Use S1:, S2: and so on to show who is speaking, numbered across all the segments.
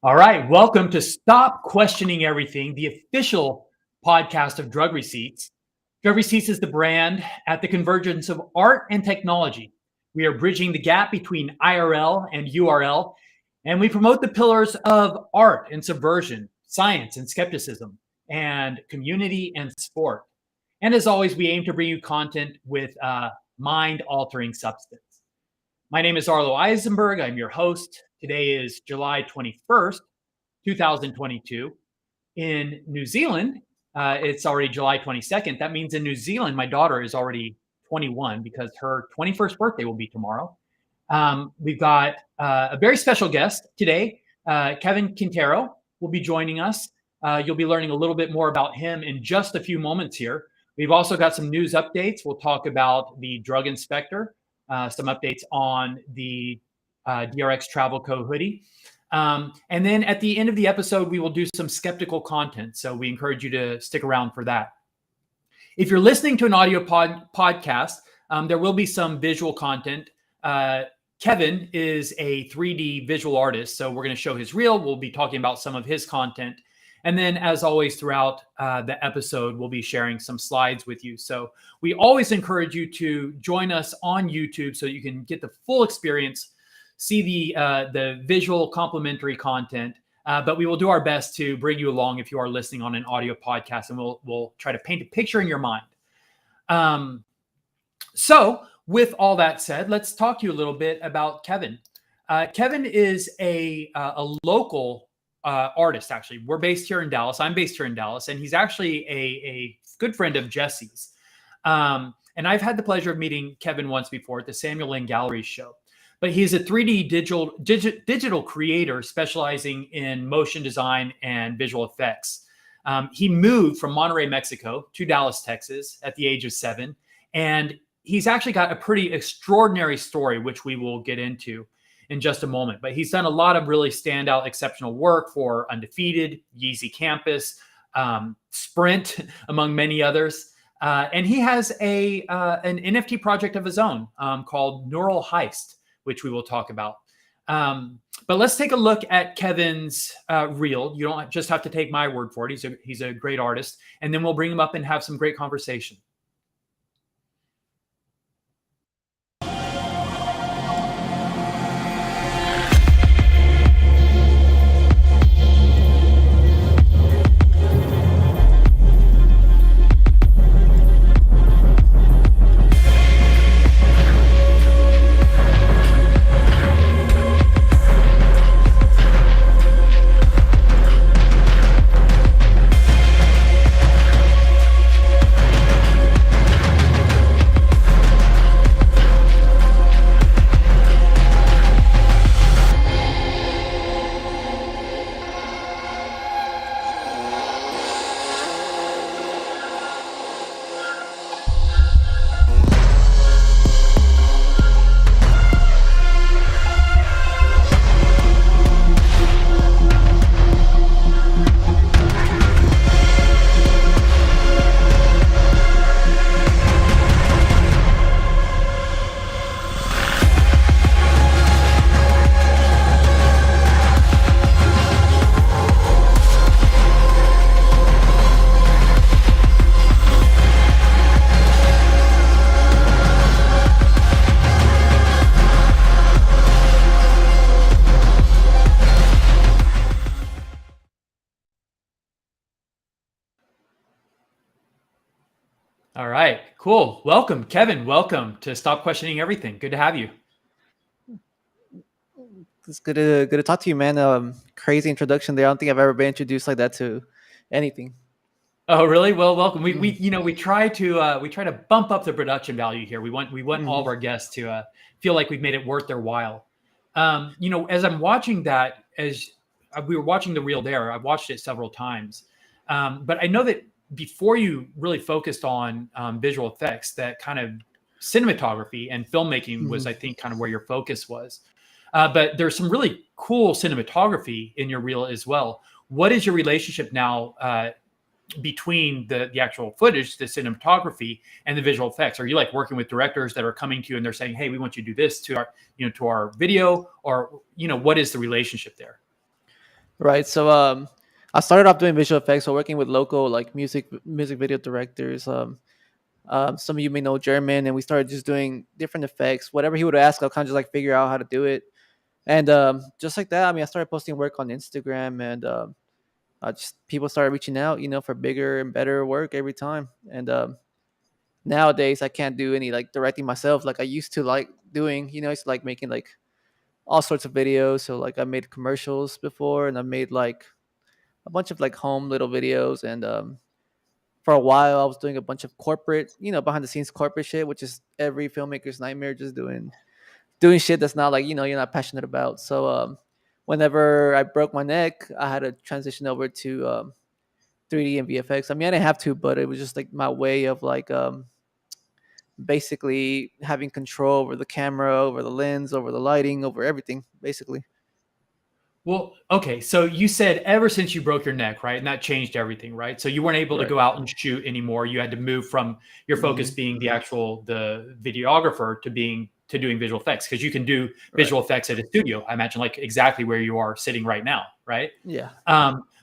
S1: All right, welcome to Stop Questioning Everything, the official podcast of Drug Receipts. Drug Receipts is the brand at the convergence of art and technology. We are bridging the gap between IRL and URL, and we promote the pillars of art and subversion, science and skepticism, and community and sport. And as always, we aim to bring you content with mind-altering substance. My name is Arlo Eisenberg. I'm your host. Today is July 21st, 2022. In New Zealand, it's already July 22nd. That means in New Zealand, my daughter is already 21 because her 21st birthday will be tomorrow. We've got a very special guest today. Kevin Quintero will be joining us. You'll be learning a little bit more about him in just a few moments here. We've also got some news updates. We'll talk about the drug inspector, some updates on the DRX Travel Co. hoodie. And then at the end of the episode, we will do some skeptical content. So we encourage you to stick around for that. If you're listening to an audio podcast, there will be some visual content. Kevin is a 3D visual artist. So we're going to show his reel. We'll be talking about some of his content. And then, as always, throughout the episode, we'll be sharing some slides with you. So we always encourage you to join us on YouTube so you can get the full experience, see the visual complementary content, but we will do our best to bring you along if you are listening on an audio podcast, and we'll try to paint a picture in your mind. So with all that said, let's talk to you a little bit about Kevin. Kevin is a local artist, actually. We're based here in Dallas. I'm based here in Dallas, and he's actually a good friend of Jesse's. And I've had the pleasure of meeting Kevin once before at the Samuel Lynn Gallery show. But he's a 3D digital creator specializing in motion design and visual effects. He moved from Monterrey, Mexico to Dallas, Texas at the age of 7. And he's actually got a pretty extraordinary story, which we will get into in just a moment. But he's done a lot of really standout, exceptional work for Undefeated, Yeezy Campus, Sprint, among many others. And he has an NFT project of his own called Neural Heist, which we will talk about. But let's take a look at Kevin's reel. You don't just have to take my word for it. He's a great artist. And then we'll bring him up and have some great conversation. All right, cool. Welcome, Kevin. Welcome to Stop Questioning Everything. Good to have you.
S2: It's good to talk to you, man. Crazy introduction there. I don't think I've ever been introduced like that to anything.
S1: Oh, really? Well, welcome. We try to bump up the production value here. We want all of our guests to feel like we've made it worth their while. As I'm watching that, as we were watching the reel there, I've watched it several times. But I know that before you really focused on visual effects, that kind of cinematography and filmmaking was, I think, kind of where your focus was. But there's some really cool cinematography in your reel as well. What is your relationship now between the actual footage, the cinematography, and the visual effects? Are you like working with directors that are coming to you and they're saying, "Hey, we want you to do this to our video," or what is the relationship there?
S2: Right. So I started off doing visual effects, so working with local like music video directors. Some of you may know German, and we started just doing different effects. Whatever he would ask, I'll kind of just like figure out how to do it. And just like that, I mean, I started posting work on Instagram, and just people started reaching out, for bigger and better work every time. And nowadays, I can't do any like directing myself like I used to like doing. It's like making like all sorts of videos. So like I made commercials before, and I made like a bunch of like home little videos. And for a while, I was doing a bunch of corporate, behind the scenes corporate shit, which is every filmmaker's nightmare, just doing shit that's not like you're not passionate about. So whenever I broke my neck, I had to transition over to 3D and VFX. I mean, I didn't have to, but it was just like my way of like basically having control over the camera, over the lens, over the lighting, over everything, basically.
S1: Well, okay. So you said ever since you broke your neck, right? And that changed everything, right? So you weren't able to
S2: Right.
S1: go out and shoot anymore. You had to move from your focus
S2: Hmm.
S1: being the videographer to doing visual effects, because you can do
S2: Right.
S1: visual effects at a studio. I imagine like exactly where you are sitting right now, right?
S2: Yeah.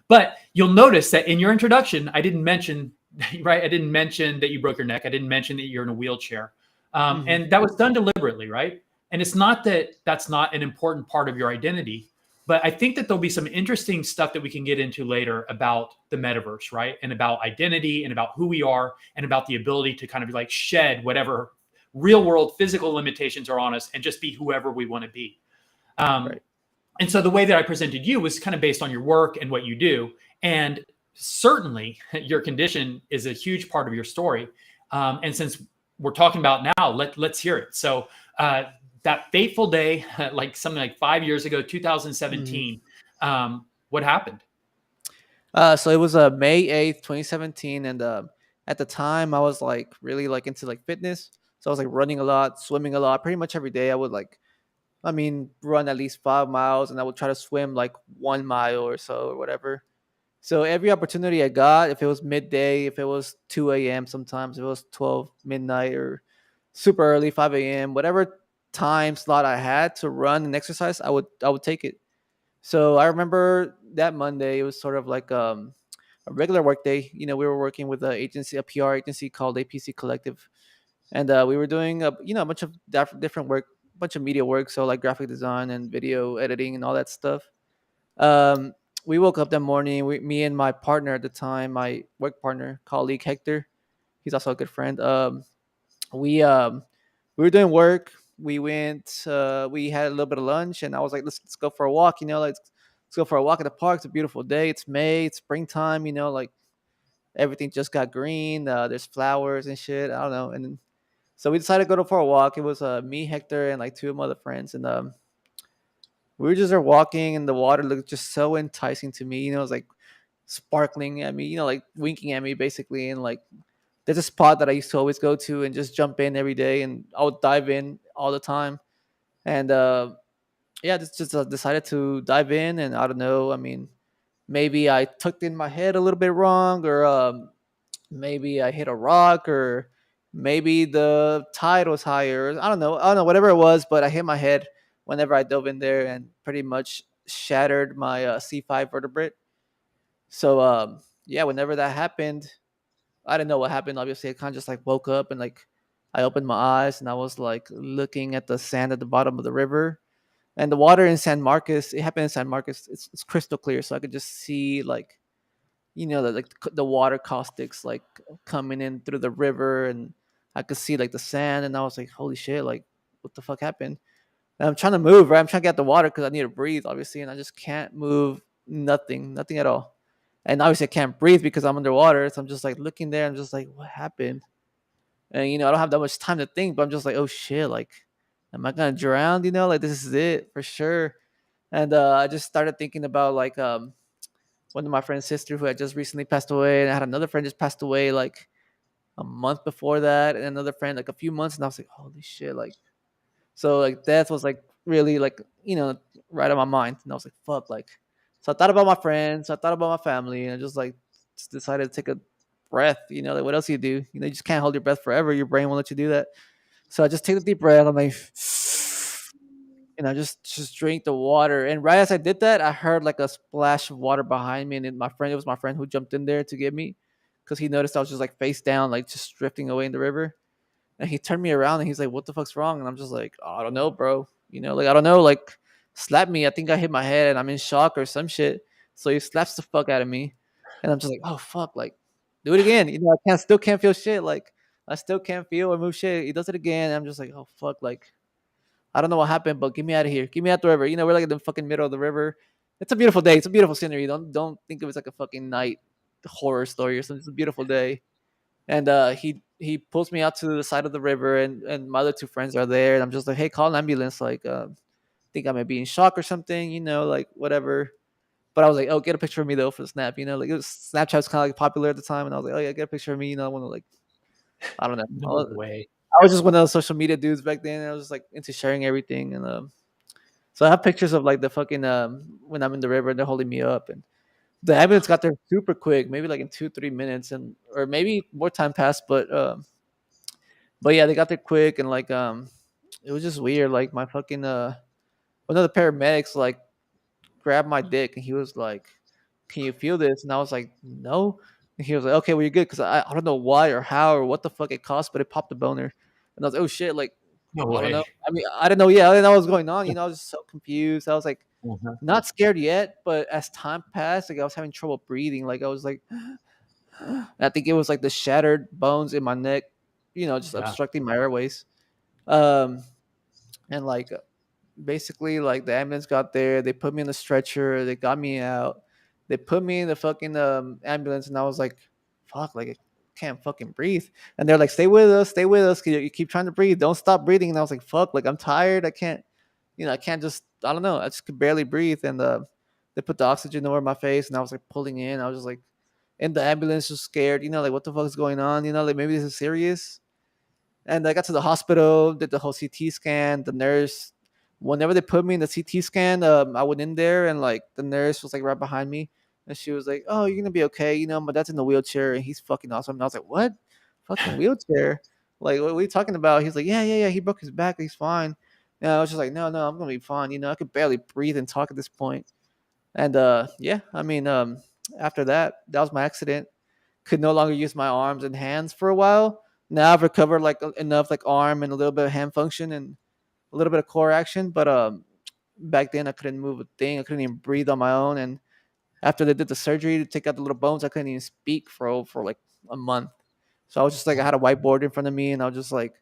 S1: But you'll notice that in your introduction, I didn't mention, right? I didn't mention that you broke your neck. I didn't mention that you're in a wheelchair,
S2: Hmm.
S1: and that was done deliberately, right? And it's not that that's not an important part of your identity, but I think that there'll be some interesting stuff that we can get into later about the metaverse, right? And about identity and about who we are and about the ability to kind of like shed whatever real world physical limitations are on us and just be whoever we want to be. Um,
S2: Right.
S1: and so the way that I presented you was kind of based on your work and what you do. And certainly your condition is a huge part of your story. And since we're talking about now, let's hear it. So that fateful day, like something like 5 years ago,
S2: Hmm.
S1: 2017, what happened?
S2: So it was May 8th, 2017, and at the time I was like really like into like fitness. So I was like running a lot, swimming a lot. Pretty much every day I would like, I mean, run at least 5 miles, and I would try to swim like 1 mile or so or whatever. So every opportunity I got, if it was midday, if it was 2 a.m., sometimes if it was 12 midnight or super early 5 a.m., whatever time slot I had to run and exercise, I would take it. So I remember that Monday, it was sort of like a regular work day. We were working with a PR agency called APC Collective, and we were doing a bunch of different work, bunch of media work, so like graphic design and video editing and all that stuff. Um, we woke up that morning. Me and my partner at the time, my work partner, colleague Hector, he's also a good friend. We um, we were doing work. We went. We had a little bit of lunch, and I was like, let's go for a walk. Let's go for a walk at the park. It's a beautiful day. It's May. It's springtime. Like everything just got green. There's flowers and shit. I don't know. And so we decided to go for a walk. It was me, Hector, and like two of my other friends. And we were just there walking, and the water looked just so enticing to me. It was like sparkling at me, like winking at me basically. And like there's a spot that I used to always go to and just jump in every day, and I would dive in all the time. And yeah, just decided to dive in, and I don't know. I mean, maybe I tucked in my head a little bit wrong, or maybe I hit a rock, or maybe the tide was higher. I don't know, whatever it was, but I hit my head whenever I dove in there and pretty much shattered my C5 vertebrae. So yeah, whenever that happened, I didn't know what happened. Obviously, I kind of just like woke up, and like I opened my eyes, and I was like looking at the sand at the bottom of the river, and the water in San Marcos. It happened in San Marcos. It's crystal clear, so I could just see like the water caustics like coming in through the river, and I could see like the sand, and I was like, holy shit, like what the fuck happened? And I'm trying to move, right? I'm trying to get the water because I need to breathe, obviously, and I just can't move. Nothing at all. And obviously I can't breathe because I'm underwater. So I'm just like looking there. I'm just like, what happened? And I don't have that much time to think, but I'm just like, oh shit, like, am I gonna drown? Like this is it for sure. And I just started thinking about like one of my friend's sister who had just recently passed away, and I had another friend just passed away like a month before that, and another friend like a few months, and I was like, holy shit, like so like death was like really like right on my mind, and I was like, fuck, like so I thought about my friends, I thought about my family, and I just like just decided to take a breath. Like what else do? You just can't hold your breath forever. Your brain won't let you do that. So I just take a deep breath. I'm like, and I just drink the water. And right as I did that, I heard like a splash of water behind me, and then it was my friend who jumped in there to get me because he noticed I was just like face down, like just drifting away in the river. And he turned me around and he's like, "What the fuck's wrong?" And I'm just like, "Oh, I don't know, bro. Like I don't know. Like slap me. I think I hit my head and I'm in shock or some shit." So he slaps the fuck out of me, and I'm just like, "Oh fuck!" Like do it again. Still can't feel shit. Like I still can't feel or move shit. He does it again. And I'm just like, "Oh fuck!" Like I don't know what happened, but get me out of here. Get me out the river. We're like in the fucking middle of the river. It's a beautiful day. It's a beautiful scenery. Don't think of it as like a fucking night horror story or something. It's a beautiful day. And he pulls me out to the side of the river, and my other two friends are there, and I'm just like, "Hey, call an ambulance. Like, think I might be in shock or something. Like whatever." But I was like, "Oh, get a picture of me though for the snap." Like Snapchat was kind of like popular at the time, and I was like, "Oh yeah, get a picture of me." I want to like, I don't know.
S1: No way.
S2: I was just one of those social media dudes back then. And I was just like into sharing everything, and so I have pictures of like the fucking when I'm in the river and they're holding me up, and the ambulance got there super quick, maybe like in 2-3 minutes, and or maybe more time passed, but yeah, they got there quick, and like it was just weird. Like my fucking one of the paramedics like grabbed my dick and he was like, "Can you feel this?" And I was like, "No." And he was like, "Okay, well you're good," because I don't know why or how or what the fuck it cost, but it popped a boner, and I was like, "Oh shit!" Like
S1: No
S2: I don't know.
S1: way.
S2: I mean, I didn't know. Yeah, I didn't know what was going on. I was just so confused. I was like
S1: Uh-huh.
S2: not scared yet, but as time passed, like I was having trouble breathing. Like I was like, and I think it was like the shattered bones in my neck, just
S1: Yeah.
S2: obstructing my airways. Um, and like basically like the ambulance got there, they put me in the stretcher, they got me out, they put me in the fucking ambulance, and I was like, fuck, like I can't fucking breathe. And they're like, stay with us, you keep trying to breathe, don't stop breathing. And I was like, fuck, like I'm tired, I can't, I can't just, I don't know, I just could barely breathe. And they put the oxygen over my face, and I was like pulling in, I was just like in the ambulance, just scared, like what the fuck is going on, like maybe this is serious. And I got to the hospital, did the whole CT scan. The nurse, whenever they put me in the CT scan, I went in there, and like the nurse was like right behind me, and she was like, "Oh, you're gonna be okay. My dad's in the wheelchair, and he's fucking awesome." And I was like, "What? Fucking wheelchair? Like, what are you talking about?" He's like, "Yeah, yeah, yeah. He broke his back. He's fine." And I was just like, "No, no, I'm gonna be fine. I could barely breathe and talk at this point." And yeah, I mean, after that was my accident. Could no longer use my arms and hands for a while. Now I've recovered like enough like arm and a little bit of hand function and a little bit of core action. But back then I couldn't move a thing. I couldn't even breathe on my own. And after they did the surgery to take out the little bones, I couldn't even speak for like a month. So I was just like I had a whiteboard in front of me, and I was just like,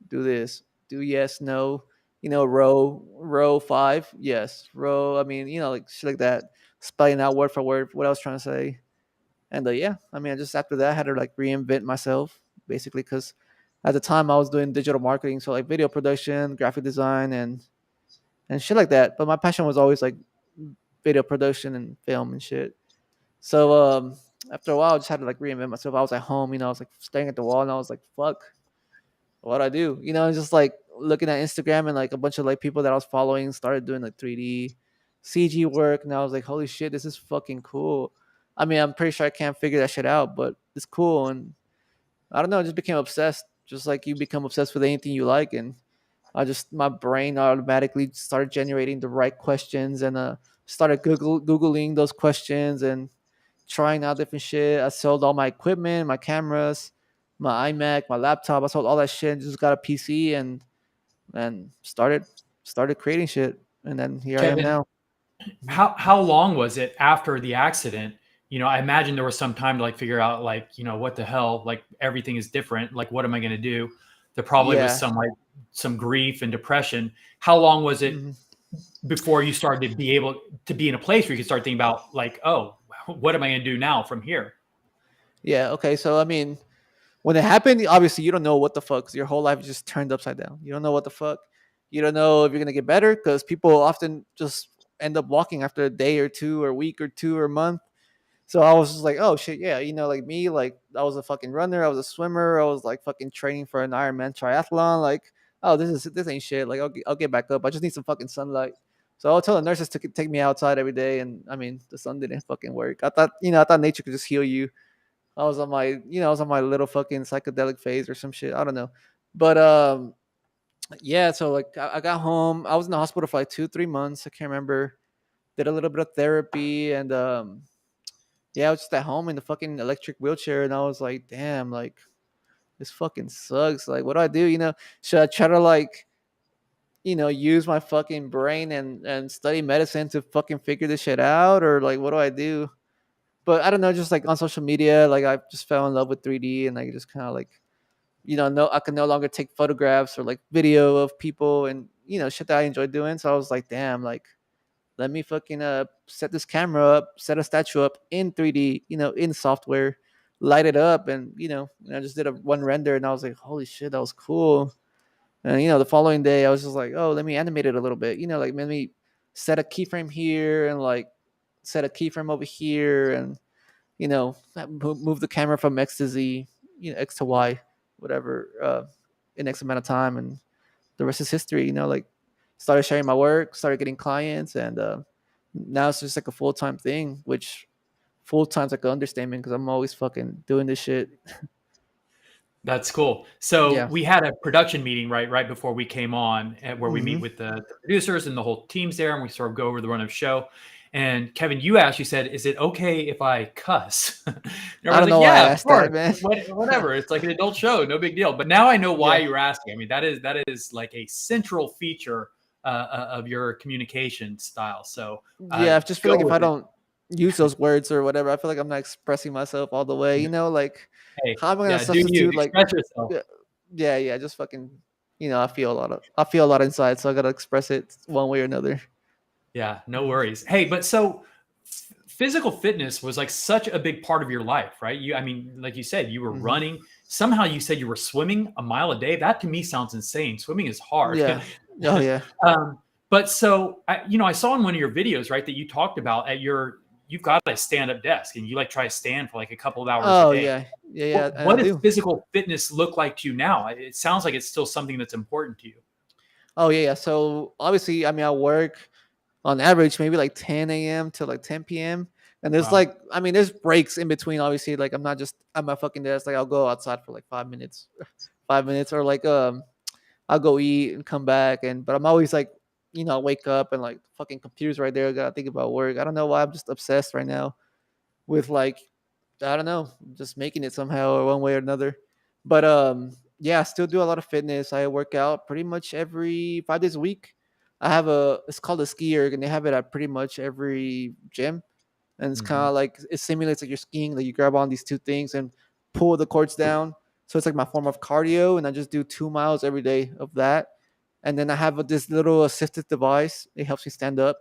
S2: do this, do yes, no, row 5, yes, row. I mean, like shit like that, spelling out word for word what I was trying to say. And yeah, I mean, I just after that I had to like reinvent myself basically because at the time I was doing digital marketing, so like video production, graphic design, and shit like that. But my passion was always like video production and film and shit. So after a while, I just had to like reinvent myself. I was at home, I was like staring at the wall, and I was like, "Fuck, what I do?" Just like looking at Instagram, and like a bunch of like people that I was following started doing like 3D CG work, and I was like, "Holy shit, this is fucking cool." I mean, I'm pretty sure I can't figure that shit out, but it's cool, and I don't know, I just became obsessed, just like you become obsessed with anything you like, and my brain automatically started generating the right questions, and started googling those questions and trying out different shit. I sold all my equipment, my cameras, my iMac, my laptop. I sold all that shit and just got a PC and started creating shit. And then here I am
S1: Kevin,
S2: now. Mhm.
S1: how long was it after the accident? I imagine there was some time to like figure out like, what the hell, like everything is different. Like, what am I going to do? There probably was
S2: Yeah.
S1: some grief and depression. How long was it
S2: Mhm.
S1: before you started to be able to be in a place where you could start thinking about like, oh, what am I going to do now from here?
S2: Yeah. Okay. So I mean, when it happened, obviously you don't know what the fuck. 'Cause your whole life is just turned upside down. You don't know what the fuck. You don't know if you're gonna get better because people often just end up walking after a day or two or a week or two or a month. So I was just like, oh shit, yeah, like me, like I was a fucking runner, I was a swimmer, I was like fucking training for an Ironman triathlon. Like, oh, this ain't shit. Like, I'll get back up. I just need some fucking sunlight. So I'll tell the nurses to take me outside every day, and I mean, the sun didn't fucking work. I thought nature could just heal you. I was on my little fucking psychedelic phase or some shit. I don't know, but yeah, so like I got home. I was in the hospital for like 2 3 months. I can't remember. Did a little bit of therapy, and yeah, I was just at home in the fucking electric wheelchair, and I was like, damn, like this fucking sucks. Like, what do I do? Should I try to like use my fucking brain and study medicine to fucking figure this shit out, or like what do I do? But I don't know, just like on social media, like I just fell in love with 3D, and I just kind of like no, I can no longer take photographs or like video of people and shit that I enjoy doing. So I was like, damn, like let me fucking set this camera up, set a statue up in 3D, in software, light it up, and I just did a one render, and I was like, holy shit, that was cool. And the following day, I was just like, oh, let me animate it a little bit, like let me set a keyframe here and like set a keyframe over here, and move the camera from X to Z, X to Y, whatever, in X amount of time, and the rest is history. Like started sharing my work, started getting clients, and now it's just like a full time thing, which full time's like an understatement because I'm always fucking doing this shit.
S1: That's cool. So
S2: Yeah.
S1: we had a production meeting right before we came on, where we meet
S2: Hmm.
S1: with the producers and the whole team's there, and we sort of go over the run of the show. And Kevin, you actually said, "Is it okay if I cuss?" And
S2: I
S1: everyone's
S2: don't
S1: like,
S2: know why I
S1: "Yeah, of
S2: asked
S1: course,
S2: that, man.
S1: whatever. It's like an adult show, no big deal." But now I know why
S2: Yeah.
S1: you were asking. I mean, that is like a central feature of your communication style. So
S2: Yeah, I just feel
S1: go
S2: like if
S1: with
S2: I
S1: it.
S2: don't use those words or whatever, I feel like I'm not expressing myself all the way. Like
S1: Hey,
S2: how am I gonna
S1: yeah, do you
S2: substitute like
S1: express yourself?
S2: yeah, yeah, just fucking I feel a lot inside, so I gotta express it one way or another.
S1: Yeah, no worries. Hey, but so physical fitness was like such a big part of your life, right? I mean, like you said, you were
S2: Hmm.
S1: running. Somehow you said you were swimming a mile a day. That to me sounds insane. Swimming is hard.
S2: Yeah. Oh yeah.
S1: um, but so I saw in one of your videos, right, that you talked about you've got a stand up desk and you like try to stand for like a couple of hours a
S2: Oh
S1: day.
S2: yeah. Yeah,
S1: What
S2: yeah, and I
S1: what does
S2: do.
S1: physical fitness look like to you now? It sounds like it's still something that's important to you.
S2: Oh yeah, yeah. So obviously, I mean, I work on average maybe like 10 a.m. to like 10 p.m. And there's
S1: Wow.
S2: like, I mean, there's breaks in between. Obviously, like I'm not just at my fucking desk. Like I'll go outside for like 5 minutes, 5 minutes, or like I'll go eat and come back. But I'm always like, I wake up and like fucking computers right there. I gotta think about work. I don't know why I'm just obsessed right now with like, I don't know, just making it somehow or one way or another. But yeah, I still do a lot of fitness. I work out pretty much every 5 days a week. I have it's called a ski erg, and they have it at pretty much every gym. And it's kind
S1: Mhm.
S2: of like it simulates like you're skiing. Like you grab on these two things and pull the cords down. So it's like my form of cardio, and I just do 2 miles every day of that. And then I have this little assisted device. It helps me stand up,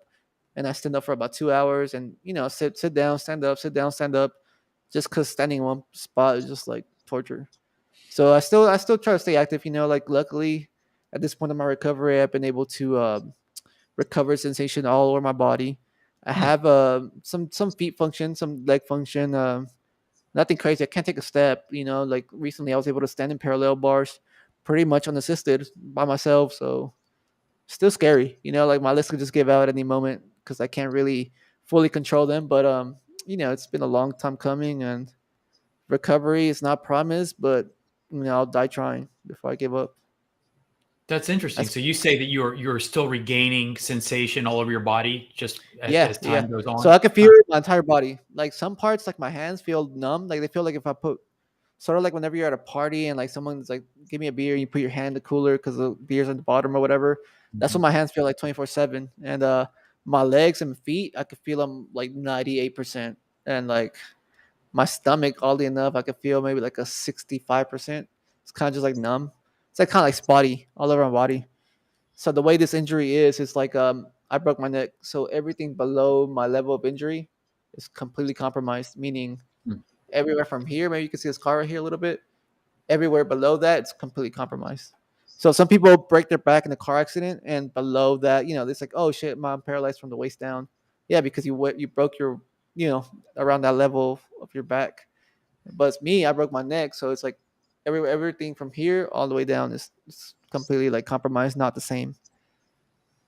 S2: and I stand up for about 2 hours, and sit down, stand up, sit down, stand up. Just because standing in one spot is just like torture. So I still try to stay active. Like luckily at this point in my recovery, I've been able to recover sensation all over my body. I
S1: Hmm.
S2: have some feet function, some leg function. Nothing crazy. I can't take a step. Like recently, I was able to stand in parallel bars, pretty much unassisted by myself. So still scary. Like my legs could just give out at any moment because I can't really fully control them. But it's been a long time coming, and recovery is not promised. But I'll die trying before I give up.
S1: That's interesting.
S2: That's
S1: So you say that you're still regaining sensation all over your body just
S2: Yeah,
S1: as
S2: yeah.
S1: time goes
S2: So
S1: on?
S2: I can feel
S1: Huh.
S2: it in my entire body. Like some parts, like my hands feel numb. Like they feel like if I put sort of like whenever you're at a party and like someone's like, give me a beer, you put your hand in the cooler because the beer's on the bottom or whatever. That's what
S1: Mhm.
S2: my hands feel like 24/7. And my legs and feet, I could feel them like 98%. And like my stomach, oddly enough, I could feel maybe like a 65%. It's kind of just like numb. It's like kind of like spotty all over my body. So the way this injury is, it's like I broke my neck, so everything below my level of injury is completely compromised. Meaning
S1: Hmm.
S2: everywhere from here, maybe you can see this car right here a little bit. Everywhere below that, it's completely compromised. So some people break their back in a car accident, and below that, it's like, oh shit, I'm paralyzed from the waist down. Yeah, because you broke your, around that level of your back. But it's me, I broke my neck, so it's like everything from here all the way down is completely like compromised, not the same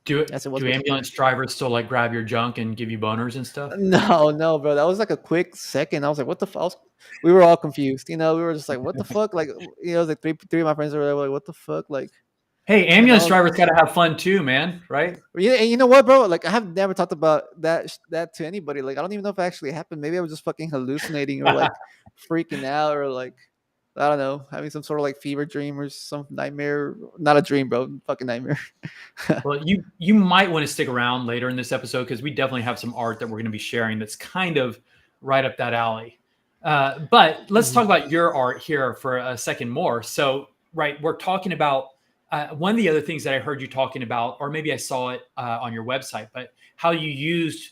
S1: Do
S2: as it was
S1: do
S2: before.
S1: ambulance drivers still like grab your junk and give you boners and stuff?
S2: No, no, bro. That was like a quick second. I was like, "What the fuck?" We were all confused. We were just like, "What the fuck?" Like, like three of my friends were like, "What the fuck?" Like,
S1: Hey,
S2: And
S1: ambulance drivers got to have fun too, man. Right?
S2: yeah, and you know what, bro? Like I have never talked about that to anybody. Like I don't even know if it actually happened. Maybe I was just fucking hallucinating or like freaking out or like I don't know, having some sort of like fever dream or some nightmare. Not a dream, bro. Fucking nightmare.
S1: Well, you might want to stick around later in this episode because we definitely have some art that we're going to be sharing that's kind of right up that alley. But let's talk about your art here for a second more. So, right, we're talking about one of the other things that I heard you talking about, or maybe I saw it on your website, but how you used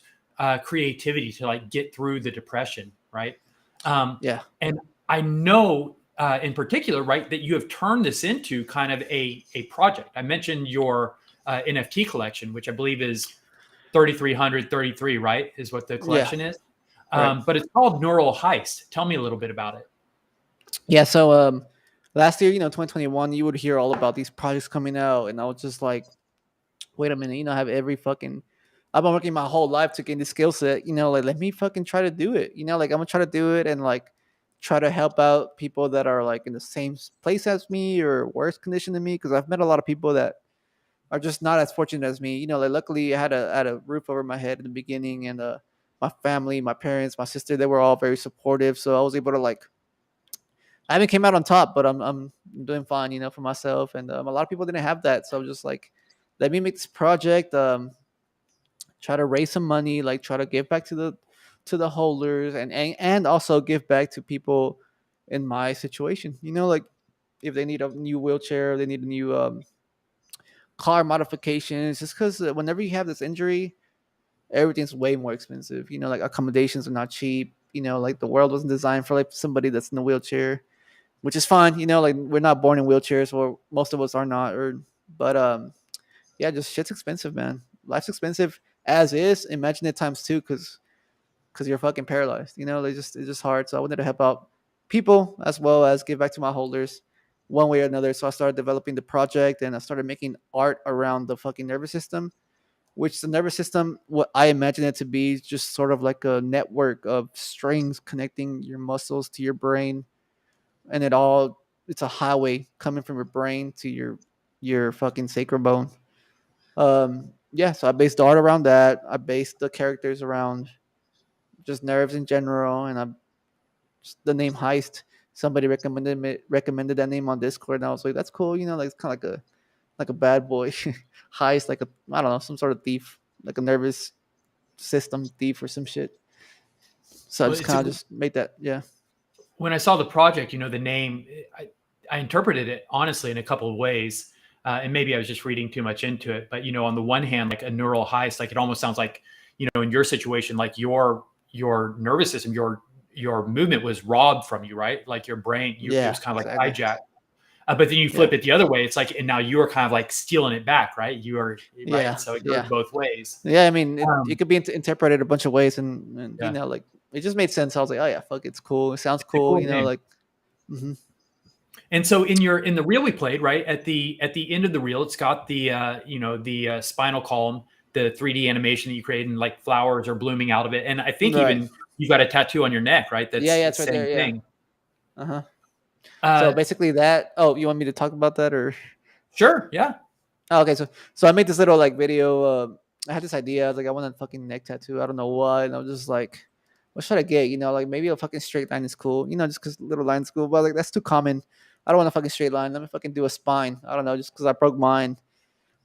S1: creativity to like get through the depression, right?
S2: Yeah.
S1: And I know in particular, right, that you have turned this into kind of a project. I mentioned your NFT collection, which I believe is 3,333, right, is what the
S2: Yeah.
S1: collection is.
S2: Right.
S1: But it's called Neural Heist. Tell me a little bit about it.
S2: Yeah. So last year, 2021, you would hear all about these projects coming out, and I was just like, wait a minute, I have every fucking. I've been working my whole life to gain the skill set, like let me fucking try to do it, like I'm gonna try to do it and like try to help out people that are like in the same place as me or worse condition than me because I've met a lot of people that are just not as fortunate as me. Like luckily I had a roof over my head in the beginning and my family, my parents, my sister, they were all very supportive. So I was able to like I haven't came out on top, but I'm doing fine, for myself. And a lot of people didn't have that, so I'm just like, let me make this project. Try to raise some money, like try to give back to the holders, and also give back to people in my situation. Like if they need a new wheelchair, they need a new car modifications. Just because whenever you have this injury, everything's way more expensive. Like accommodations are not cheap. Like the world wasn't designed for like somebody that's in a wheelchair, which is fine. Like we're not born in wheelchairs, or most of us are not. But yeah, just shit's expensive, man. Life's expensive as is. Imagine it times two, because you're fucking paralyzed. It's just hard. So I wanted to help out people as well as give back to my holders one way or another. So I started developing the project and I started making art around the fucking nervous system, which the nervous system, what I imagine it to be, is just sort of like a network of strings connecting your muscles to your brain, and it's a highway coming from your brain to your fucking sacral bone. Yeah, so I based the art around that. I based the characters around just nerves in general, and I just the name Heist. Somebody recommended that name on Discord, and I was like, that's cool. Like it's kind of like a bad boy Heist, like a I don't know, some sort of thief, like a nervous system thief or some shit. So I
S1: Well,
S2: just kind of just made that. Yeah.
S1: when I saw the project, the name, I interpreted it honestly in a couple of ways. And maybe I was just reading too much into it. But, on the one hand, like a neural heist, like it almost sounds like, in your situation, like your nervous system, your movement was robbed from you, right? Like your brain, it
S2: Yeah.
S1: was kind of like
S2: Exactly.
S1: hijacked. But then you
S2: Yeah.
S1: flip it the other way. It's like, and now you are kind of like stealing it back, right? You are right.
S2: Yeah.
S1: So it goes
S2: Yeah.
S1: both ways.
S2: Yeah. I mean, it
S1: Um,
S2: could be interpreted a bunch of ways, and
S1: yeah,
S2: like it just made sense. I was like, oh yeah, fuck, it's cool. It sounds
S1: it's a
S2: cool.
S1: cool name.
S2: Like. Hmm.
S1: And so in the reel we played, right at the end of the reel, it's got the spinal column, the 3D animation that you created, and like flowers are blooming out of it. And I think
S2: Right.
S1: even you've got a tattoo on your neck, right?
S2: Yeah.
S1: That's
S2: Yeah.
S1: the
S2: It's right
S1: same
S2: there. Yeah.
S1: thing.
S2: Uh huh. So
S1: Uh,
S2: basically, that. Oh, you want me to talk about that or?
S1: sure, yeah.
S2: Oh, okay, so I made this little like video. I had this idea. I was like, I want a fucking neck tattoo. I don't know why, and I was just like, what should I get? Like maybe a fucking straight line is cool. Just because little line's cool. But like that's too common. I don't want a fucking straight line. Let me fucking do a spine. I don't know, just because I broke mine.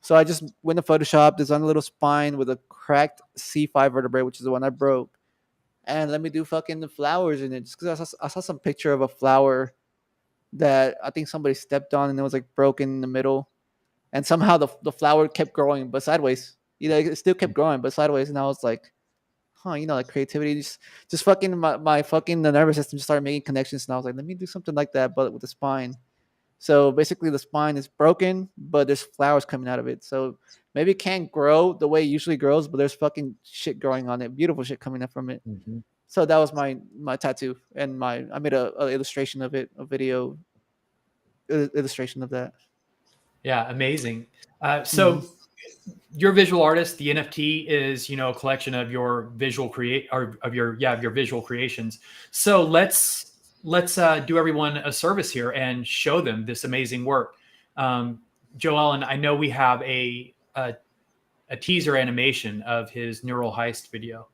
S2: So I just went to Photoshop, designed a little spine with a cracked C5 vertebrae, which is the one I broke, and let me do fucking the flowers in it. Just because I saw some picture of a flower that I think somebody stepped on and it was like broken in the middle, and somehow the flower kept growing but sideways. It still kept growing but sideways, and I was like, huh, like creativity just fucking my fucking the nervous system just started making connections, and I was like, let me do something like that but with the spine. So basically the spine is broken but there's flowers coming out of it, so maybe it can't grow the way it usually grows, but there's fucking shit growing on it, beautiful shit coming up from it.
S1: Mhm.
S2: So that was my tattoo, and I made a illustration of it, a video illustration of that.
S1: Yeah, amazing.
S2: Hmm.
S1: So your visual artist, the NFT is, a collection of your visual create or of your visual creations. So let's do everyone a service here and show them this amazing work. Um, Joel, and I know we have a teaser animation of his neural heist video.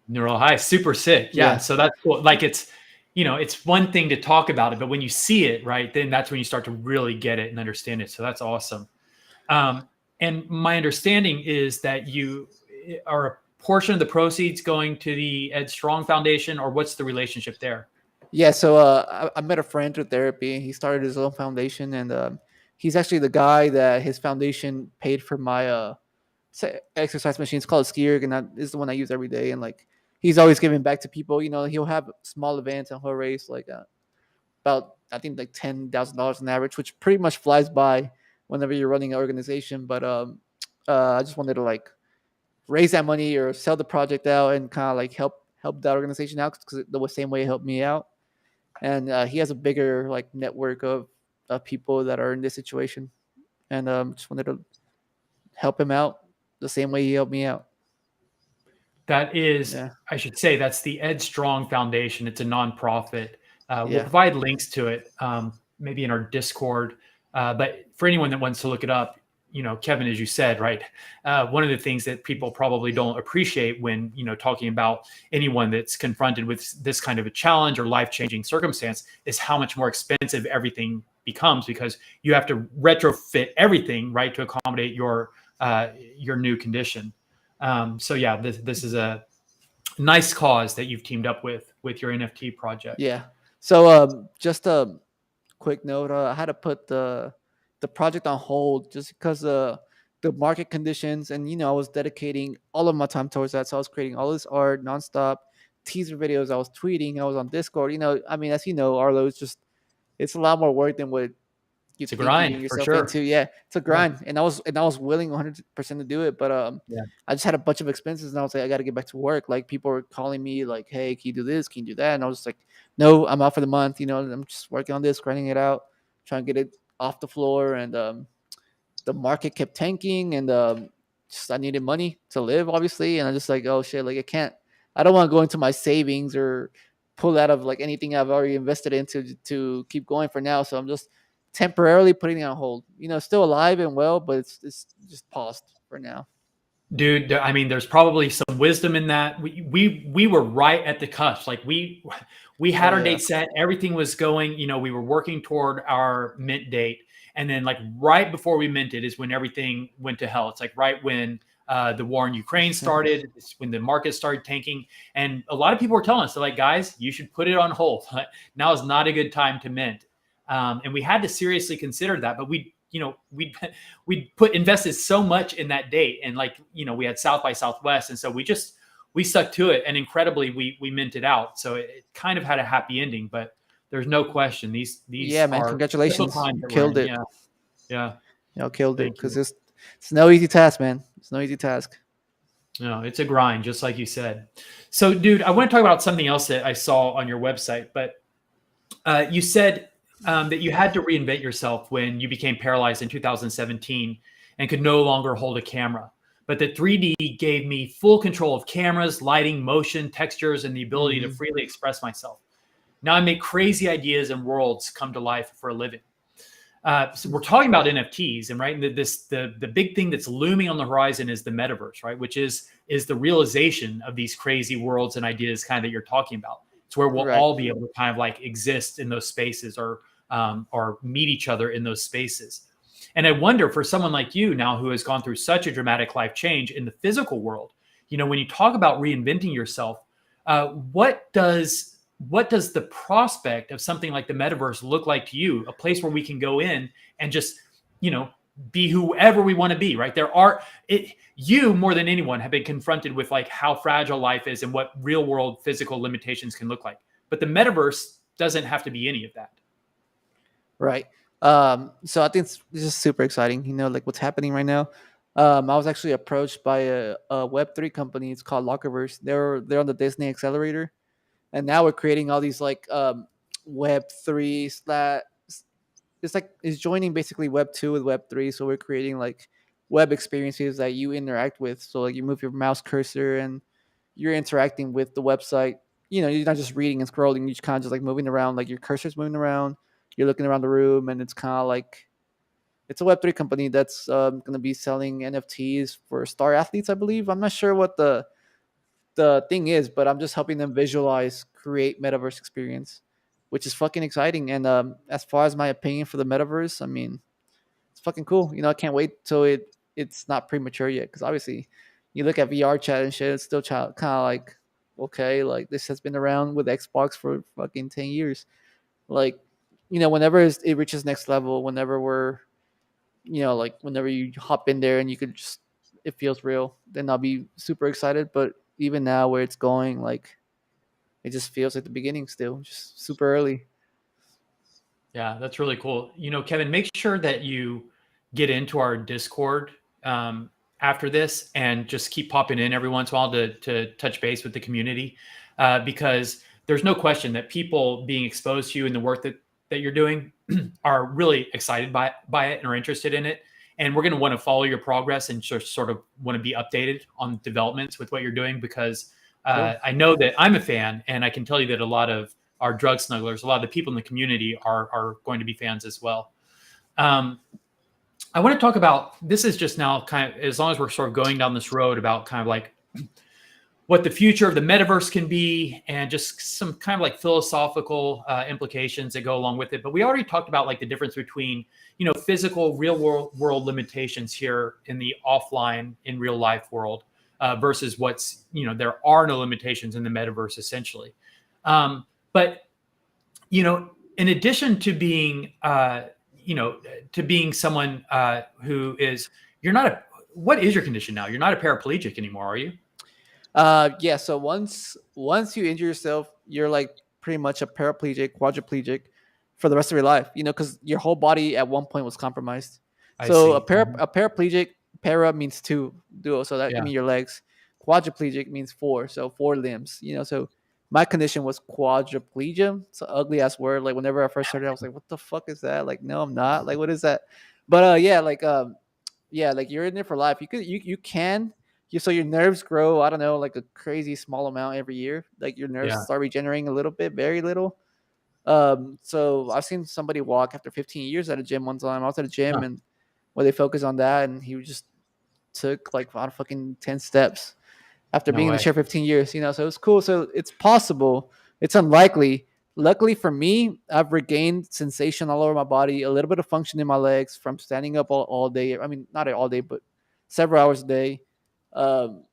S1: Neural heist, super sick. Yeah. So that's cool. Like it's, it's one thing to talk about it, but when you see it, right, then that's when you start to really get it and understand it. So that's awesome. And my understanding is that you are a portion of the proceeds going to the Ed Strong Foundation, or what's the relationship there?
S2: Yeah, so I met a friend through therapy. He started his own foundation, and he's actually the guy that his foundation paid for my exercise machine. It's called Skier, and that is the one I use every day. And like, he's always giving back to people. He'll have small events and he'll raise like about, I think, like $10,000 on average, which pretty much flies by whenever you're running an organization. But I just wanted to like raise that money or sell the project out and kind of like help that organization out, because the same way it helped me out. And he has a bigger like network of people that are in this situation, and just wanted to help him out the same way he helped me out.
S1: That is, I should say, that's the Ed Strong Foundation. It's a nonprofit. We'll provide links to it, maybe in our Discord. But for anyone that wants to look it up, Kevin, as you said, right, one of the things that people probably don't appreciate when, talking about anyone that's confronted with this kind of a challenge or life-changing circumstance is how much more expensive everything becomes, because you have to retrofit everything, right, to accommodate your new condition. So yeah, this is a nice cause that you've teamed up with your NFT project.
S2: Yeah. So just a quick note, I had to put the project on hold just because the market conditions, and I was dedicating all of my time towards that. So I was creating all this art nonstop, teaser videos, I was tweeting, I was on Discord. I mean, as you know, Arlo, it's a lot more work than what you think you're getting yourself into. Yeah, it's a grind. And I was willing 100% to do it, but I just had a bunch of expenses, and I was like, I got to get back to work. Like, people were calling me like, hey, can you do this, can you do that? And I was just like, no, I'm out for the month. I'm just working on this, grinding it out, trying to get it off the floor. And the market kept tanking, and just I needed money to live, obviously. And I just like, oh shit, like I don't want to go into my savings or pull out of like anything I've already invested into to keep going for now. So I'm just temporarily putting it on hold. Still alive and well, but it's just paused for now.
S1: Dude, I mean, there's probably some wisdom in that. We were right at the cusp. Like we had our date set. Everything was going. We were working toward our mint date, and then like right before we minted is when everything went to hell. It's like right when the war in Ukraine started. It's when the market started tanking, and a lot of people were telling us, they're like, guys, you should put it on hold. Now is not a good time to mint. And we had to seriously consider that, but we invested so much in that date, and like, we had South by Southwest. And so we stuck to it, and incredibly we minted out. So it kind of had a happy ending, but there's no question. These
S2: man, congratulations. You killed it.
S1: Yeah.
S2: Killed it. Cause it's no easy task, man. It's no easy task.
S1: No, it's a grind, just like you said. So dude, I want to talk about something else that I saw on your website, but you said that you had to reinvent yourself when you became paralyzed in 2017 and could no longer hold a camera. But the 3D gave me full control of cameras, lighting, motion, textures, and the ability to freely express myself. Now I make crazy ideas and worlds come to life for a living. So we're talking about NFTs, and right, the big thing that's looming on the horizon is the metaverse, right? Which is the realization of these crazy worlds and ideas kind of that you're talking about. It's where we'll all be able to kind of like exist in those spaces, or meet each other in those spaces. And I wonder, for someone like you now who has gone through such a dramatic life change in the physical world, when you talk about reinventing yourself, what does the prospect of something like the metaverse look like to you? A place where we can go in and just, be whoever we want to be, right? You more than anyone have been confronted with like how fragile life is and what real world physical limitations can look like. But the metaverse doesn't have to be any of that.
S2: Right. So I think it's just super exciting, like what's happening right now. I was actually approached by a Web3 company. It's called Lockerverse. They're on the Disney Accelerator, and now we're creating all these like Web3 slash. It's joining basically Web2 with Web3. So we're creating like web experiences that you interact with. So like you move your mouse cursor and you're interacting with the website. You're not just reading and scrolling. You're just kind of just like moving around, like your cursor's moving around. You're looking around the room, and it's kind of like it's a Web3 company that's going to be selling NFTs for star athletes, I believe. I'm not sure what the thing is, but I'm just helping them visualize, create metaverse experience, which is fucking exciting. And as far as my opinion for the metaverse, I mean, it's fucking cool. I can't wait till it's not premature yet, because obviously, you look at VR chat and shit, it's still kind of like, okay, like this has been around with Xbox for fucking 10 years. Like, whenever it reaches next level, whenever like whenever you hop in there and you could just it feels real, then I'll be super excited. But even now, where it's going, like it just feels like the beginning still, just super early.
S1: Yeah, that's really cool. Kevin, make sure that you get into our Discord after this and just keep popping in every once in a while to touch base with the community, because there's no question that people being exposed to you and the work that you're doing are really excited by it and are interested in it. And we're going to want to follow your progress and just sort of want to be updated on developments with what you're doing, because
S2: Cool.
S1: I know that I'm a fan, and I can tell you that a lot of our drug smugglers, a lot of the people in the community are going to be fans as well. I want to talk about, this is just now kind of, as long as we're sort of going down this road about kind of like what the future of the metaverse can be, and just some kind of like philosophical implications that go along with it. But we already talked about like the difference between, physical real world limitations here in the offline, in real life world, versus what's, there are no limitations in the metaverse essentially. But in addition to being, to being someone who is, you're not a, what is your condition now? You're not a paraplegic anymore, are you?
S2: Yeah. So once you injure yourself, you're like pretty much a paraplegic, quadriplegic for the rest of your life. Because your whole body at one point was compromised.
S1: I
S2: So
S1: see. Mhm.
S2: a paraplegic, para means two, duo. So that can
S1: Yeah.
S2: mean your legs. Quadriplegic means four, so four limbs. So my condition was quadriplegia. It's an ugly ass word. Like whenever I first started, I was like, "What the fuck is that?" Like, no, I'm not. Like, what is that? But yeah, like you're in there for life. You can so your nerves grow, I don't know, like a crazy small amount every year. Like your nerves
S1: Yeah.
S2: start regenerating a little bit, very little. So I've seen somebody walk after 15 years at a gym one time. I was at a gym
S1: Huh.
S2: and where they focus on that, and he just took like about fucking 10 steps after
S1: No
S2: being in the
S1: way.
S2: chair 15 years. So it's cool. So it's possible. It's unlikely. Luckily for me, I've regained sensation all over my body, a little bit of function in my legs from standing up all day. I mean, not all day, but several hours a day. Um,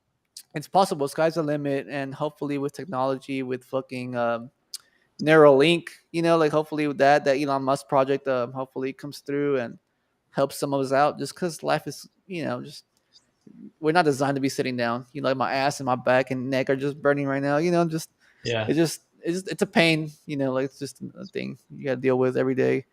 S2: it's possible. Sky's the limit, and hopefully with technology, with fucking Neuralink, like hopefully with that Elon Musk project, hopefully comes through and helps some of us out. Just because life is, just we're not designed to be sitting down. Like my ass and my back and neck are just burning right now. Just
S1: Yeah.
S2: it's a pain. Like it's just a thing you got to deal with every day.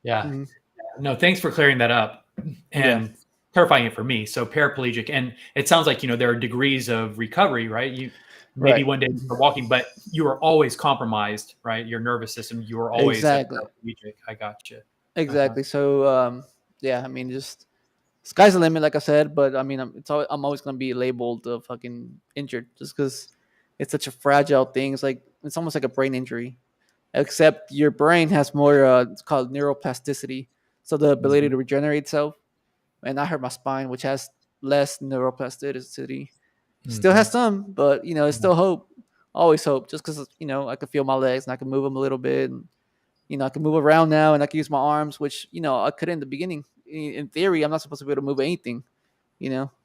S1: Yeah.
S2: Mm-hmm.
S1: No, thanks for clearing that up
S2: Yeah.
S1: and clarifying it for me. So paraplegic, and it sounds like, there are degrees of recovery, right? You maybe
S2: Right.
S1: one day you're walking, but you are always compromised, right? Your nervous system, you are always a
S2: Exactly.
S1: paraplegic. I got you. Uh-huh.
S2: Exactly. So yeah, I mean, just sky's the limit, like I said. But I mean, I'm always gonna be labeled fucking injured, just because it's such a fragile thing. It's almost like a brain injury, except your brain has more. It's called neuroplasticity, so the ability
S1: Mhm.
S2: to regenerate itself. And I hurt my spine, which has less neuroplasticity. Still has
S1: Mhm.
S2: some, but it's
S1: Yeah.
S2: still hope. Always hope, just because I can feel my legs and I can move them a little bit, and I can move around now, and I can use my arms, which I couldn't in the beginning. In theory, I'm not supposed to be able to move anything,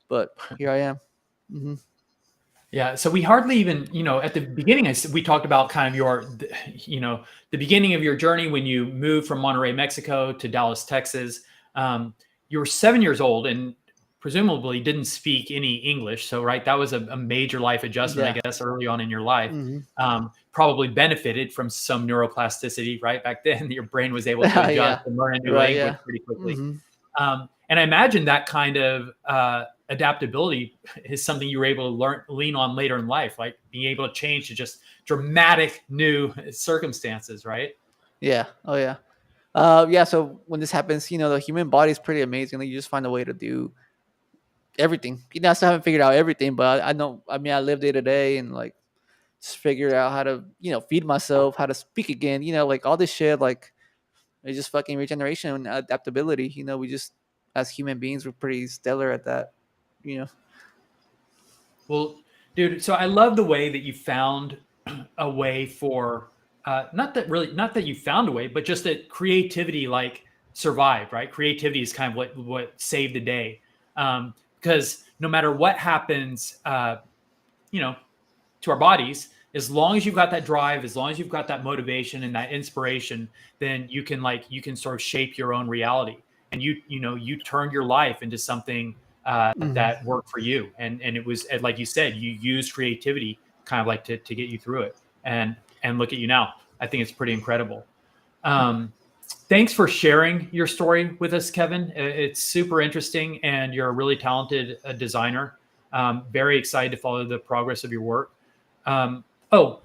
S2: but here I am. Hmm.
S1: Yeah, so we hardly even, at the beginning, we talked about kind of the beginning of your journey when you moved from Monterrey, Mexico to Dallas, Texas. You were 7 years old and presumably didn't speak any English. So, right, that was a major life adjustment, I
S2: Yeah.
S1: guess, early on in your life.
S2: Hmm.
S1: probably benefited from some neuroplasticity, right? Back then, your brain was able to adjust
S2: Yeah.
S1: and learn a new
S2: Right.
S1: language
S2: Yeah.
S1: pretty quickly.
S2: Hmm.
S1: And I imagine that kind of adaptability is something you were able to lean on later in life, like being able to change to just dramatic new circumstances, right?
S2: Yeah. Oh yeah. Yeah. So when this happens, the human body is pretty amazing. Like, you just find a way to do everything. I still haven't figured out everything, but I know. I mean, I live day to day and like just figure out how to, feed myself, how to speak again. Like all this shit. Like it's just fucking regeneration and adaptability. We just as human beings, we're pretty stellar at that. You know.
S1: Well, dude, so I love the way that you found a way for not that you found a way, but just that creativity like survived, right? Creativity is kind of what saved the day. Because no matter what happens, you know, to our bodies, as long as you've got that drive, as long as you've got that motivation and that inspiration, then you can sort of shape your own reality, and you turned your life into something
S2: Mhm.
S1: that worked for you, and it was like you said, you used creativity kind of like to get you through it, and look at you now. I think it's pretty incredible. Um, Thanks for sharing your story with us, Kevin. It's super interesting, and you're a really talented designer. Very excited to follow the progress of your work. Oh,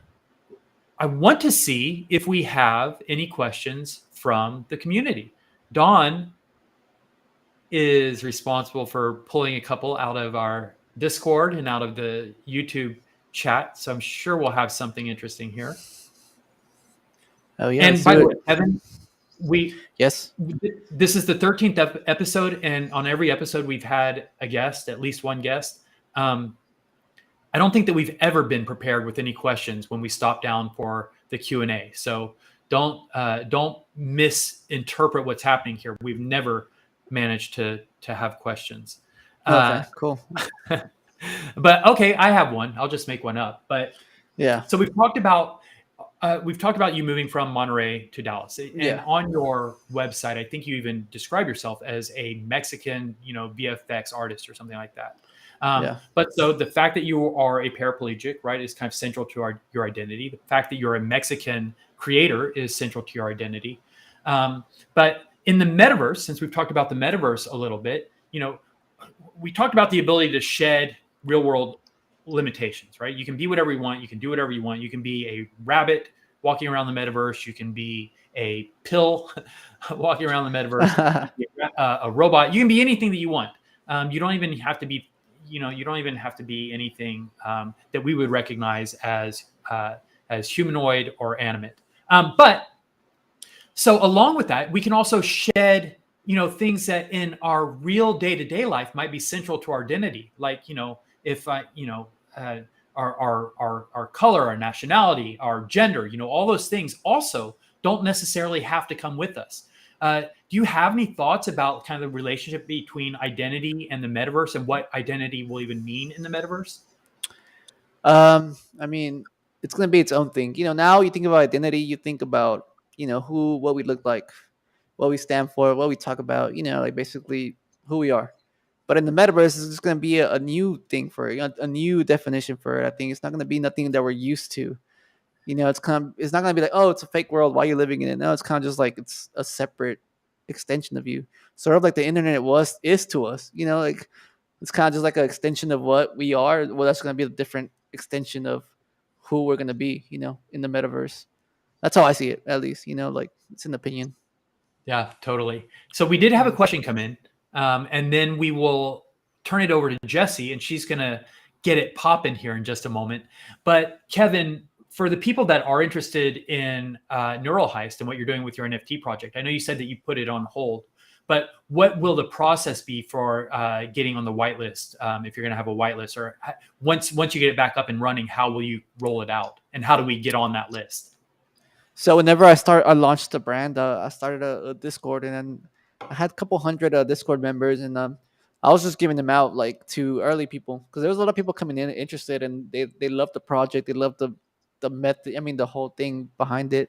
S1: I want to see if we have any questions from the community. Dawn is responsible for pulling a couple out of our Discord and out of the YouTube chat. So I'm sure we'll have something interesting here.
S2: Oh yeah, let's
S1: And by
S2: do
S1: the
S2: it.
S1: way, Kevin, we
S2: Yes.
S1: this is the 13th episode, and on every episode we've had a guest, at least one guest. Um, I don't think that we've ever been prepared with any questions when we stop down for the Q&A. So don't misinterpret what's happening here. We've never managed to have questions.
S2: Okay.
S1: Uh,
S2: Cool.
S1: but okay, I have one. I'll just make one up. But
S2: Yeah.
S1: so we've talked about you moving from Monterey to Dallas, and
S2: Yeah.
S1: on your website, I think you even describe yourself as a Mexican, VFX artist or something like that.
S2: Yeah.
S1: But so the fact that you are a paraplegic, right, is kind of central to your identity. The fact that you're a Mexican creator is central to your identity. But in the metaverse, since we've talked about the metaverse a little bit, we talked about the ability to shed real world limitations, right? You can be whatever you want. You can do whatever you want. You can be a rabbit walking around the metaverse. You can be a pill walking around the metaverse. You can be a robot. You can be anything that you want. You don't even have to be, you don't even have to be anything that we would recognize as humanoid or animate. But so along with that, we can also shed, things that in our real day-to-day life might be central to our identity. Like, if uh, our color, our nationality, our gender, all those things also don't necessarily have to come with us. Do you have any thoughts about kind of the relationship between identity and the metaverse, and what identity will even mean in the metaverse?
S2: I mean, it's gonna be its own thing. Now you think about identity, you think about, what we look like, what we stand for, what we talk about, like basically who we are. But in the metaverse, it's just gonna be a new thing for it, a new definition for it. I think it's not gonna be nothing that we're used to. It's not gonna be like, oh, it's a fake world. Why are you living in it? No, it's kind of just like it's a separate extension of you, sort of like the internet is to us. Like it's kind of just like an extension of what we are. Well, that's gonna be a different extension of who we're gonna be. In the metaverse. That's how I see it, at least. Like it's an opinion.
S1: Yeah, totally. So we did have a
S2: Mhm.
S1: question come in, and then we will turn it over to Jesse, and she's going to get it popping here in just a moment. But Kevin, for the people that are interested in Neural Heist and what you're doing with your NFT project, I know you said that you put it on hold, but what will the process be for getting on the whitelist? If you're going to have a whitelist, or once you get it back up and running, how will you roll it out, and how do we get on that list?
S2: So whenever I launched the brand, I started a Discord, and then I had a couple hundred Discord members, and I was just giving them out like to early people because there was a lot of people coming in interested, and they loved the project, they loved the method. I mean, the whole thing behind it.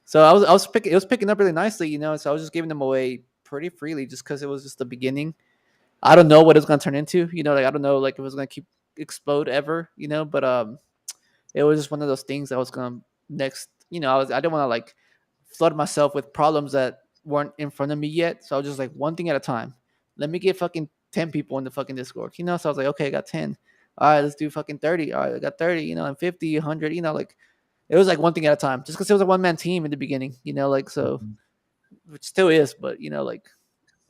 S2: So I was picking it was picking up really nicely, So I was just giving them away pretty freely, just because it was just the beginning. I don't know what it's gonna turn into, Like I don't know, like if it's gonna keep explode ever, But it was just one of those things that was gonna next. I didn't want to like flood myself with problems that weren't in front of me yet. So I was just like one thing at a time. Let me get fucking 10 people in the fucking Discord. So I was like, okay, I got 10. All right, let's do fucking 30. All right, I got 30. And 50, 100. Like it was like one thing at a time. Just because it was a one man team in the beginning. Like so, which still is, but like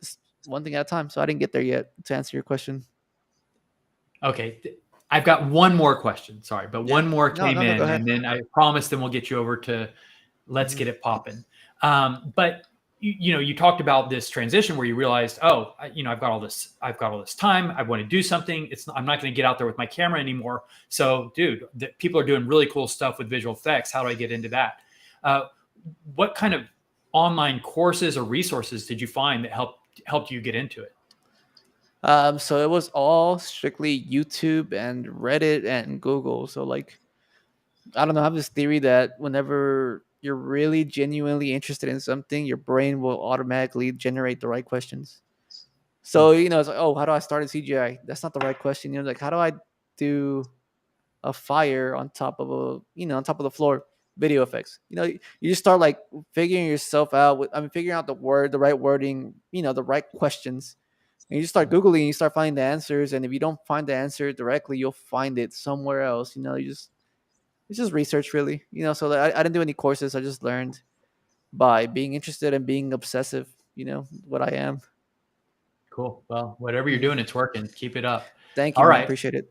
S2: just one thing at a time. So I didn't get there yet to answer your question.
S1: Okay. I've got one more question. Sorry, but one more came
S2: No,
S1: in,
S2: go ahead.
S1: and then I promised then we'll get you over to let's get it popping. But you talked about this transition where you realized, I've got all this time. I want to do something. I'm not going to get out there with my camera anymore. So, dude, people are doing really cool stuff with visual effects. How do I get into that? What kind of online courses or resources did you find that helped you get into it?
S2: So it was all strictly YouTube and Reddit and Google. So like, I don't know. I have this theory that whenever you're really genuinely interested in something, your brain will automatically generate the right questions. So it's like, oh, how do I start a CGI? That's not the right question. Like, how do I do a fire on top of on top of the floor? Video effects. You just start like figuring yourself out. Figuring out the right wording. The right questions. And you just start Googling, and you start finding the answers. And if you don't find the answer directly, you'll find it somewhere else. It's just research, really. So I didn't do any courses. I just learned by being interested and being obsessive. What I am.
S1: Cool. Well, whatever you're doing, it's working. Keep it up.
S2: Thank you,
S1: All
S2: man.
S1: right.
S2: Appreciate it.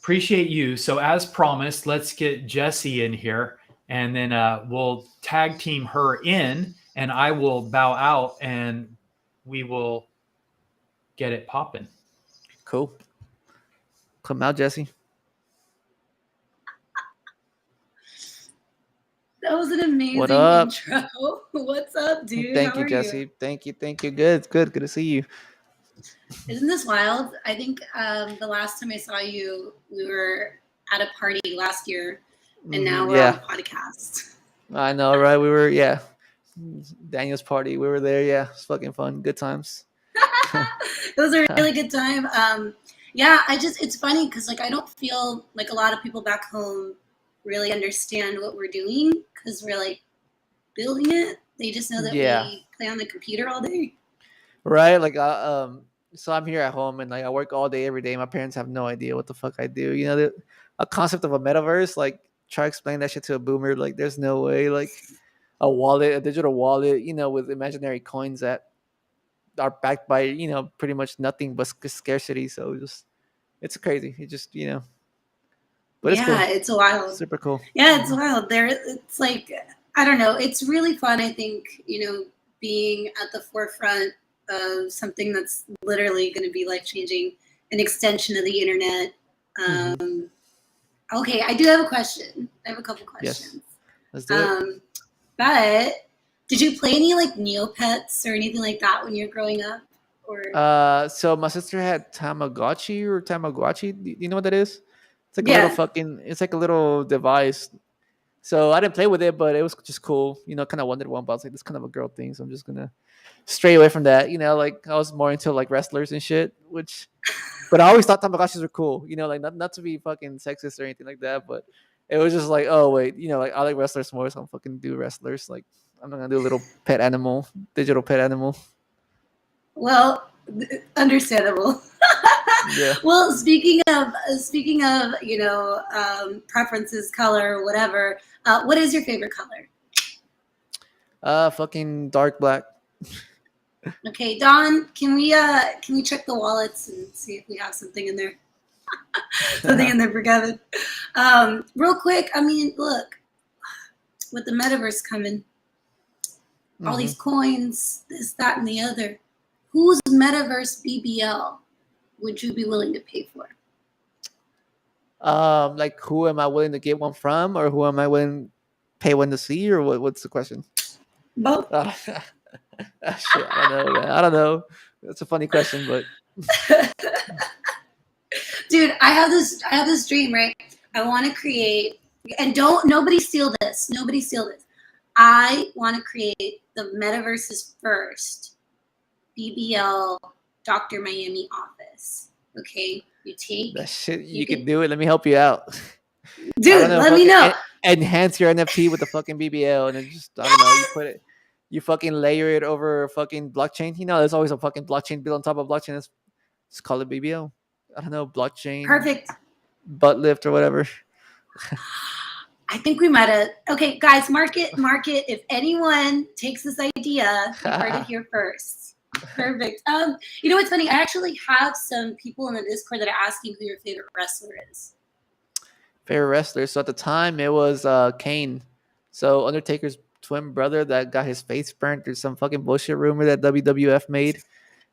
S1: Appreciate you. So as promised, let's get Jessie in here, and then we'll tag team her in, and I will bow out, and we will get it popping.
S2: Cool. Come out, Jessie.
S3: That was an amazing
S2: What up?
S3: intro. What's up, dude?
S2: Thank
S3: How
S2: you,
S3: are
S2: Jesse.
S3: you?
S2: Thank you. Good to see you.
S3: Isn't this wild? I think the last time I saw you, we were at a party last year, and now we're on a podcast.
S2: I know, right? We were, Daniel's party. We were there. Yeah, it's fucking fun. Good times.
S3: It was a really good time. It's funny because like I don't feel like a lot of people back home really understand what we're doing because we're like building it. They just know that we play on the computer all day.
S2: Right? Like, so I'm here at home and like I work all day every day. My parents have no idea what the fuck I do. A concept of a metaverse, like try to explain that shit to a boomer. Like, there's no way. Like a digital wallet, with imaginary coins that are backed by pretty much nothing but scarcity. So it's crazy. It just but it's cool.
S3: It's wild.
S2: Super cool.
S3: Yeah, it's wild. It's like I don't know. It's really fun. I think being at the forefront of something that's literally going to be life changing, an extension of the internet. Okay, I do have a question. I have a couple questions.
S2: Yes. Let's do it.
S3: But did you play any like Neopets or anything like that when you were growing up?
S2: Or so my sister had Tamagotchi. Do you know what that is? It's like a little it's like a little device. So I didn't play with it, but it was just cool. Kind of wondered one, but I was like, this kind of a girl thing, so I'm just gonna stray away from that. Like I was more into like wrestlers and shit, but I always thought Tamagotchis were cool. Like not to be fucking sexist or anything like that, but it was just like, oh wait, like I like wrestlers more, so I'm fucking do wrestlers. Like I'm not gonna do a little pet animal, digital pet animal.
S3: Well, understandable.
S2: Yeah.
S3: Well, speaking of preferences, color, whatever. What is your favorite color?
S2: Fucking dark black.
S3: Okay, Don, can we check the wallets and see if we have something in there? Something in there for Kevin. Real quick, look, with the metaverse coming, all these coins, this, that, and the other. Whose metaverse BBL would you be willing to pay for?
S2: Like who am I willing to get one from, or who am I willing to pay one to see, or what's the question?
S3: Both.
S2: Shit, I don't know, man. I don't know. That's a funny question, but
S3: dude, I have this dream, right? I want to create, and nobody steal this. Nobody steal this. I want to create the metaverse's first BBL Dr. Miami office. Okay, you take
S2: that shit. You can do it. Let me help you out.
S3: Dude, let me know.
S2: enhance your NFT with the fucking BBL, and then just I don't know, you fucking layer it over fucking blockchain. There's always a fucking blockchain built on top of blockchain. Just call it BBL. I don't know, blockchain
S3: Perfect.
S2: butt lift or whatever.
S3: I think we might have. Okay, guys, mark it. If anyone takes this idea, you heard it here first. Perfect. You know what's funny? I actually have some people in the Discord that are asking who your favorite wrestler is.
S2: Favorite wrestler. So at the time it was Kane. So Undertaker's twin brother that got his face burnt through some fucking bullshit rumor that WWF made.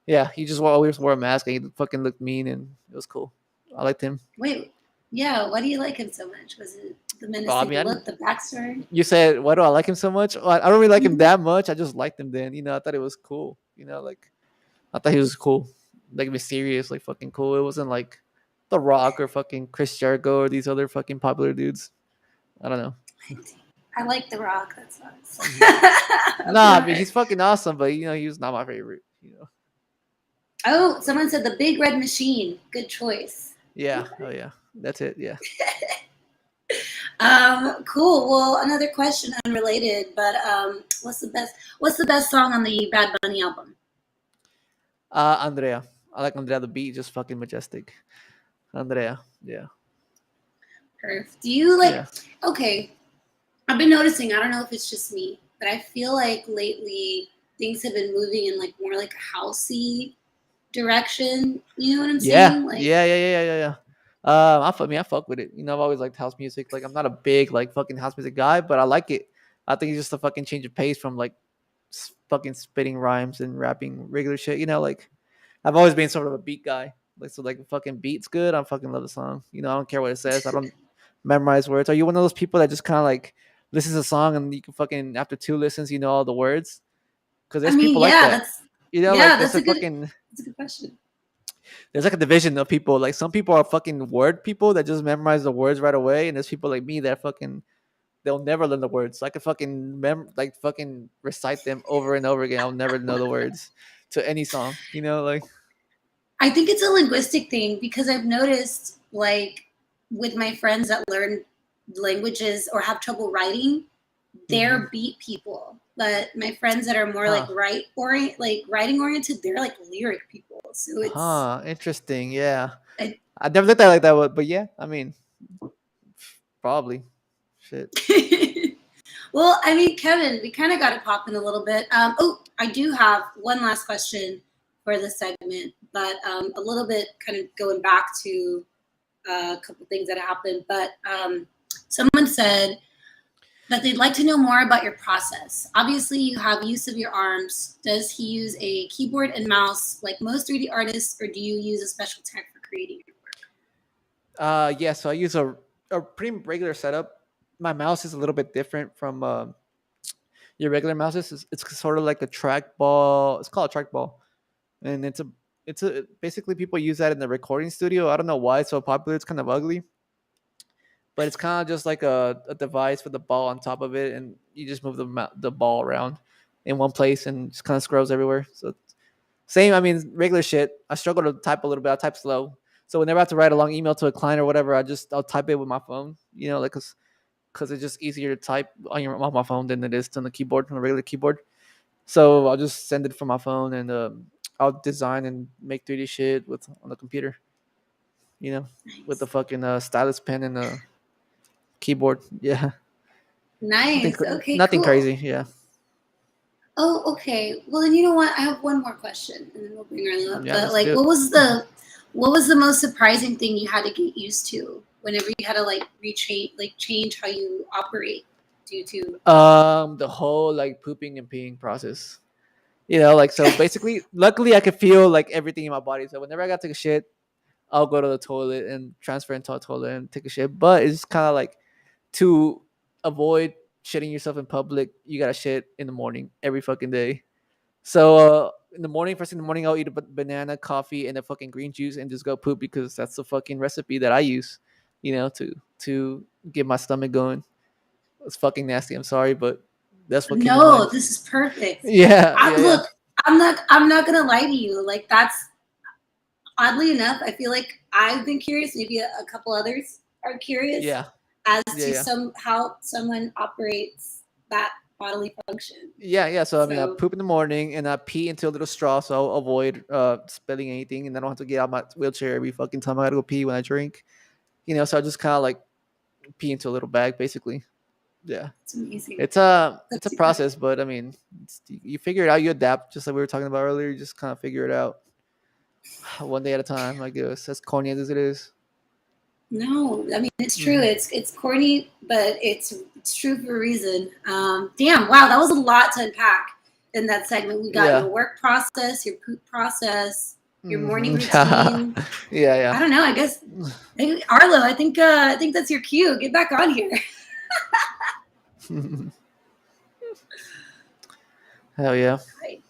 S2: Yeah, he just always wore a mask and he fucking looked mean and it was cool. I liked him.
S3: Wait, yeah. Why do you like him so much? Was it the menacing look, the backstory?
S2: You said, why do I like him so much? Well, I don't really like him that much. I just liked him then. I thought it was cool. Like I thought he was cool, like mysterious, like fucking cool. It wasn't like The Rock or fucking Chris Jericho or these other fucking popular dudes. I don't know.
S3: I like The Rock. That sucks.
S2: Nah, I mean he's fucking awesome, but he was not my favorite.
S3: Oh, someone said the Big Red Machine. Good choice.
S2: Yeah. Oh yeah. That's it. Yeah.
S3: Cool. Well, another question, unrelated, but what's the best song on the Bad Bunny album?
S2: Andrea. I like Andrea. The beat just fucking majestic. Andrea. Yeah.
S3: Perf. Do you like?
S2: Yeah.
S3: Okay, I've been noticing. I don't know if it's just me, but I feel like lately things have been moving in like more like a housey direction. You know what I'm saying? Like,
S2: Yeah. I fuck with it. I've always liked house music. Like, I'm not a big like fucking house music guy, but I like it. I think it's just a fucking change of pace from like fucking spitting rhymes and rapping regular shit. Like I've always been sort of a beat guy. Like so, like fucking beats good. I fucking love the song. I don't care what it says. I don't memorize words. Are you one of those people that just kind of like listens to a song and you can fucking after 2 listens you know all the words? Because there's people like that.
S3: That's a good question.
S2: There's like a division of people. Like some people are fucking word people that just memorize the words right away, and there's people like me that fucking they'll never learn the words. So I could fucking fucking recite them over and over again. I'll never know the words to any song. Like
S3: I think it's a linguistic thing because I've noticed like with my friends that learn languages or have trouble writing, they're beat people. But my friends that are more like writing oriented, they're like lyric people. So it's
S2: interesting. Yeah, I never looked at it like that, but yeah, I mean, probably. Shit.
S3: Well, I mean, Kevin, we kind of got it popping a little bit. I do have one last question for this segment, but a little bit kind of going back to a couple things that happened. But someone said that they'd like to know more about your process. Obviously, you have use of your arms. Does he use a keyboard and mouse like most 3D artists, or do you use a special tech for creating your work?
S2: Yeah, so I use a pretty regular setup. My mouse is a little bit different from your regular mouses. It's sort of like a trackball. It's called a trackball, and it's a basically people use that in the recording studio. I don't know why it's so popular. It's kind of ugly, but it's kind of just like a device with the ball on top of it, and you just move the ball around in one place and just kind of scrolls everywhere. So same, I mean, regular shit. I struggle to type a little bit. I type slow. So whenever I have to write a long email to a client or whatever, I'll type it with my phone, like because it's just easier to type on my phone than it is on the keyboard, on a regular keyboard. So I'll just send it from my phone and I'll design and make 3D shit on the computer,
S3: Nice.
S2: with the fucking stylus pen and the keyboard. Yeah.
S3: Nice. Okay.
S2: Nothing
S3: cool.
S2: crazy. Yeah.
S3: Oh, okay. Well, then you know what? I have one more question, and then we'll bring her up.
S2: Yeah,
S3: but like, what was the most surprising thing you had to get used to whenever you had to like change how you operate due to
S2: the whole like pooping and peeing process. Like so basically, luckily I could feel like everything in my body. So whenever I got to take a shit, I'll go to the toilet and transfer into a toilet and take a shit. But it's kind of like to avoid shitting yourself in public, you gotta shit in the morning every fucking day. So in the morning, first thing in the morning, I'll eat a banana, coffee, and a fucking green juice and just go poop because that's the fucking recipe that I use, to get my stomach going. It's fucking nasty. I'm sorry, but that's what came to mind.
S3: this is perfect.
S2: Yeah.
S3: Look, I'm not gonna lie to you. Like that's oddly enough, I feel like I've been curious. Maybe a couple others are curious.
S2: Yeah.
S3: as to
S2: Yeah.
S3: how someone operates that bodily function.
S2: Yeah. So I mean, I
S3: So-
S2: poop in the morning and I pee into a little straw, so I'll avoid spilling anything, and I don't have to get out of my wheelchair every fucking time I gotta go pee when I drink. So I just kind of like pee into a little bag, basically. Yeah,
S3: It's amazing.
S2: it's a
S3: That's
S2: process, but I mean, you figure it out, you adapt, just like we were talking about earlier. You just kind of figure it out one day at a time, I guess. As corny as it is.
S3: No, I mean it's true.
S2: Mhm.
S3: It's corny, but it's true for a reason. Damn, wow, that was a lot to unpack in that segment. We got
S2: Yeah.
S3: your work process, your poop process, your morning
S2: Mhm.
S3: routine.
S2: Yeah.
S3: I don't know. I guess maybe Arlo. I think that's your cue. Get back on here.
S2: Hell yeah.
S3: Right.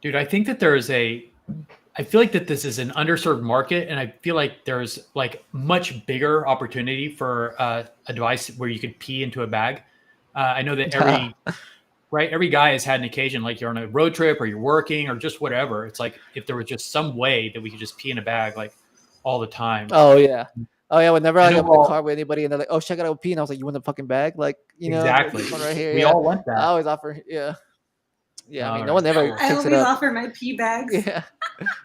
S1: Dude, I think that I feel like that this is an underserved market, and I feel like there's like much bigger opportunity for a device where you could pee into a bag. I know that every guy has had an occasion, like you're on a road trip or you're working or just whatever. It's like if there was just some way that we could just pee in a bag like all the time.
S2: Oh yeah. Whenever I
S1: know
S2: got in
S1: we're
S2: the
S1: all-
S2: car with anybody and they're like, "Oh, shit, I gotta go pee," and I was like, "You want the fucking bag?" Like,
S1: Exactly.
S2: this one right here.
S1: We
S2: Yeah.
S1: all want
S2: I
S1: that.
S2: always offer. Yeah. I mean,
S1: All
S2: no one
S1: right,
S2: ever
S1: cool.
S3: I
S2: picks it
S3: always
S2: up.
S3: offer my pee bags.
S2: Yeah.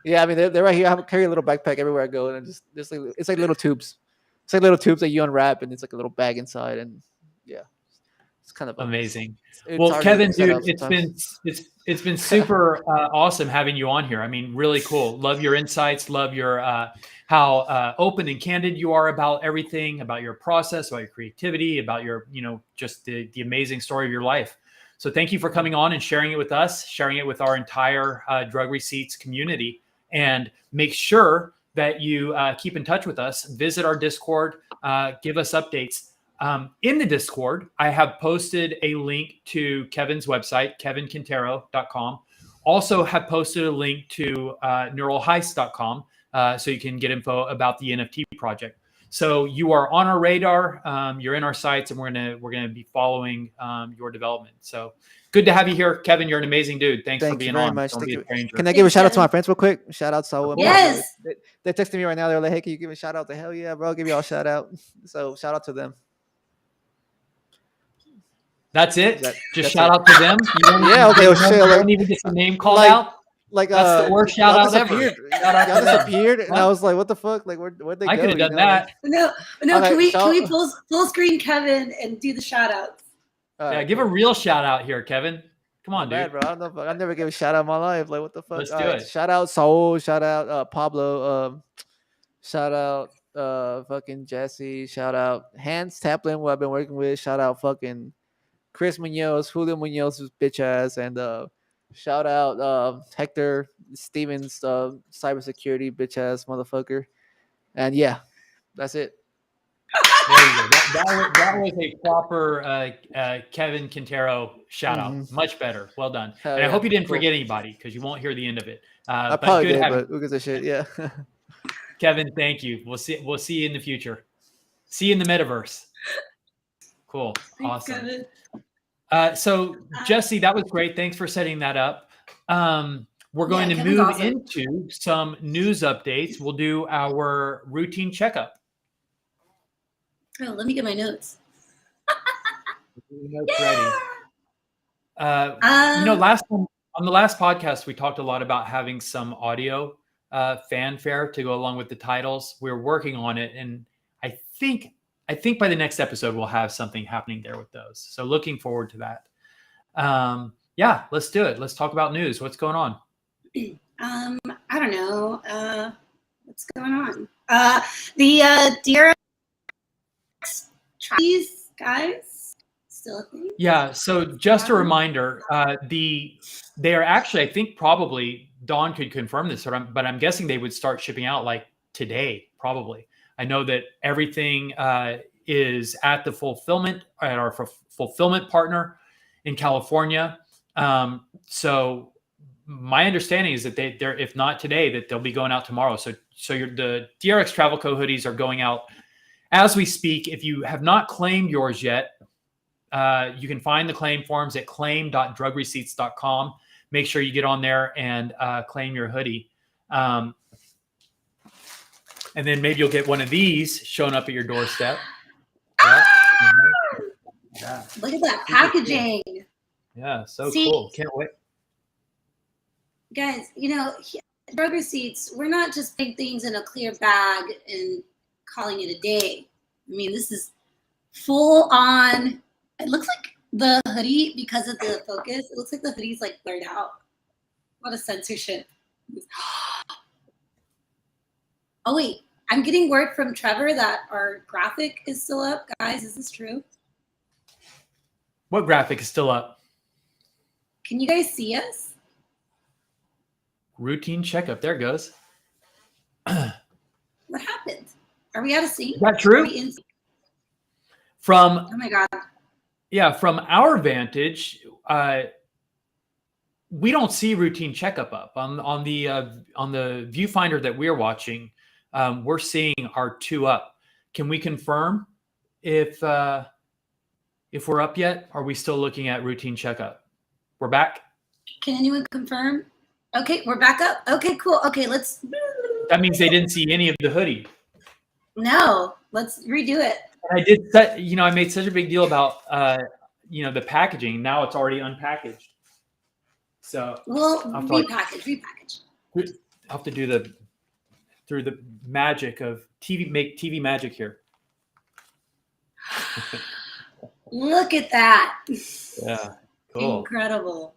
S2: Yeah. I mean, they're right here. I carry a little backpack everywhere I go, and it's like little tubes. It's like little tubes that you unwrap, and it's like a little bag inside, and yeah, it's kind of
S1: Amazing.
S2: It's
S1: Well,
S2: hard
S1: Kevin,
S2: to set
S1: dude,
S2: up sometimes.
S1: it's been super awesome having you on here. I mean, really cool. Love your insights. Love your how open and candid you are about everything, about your process, about your creativity, about your just the amazing story of your life. So thank you for coming on and sharing it with us, sharing it with our entire Drug Receipts community. And make sure that you keep in touch with us. Visit our Discord. Give us updates. In the Discord, I have posted a link to Kevin's website, kevinquintero.com. Also have posted a link to neuralheist.com so you can get info about the NFT project. So you are on our radar. You're in our sites, and we're gonna be following your development. So good to have you here, Kevin. You're an amazing dude. Thanks for
S2: Thank you
S1: being
S2: very
S1: on.
S2: much.
S1: Don't be a stranger.
S2: Can I give a
S3: Thanks,
S2: shout out to my
S3: Kevin.
S2: friends real quick? Shout out to
S3: Yes.
S2: They're texting me right now. They're like, "Hey, can you give me a shout out?" To hell yeah, bro. I'll give you all a shout out. So shout out to them.
S1: That's it.
S2: That's
S1: Shout
S2: it.
S1: out to them. You don't
S2: Yeah, okay, well, shit,
S1: you
S2: like-
S1: don't even get the name called
S2: like-
S1: out.
S2: Like
S1: That's the worst shout
S2: y'all
S1: out ever.
S2: disappeared.
S1: Shout out
S2: Y'all
S1: to them.
S2: disappeared, and I
S1: Huh?
S2: was like, "What the fuck? Like, where'd they go?"
S1: I could have done
S2: you know?
S1: that.
S3: No.
S2: Okay,
S3: Can we full screen Kevin and do the shout outs?
S2: All
S1: Yeah,
S2: right,
S1: give
S2: cool.
S1: a real shout out here, Kevin. Come on,
S2: My
S1: dude.
S2: bad, bro. I don't know if I never gave a shout out in my life. Like, what the fuck?
S1: Let's
S2: All
S1: do
S2: right,
S1: it.
S2: shout out Saul. Shout out Pablo. Shout out fucking Jesse. Shout out Hans Taplin, who I've been working with. Shout out fucking Chris Munoz, Julio Munoz's bitch ass, and shout out Hector Stevens, cybersecurity bitch ass motherfucker. And yeah, that's it.
S1: There you go. That was a proper Kevin Quintero shout out.
S2: Mhm.
S1: Much better. Well done.
S2: Hell
S1: And I
S2: yeah.
S1: hope you didn't
S2: Cool.
S1: forget anybody because you won't hear the end of it.
S2: I
S1: But
S2: probably
S1: good
S2: did,
S1: having
S2: but who gives a shit? Yeah.
S1: Kevin. Thank you. We'll see you in the future. See you in the metaverse. Cool.
S3: Thanks,
S1: Awesome.
S3: Kevin.
S1: So Jesse, that was great. Thanks for setting that up. We're going to
S3: Kevin's
S1: move
S3: awesome.
S1: into some news updates. We'll do our routine checkup.
S3: Oh, let me get my notes.
S1: Notes
S3: Yeah.
S1: ready. On the last podcast, we talked a lot about having some audio fanfare to go along with the titles. We're working on it, and I think by the next episode we'll have something happening there with those. So looking forward to that. Yeah, let's do it. Let's talk about news. What's going on?
S3: I don't know. What's going on? The DRX these guys still a thing?
S1: Yeah. So just a reminder, they are actually, I think probably Dawn could confirm this, but I'm guessing they would start shipping out like today, probably. I know that everything is at the fulfillment at our fulfillment partner in California. So my understanding is that they're, if not today, that they'll be going out tomorrow. So the DRX Travel Co hoodies are going out as we speak. If you have not claimed yours yet, you can find the claim forms at claim.drugreceipts.com. Make sure you get on there and claim your hoodie. And then maybe you'll get one of these showing up at your doorstep. Yeah.
S3: Look at that
S1: Super cool.
S3: packaging.
S1: Yeah, so
S3: See-
S1: cool. Can't wait.
S3: Guys, drug receipts, we're not just putting things in a clear bag and calling it a day. I mean, this is full on. It looks like the hoodie, because of the focus, it looks like the hoodie's like blurred out. A lot of censorship. Oh, wait. I'm getting word from Trevor that our graphic is still up. Guys, is this true?
S1: What graphic is still up?
S3: Can you guys see us?
S1: Routine checkup. There it goes.
S3: What happened? Are we out of sync?
S1: Is that true?
S3: Are we in sync?
S1: From
S3: Oh my God.
S1: Yeah, from our vantage, we don't see routine checkup up on the viewfinder that we're watching. We're seeing our 2 up. Can we confirm if we're up yet? Are we still looking at routine checkup? We're back.
S3: Can anyone confirm? Okay, we're back up. Okay, cool. Okay, let's.
S1: That means they didn't see any of the hoodie.
S3: No, let's redo it.
S1: And I did that. I made such a big deal about the packaging. Now it's already unpackaged. So
S3: We'll
S1: I'll have
S3: repackage.
S1: I'll have to do through the magic of TV, make TV magic here.
S3: Look at that.
S1: Yeah, cool.
S3: Incredible.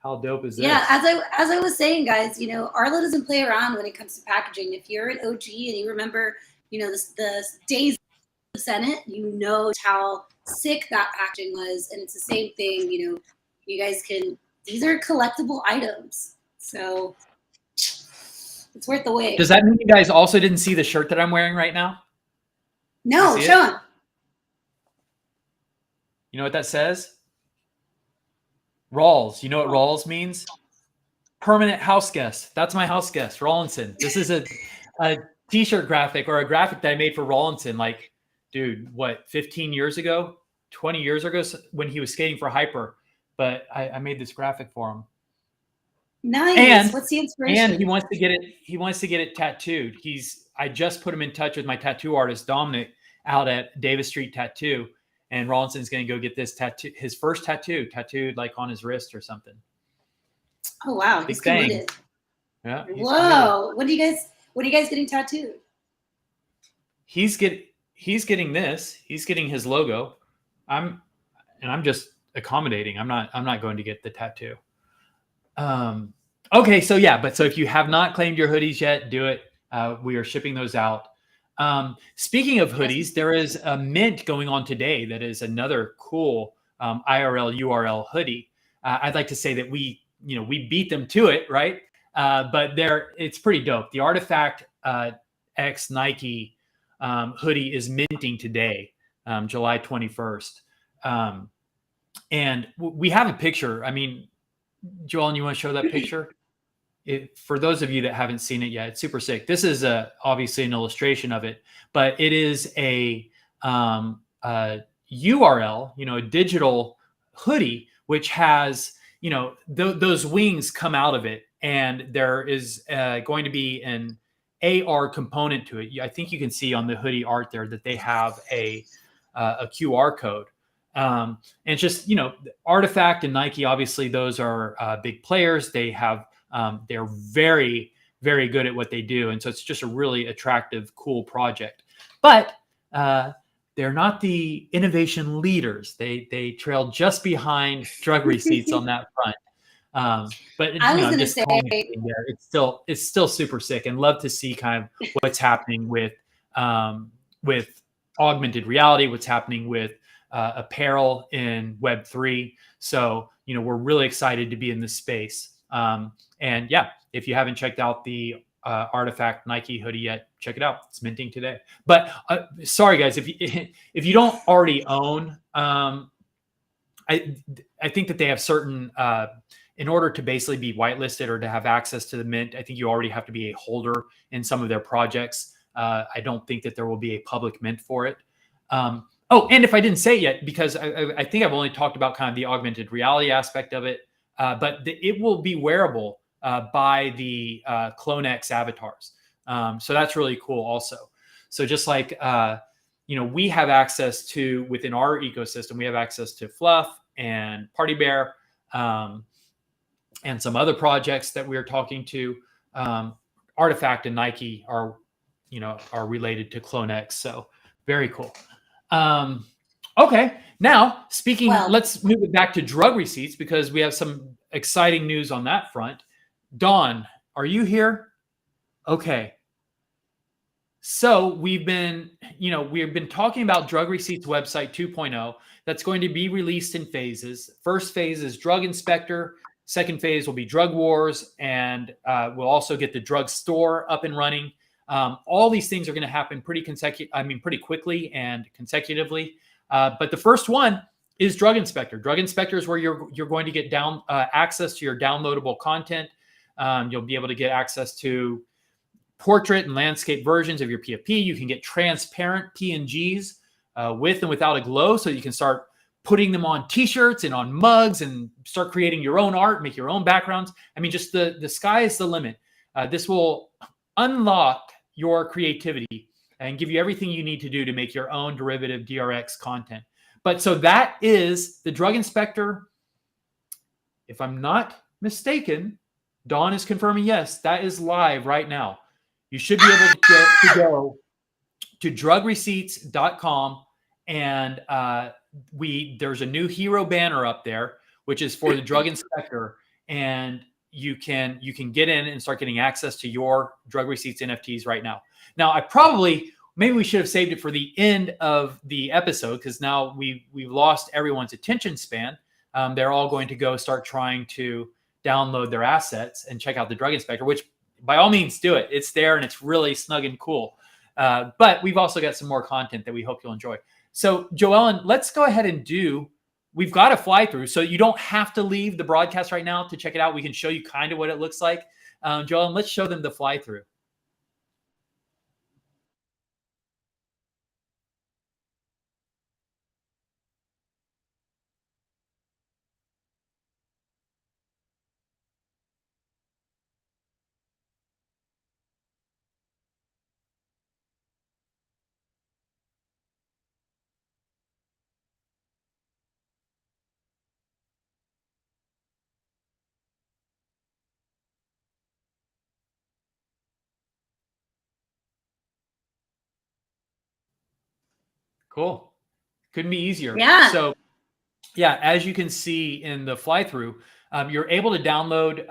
S1: How dope is this?
S3: Yeah, as I was saying, guys, Arlo doesn't play around when it comes to packaging. If you're an OG and you remember, the days of the Senate, you know how sick that packaging was, and it's the same thing. You guys can. These are collectible items, so it's worth the wait.
S1: Does that mean you guys also didn't see the shirt that I'm wearing right now?
S3: No,
S1: You see
S3: show
S1: it?
S3: them.
S1: You know what that says? Rawls. You know what Rawls means? Permanent house guest. That's my house guest, Rawlinson. This is a t-shirt graphic or a graphic that I made for Rawlinson. Like, dude, what, 15 years ago, 20 years ago, when he was skating for Hyper. But I made this graphic for him.
S3: Nice.
S1: And,
S3: what's the inspiration?
S1: And he wants to get it. He wants to get it tattooed. I just put him in touch with my tattoo artist Dominic out at Davis Street Tattoo, and Rawlinson's going to go get this tattoo, his first tattooed like on his wrist or something.
S3: Oh wow,
S1: Big
S3: he's
S1: thing.
S3: committed.
S1: Yeah.
S3: Whoa! What are you guys getting tattooed?
S1: He's getting this. He's getting his logo. I'm just accommodating. I'm not going to get the tattoo. Okay, so if you have not claimed your hoodies yet, do it. We are shipping those out. Speaking of hoodies, there is a mint going on today that is another cool IRL URL hoodie. I'd like to say that we beat them to it, right? But it's pretty dope. The Artifact X Nike hoodie is minting today, July 21st. And we have a picture. I mean, Joel, you want to show that picture? For those of you that haven't seen it yet, it's super sick. This is obviously an illustration of it, but it is a URL, a digital hoodie, which has, those wings come out of it. And there is going to be an AR component to it. I think you can see on the hoodie art there that they have a QR code. And it's just, Artifact and Nike, obviously those are big players. They have, they're very, very good at what they do. And so it's just a really attractive, cool project, but they're not the innovation leaders. They trail just behind drug receipts on that front. But
S3: I was going to say,
S1: it's still super sick, and love to see kind of what's happening with augmented reality, what's happening with apparel in Web3. So, we're really excited to be in this space. And yeah, if you haven't checked out the Artifact Nike hoodie yet, check it out. It's minting today. But sorry guys, if you don't already own, I think that they have certain, in order to basically be whitelisted or to have access to the mint, I think you already have to be a holder in some of their projects. I don't think that there will be a public mint for it. And if I didn't say it yet, because I think I've only talked about kind of the augmented reality aspect of it, but it will be wearable by the CloneX avatars. So that's really cool also. So just like we have access to, within our ecosystem, we have access to Fluff and Party Bear, and some other projects that we're talking to. Artifact and Nike are related to CloneX. So very cool. Okay. Now speaking, let's move it back to drug receipts because we have some exciting news on that front. Dawn, are you here? Okay. So we've been talking about Drug Receipts website 2.0 that's going to be released in phases. First phase is Drug Inspector. Second phase will be Drug Wars, and we'll also get the drug store up and running. All these things are going to happen pretty quickly and consecutively. But the first one is Drug Inspector. Drug Inspector is where you're going to get access to your downloadable content. You'll be able to get access to portrait and landscape versions of your PFP. You can get transparent PNGs with and without a glow, so you can start putting them on t-shirts and on mugs and start creating your own art, make your own backgrounds. I mean, just the sky is the limit. This will unlock your creativity and give you everything you need to do to make your own derivative DRX content. But so that is the Drug Inspector. If I'm not mistaken, Dawn is confirming yes, that is live right now. You should be able to go to drugreceipts.com, and there's a new hero banner up there, which is for the Drug Inspector, and you can get in and start getting access to your Drug Receipts NFTs right now. Now, maybe we should have saved it for the end of the episode because now we've lost everyone's attention span. They're all going to go start trying to download their assets and check out the Drug Inspector, which by all means do it. It's there and it's really snug and cool. But we've also got some more content that we hope you'll enjoy. So Joellen, let's go ahead and we've got a fly through. So you don't have to leave the broadcast right now to check it out. We can show you kind of what it looks like. Joellen, let's show them the fly through. Cool. Couldn't be easier.
S3: Yeah.
S1: So yeah, as you can see in the fly through, you're able to download,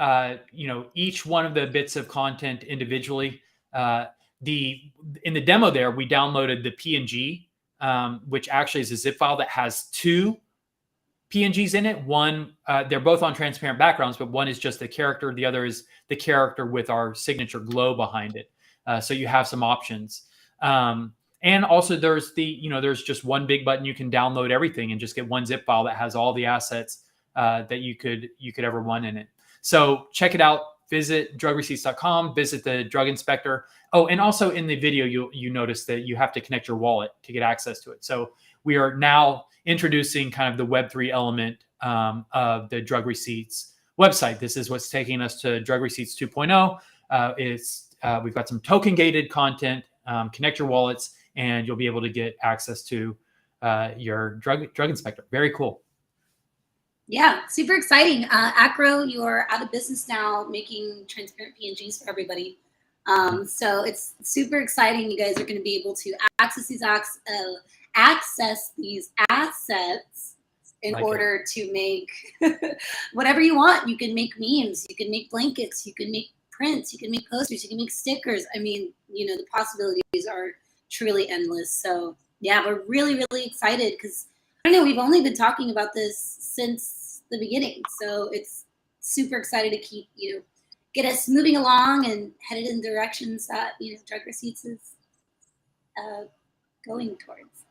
S1: each one of the bits of content individually. In the demo there, we downloaded the PNG, which actually is a zip file that has two PNGs in it. One, they're both on transparent backgrounds, but one is just the character. The other is the character with our signature glow behind it. So you have some options. And also there's there's just one big button. You can download everything and just get one zip file that has all the assets that you could ever want in it. So check it out. Visit drugreceipts.com, visit the Drug Inspector. Oh, and also in the video, you notice that you have to connect your wallet to get access to it. So we are now introducing kind of the Web3 element of the Drug Receipts website. This is what's taking us to Drug Receipts 2.0. We've got some token gated content, connect your wallets, and you'll be able to get access to your drug inspector. Very cool.
S3: Yeah, super exciting. Acro, you are out of business now, making transparent PNGs for everybody. So it's super exciting. You guys are going to be able to access these assets in order to make whatever you want. You can make memes, you can make blankets, you can make prints, you can make posters, you can make stickers. I mean, the possibilities are truly endless. So yeah, we're really, really excited because I don't know, we've only been talking about this since the beginning. So it's super excited to keep, get us moving along and headed in directions that, Drug Receipts is going towards.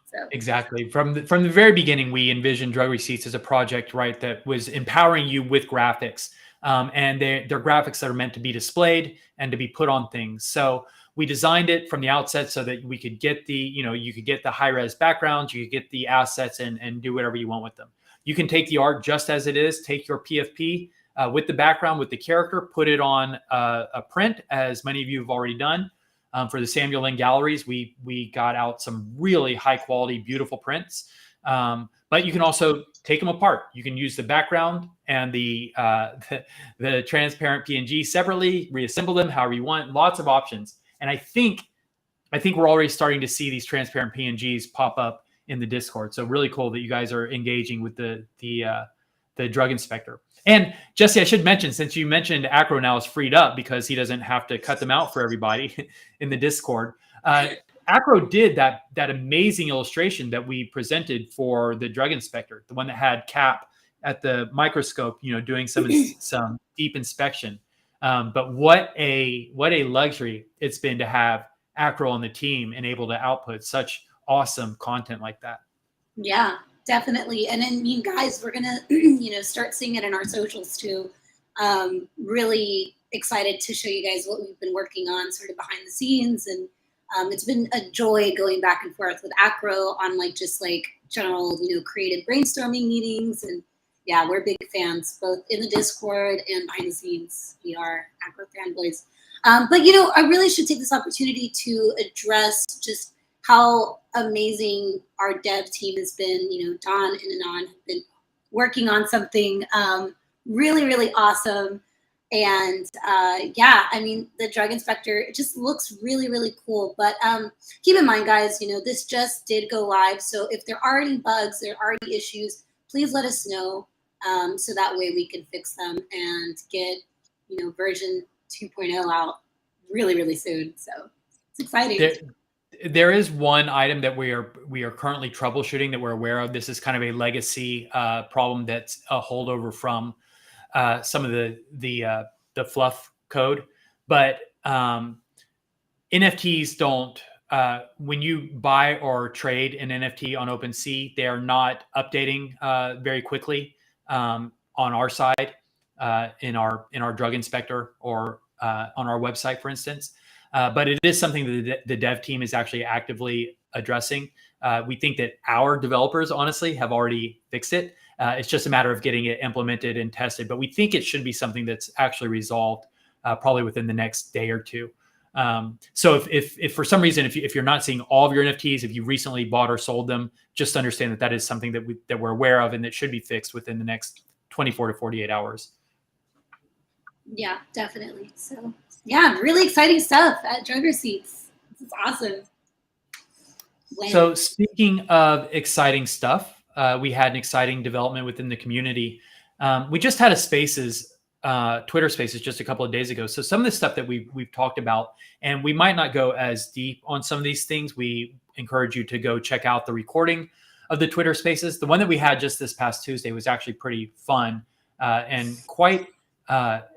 S3: So.
S1: Exactly. From the very beginning, we envisioned Drug Receipts as a project, right, that was empowering you with graphics. And they're graphics that are meant to be displayed and to be put on things. So we designed it from the outset so that we could get you could get the high-res backgrounds, you could get the assets and do whatever you want with them. You can take the art just as it is, take your PFP with the background, with the character, put it on a print, as many of you have already done. For the Samuel Lynn galleries, we got out some really high quality, beautiful prints. But you can also take them apart. You can use the background and the transparent PNG separately, reassemble them however you want. Lots of options. And I think we're already starting to see these transparent PNGs pop up in the Discord. So really cool that you guys are engaging with the drug inspector. And Jesse, I should mention, since you mentioned Acro now is freed up because he doesn't have to cut them out for everybody in the Discord. Acro did that amazing illustration that we presented for the drug inspector, the one that had Cap at the microscope, doing some deep inspection. But what a luxury it's been to have Acro on the team and able to output such awesome content like that.
S3: Yeah, definitely. And then, guys, we're gonna start seeing it in our socials too. Really excited to show you guys what we've been working on sort of behind the scenes, and it's been a joy going back and forth with Acro on just general creative brainstorming meetings. And yeah, we're big fans both in the Discord and behind the scenes. We are Acro fanboys. But I really should take this opportunity to address just how amazing our dev team has been. Don and Anon have been working on something really, really awesome. And the drug inspector, it just looks really, really cool. But keep in mind, guys, this just did go live. So if there are any bugs, there are any issues, please let us know, so that way we can fix them and get, version 2.0 out really, really soon. So it's exciting.
S1: There is one item that we are currently troubleshooting that we're aware of. This is kind of a legacy problem that's a holdover from some of the fluff code, but NFTs don't. When you buy or trade an NFT on OpenSea, they are not updating very quickly on our side in our drug inspector or on our website, for instance. But it is something that the dev team is actually actively addressing. We think that our developers, honestly, have already fixed it. It's just a matter of getting it implemented and tested. But we think it should be something that's actually resolved probably within the next day or two. So if for some reason, if you're not seeing all of your NFTs, if you recently bought or sold them, just understand that is something that we're aware of and that should be fixed within the next 24 to 48 hours.
S3: Yeah, definitely. So yeah, really exciting stuff at Drug Receipts. This is awesome.
S1: So speaking of exciting stuff, we had an exciting development within the community. We just had a Spaces, Twitter Spaces, just a couple of days ago. So some of the stuff that we've talked about, and we might not go as deep on some of these things. We encourage you to go check out the recording of the Twitter Spaces. The one that we had just this past Tuesday was actually pretty fun and quite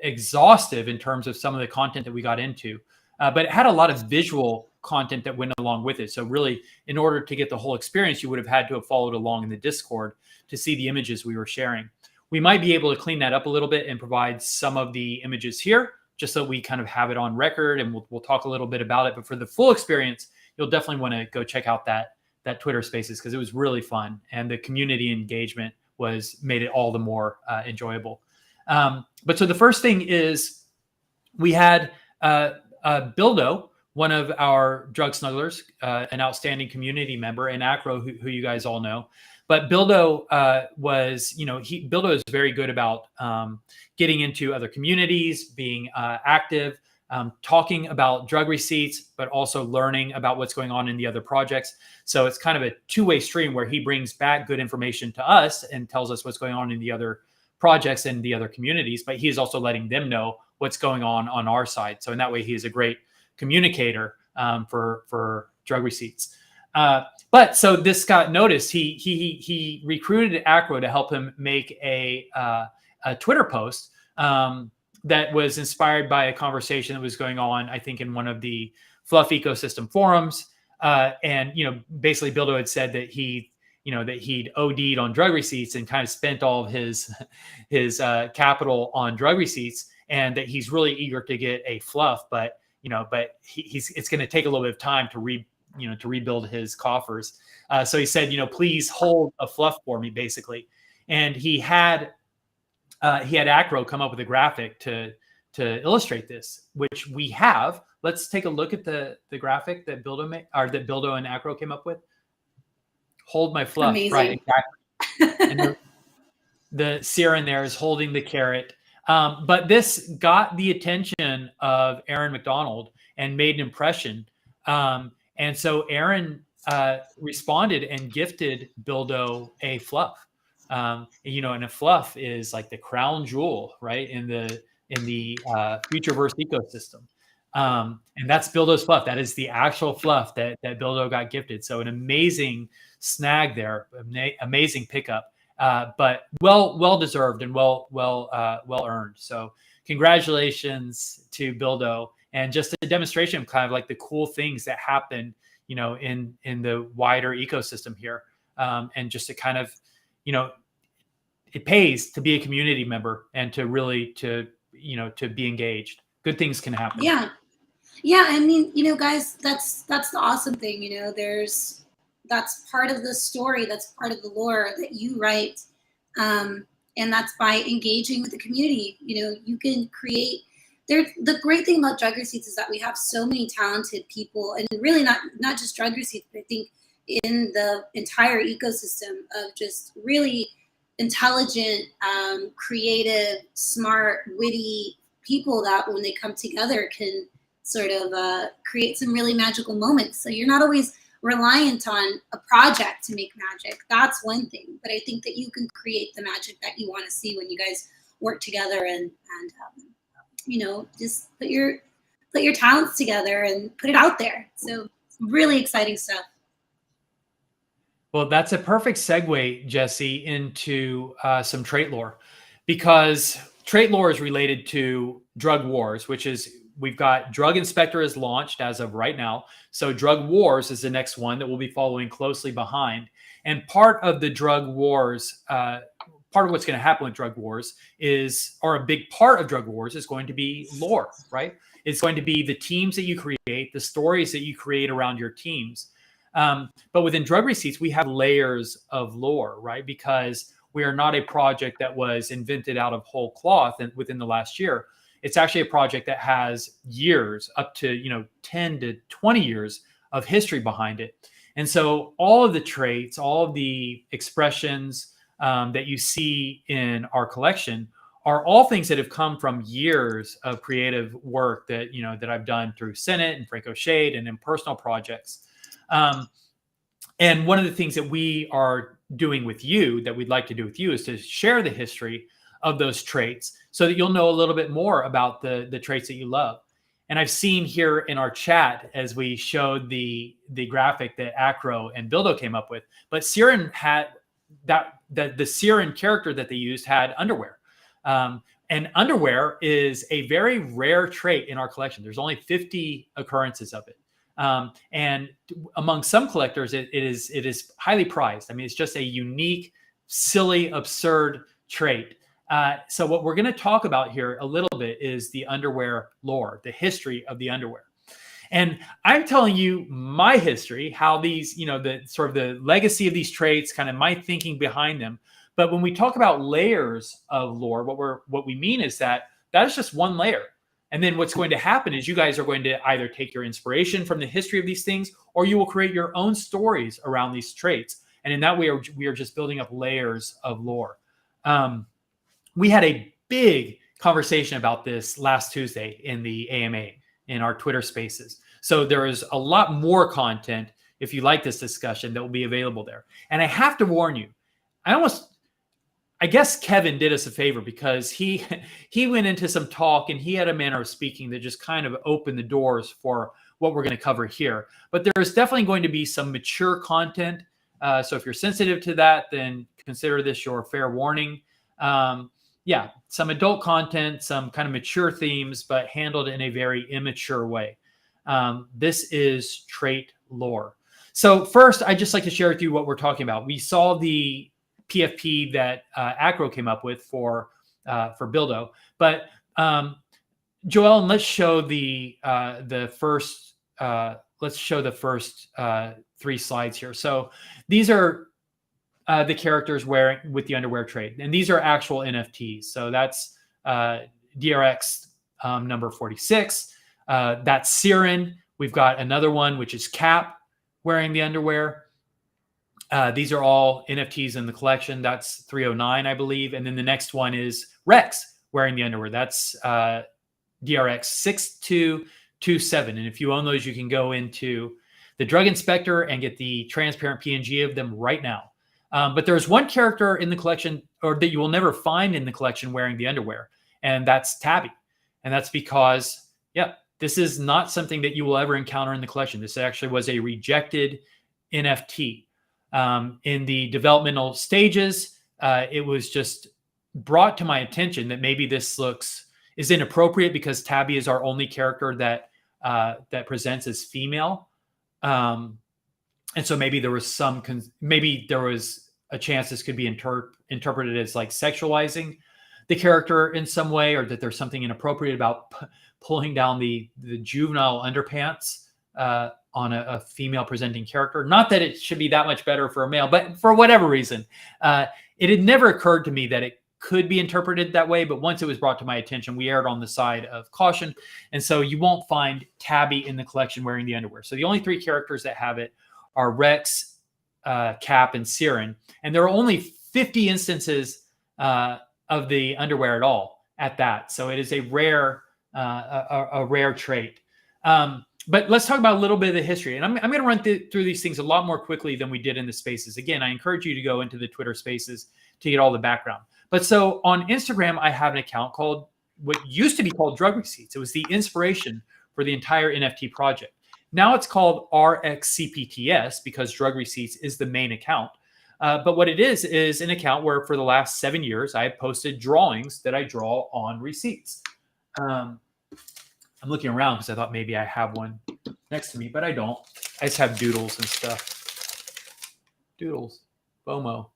S1: exhaustive in terms of some of the content that we got into. But it had a lot of visual content that went along with it. So really, in order to get the whole experience, you would have had to have followed along in the Discord to see the images we were sharing. We might be able to clean that up a little bit and provide some of the images here, just so we kind of have it on record, and we'll talk a little bit about it. But for the full experience, you'll definitely want to go check out that Twitter Spaces, because it was really fun, and the community engagement made it all the more enjoyable. But so the first thing is we had Bildo, one of our drug snugglers, an outstanding community member, and Acro, who you guys all know. But Bildo Bildo is very good about getting into other communities, being active, talking about drug receipts, but also learning about what's going on in the other projects. So it's kind of a two-way stream where he brings back good information to us and tells us what's going on in the other projects and the other communities, but he is also letting them know what's going on our side. So in that way, he is a great communicator for drug receipts. But so this got noticed. He recruited Acro to help him make a Twitter post that was inspired by a conversation that was going on, I think, in one of the Fluff ecosystem forums. And basically, Bildo had said that he'd OD'd on drug receipts and kind of spent all of his capital on drug receipts, and that he's really eager to get a Fluff, but it's going to take a little bit of time to rebuild his coffers. So he said, please hold a Fluff for me, basically. And he had Acro come up with a graphic to to illustrate this, which we have. Let's take a look at the graphic that Buildo and Acro came up with. Hold my fluff.
S3: Amazing.
S1: Right, exactly. And the Siren there is holding the carrot. But this got the attention of Aaron McDonald and made an impression. And so Aaron responded and gifted Buildo a fluff. And a fluff is like the crown jewel, right, in the Futureverse ecosystem. And that's Buildo's fluff. That is the actual fluff that Buildo got gifted. So an amazing snag there, amazing pickup, but well deserved and well earned. So congratulations to Buildo, and just a demonstration of kind of like the cool things that happen, in the wider ecosystem here, and just to kind of, it pays to be a community member and to really to be engaged. Good things can happen.
S3: Yeah. I mean, guys, that's the awesome thing. That's part of the story. That's part of the lore that you write. And that's by engaging with the community. You can create the great thing about Drug Receipts is that we have so many talented people, and really not just Drug Receipts, but I think in the entire ecosystem of just really intelligent, creative, smart, witty people that when they come together can sort of create some really magical moments. So you're not always reliant on a project to make magic. That's one thing, but I think that you can create the magic that you want to see when you guys work together and just put your talents together and put it out there. So really exciting stuff.
S1: Well, that's a perfect segue, Jesse, into some trait lore, because trait lore is related to Drug Wars, which is, we've got Drug Inspector is launched as of right now. So Drug Wars is the next one that we'll be following closely behind. And part of the Drug Wars, part of what's going to happen with Drug Wars or a big part of Drug Wars is going to be lore, right? It's going to be the teams that you create, the stories that you create around your teams. But within Drug Receipts, we have layers of lore, right? Because we are not a project that was invented out of whole cloth and within the last year. It's actually a project that has years, up to 10 to 20 years of history behind it. And so all of the traits, all of the expressions that you see in our collection are all things that have come from years of creative work that that I've done through Senate and Franco Shade and in personal projects. And one of the things that we are doing with you, that we'd like to do with you, is to share the history of those traits so that you'll know a little bit more about the traits that you love. And I've seen here in our chat, as we showed the graphic that Acro and Buildo came up with, but Siren had the Siren character that they used had underwear. And underwear is a very rare trait in our collection. There's only 50 occurrences of it. And among some collectors, it is highly prized. I mean, it's just a unique, silly, absurd trait. So what we're going to talk about here a little bit is the underwear lore, the history of the underwear. And I'm telling you my history, how these, the sort of the legacy of these traits, kind of my thinking behind them. But when we talk about layers of lore, what we mean is that is just one layer. And then what's going to happen is you guys are going to either take your inspiration from the history of these things, or you will create your own stories around these traits. And in that way, we are just building up layers of lore. We had a big conversation about this last Tuesday in the AMA, in our Twitter spaces. So there is a lot more content, if you like this discussion, that will be available there. And I have to warn you, I guess Kevin did us a favor, because he went into some talk and he had a manner of speaking that just kind of opened the doors for what we're going to cover here. But there's definitely going to be some mature content. So if you're sensitive to that, then consider this your fair warning. Some adult content, some kind of mature themes, but handled in a very immature way. This is trait lore. So first, I'd just like to share with you what we're talking about. We saw the PFP that Acro came up with for Buildo, but Joel, let's show the first. Let's show the first 3 slides here. So these are the characters wearing with the underwear trait, and these are actual NFTs. So that's DRX number 46. That's Siren. We've got another one, which is Cap wearing the underwear. These are all NFTs in the collection. That's 309, I believe. And then the next one is Rex wearing the underwear. That's DRX 6227. And if you own those, you can go into the drug inspector and get the transparent PNG of them right now. But there's one character in the collection, or that you will never find in the collection, wearing the underwear, and that's Tabby. And that's because, this is not something that you will ever encounter in the collection. This actually was a rejected NFT. In the developmental stages, it was just brought to my attention that maybe this is inappropriate because Tabby is our only character that presents as female. And so maybe there was a chance this could be interpreted as like sexualizing the character in some way, or that there's something inappropriate about pulling down the juvenile underpants on a female presenting character. Not that it should be that much better for a male, but for whatever reason, it had never occurred to me that it could be interpreted that way. But once it was brought to my attention, we erred on the side of caution. And so you won't find Tabby in the collection wearing the underwear. So the only three characters that have it are Rex, Cap, and Siren. And there are only 50 instances of the underwear at all at that. So it is a rare trait. But let's talk about a little bit of the history. And I'm going to run through these things a lot more quickly than we did in the spaces. Again, I encourage you to go into the Twitter spaces to get all the background. But so on Instagram, I have an account called what used to be called Drug Receipts. It was the inspiration for the entire NFT project. Now it's called RXCPTS because Drug Receipts is the main account. But what it is an account where for the last 7 years, I have posted drawings that I draw on receipts. I'm looking around because I thought maybe I have one next to me, but I don't. I just have doodles and stuff. Doodles. FOMO.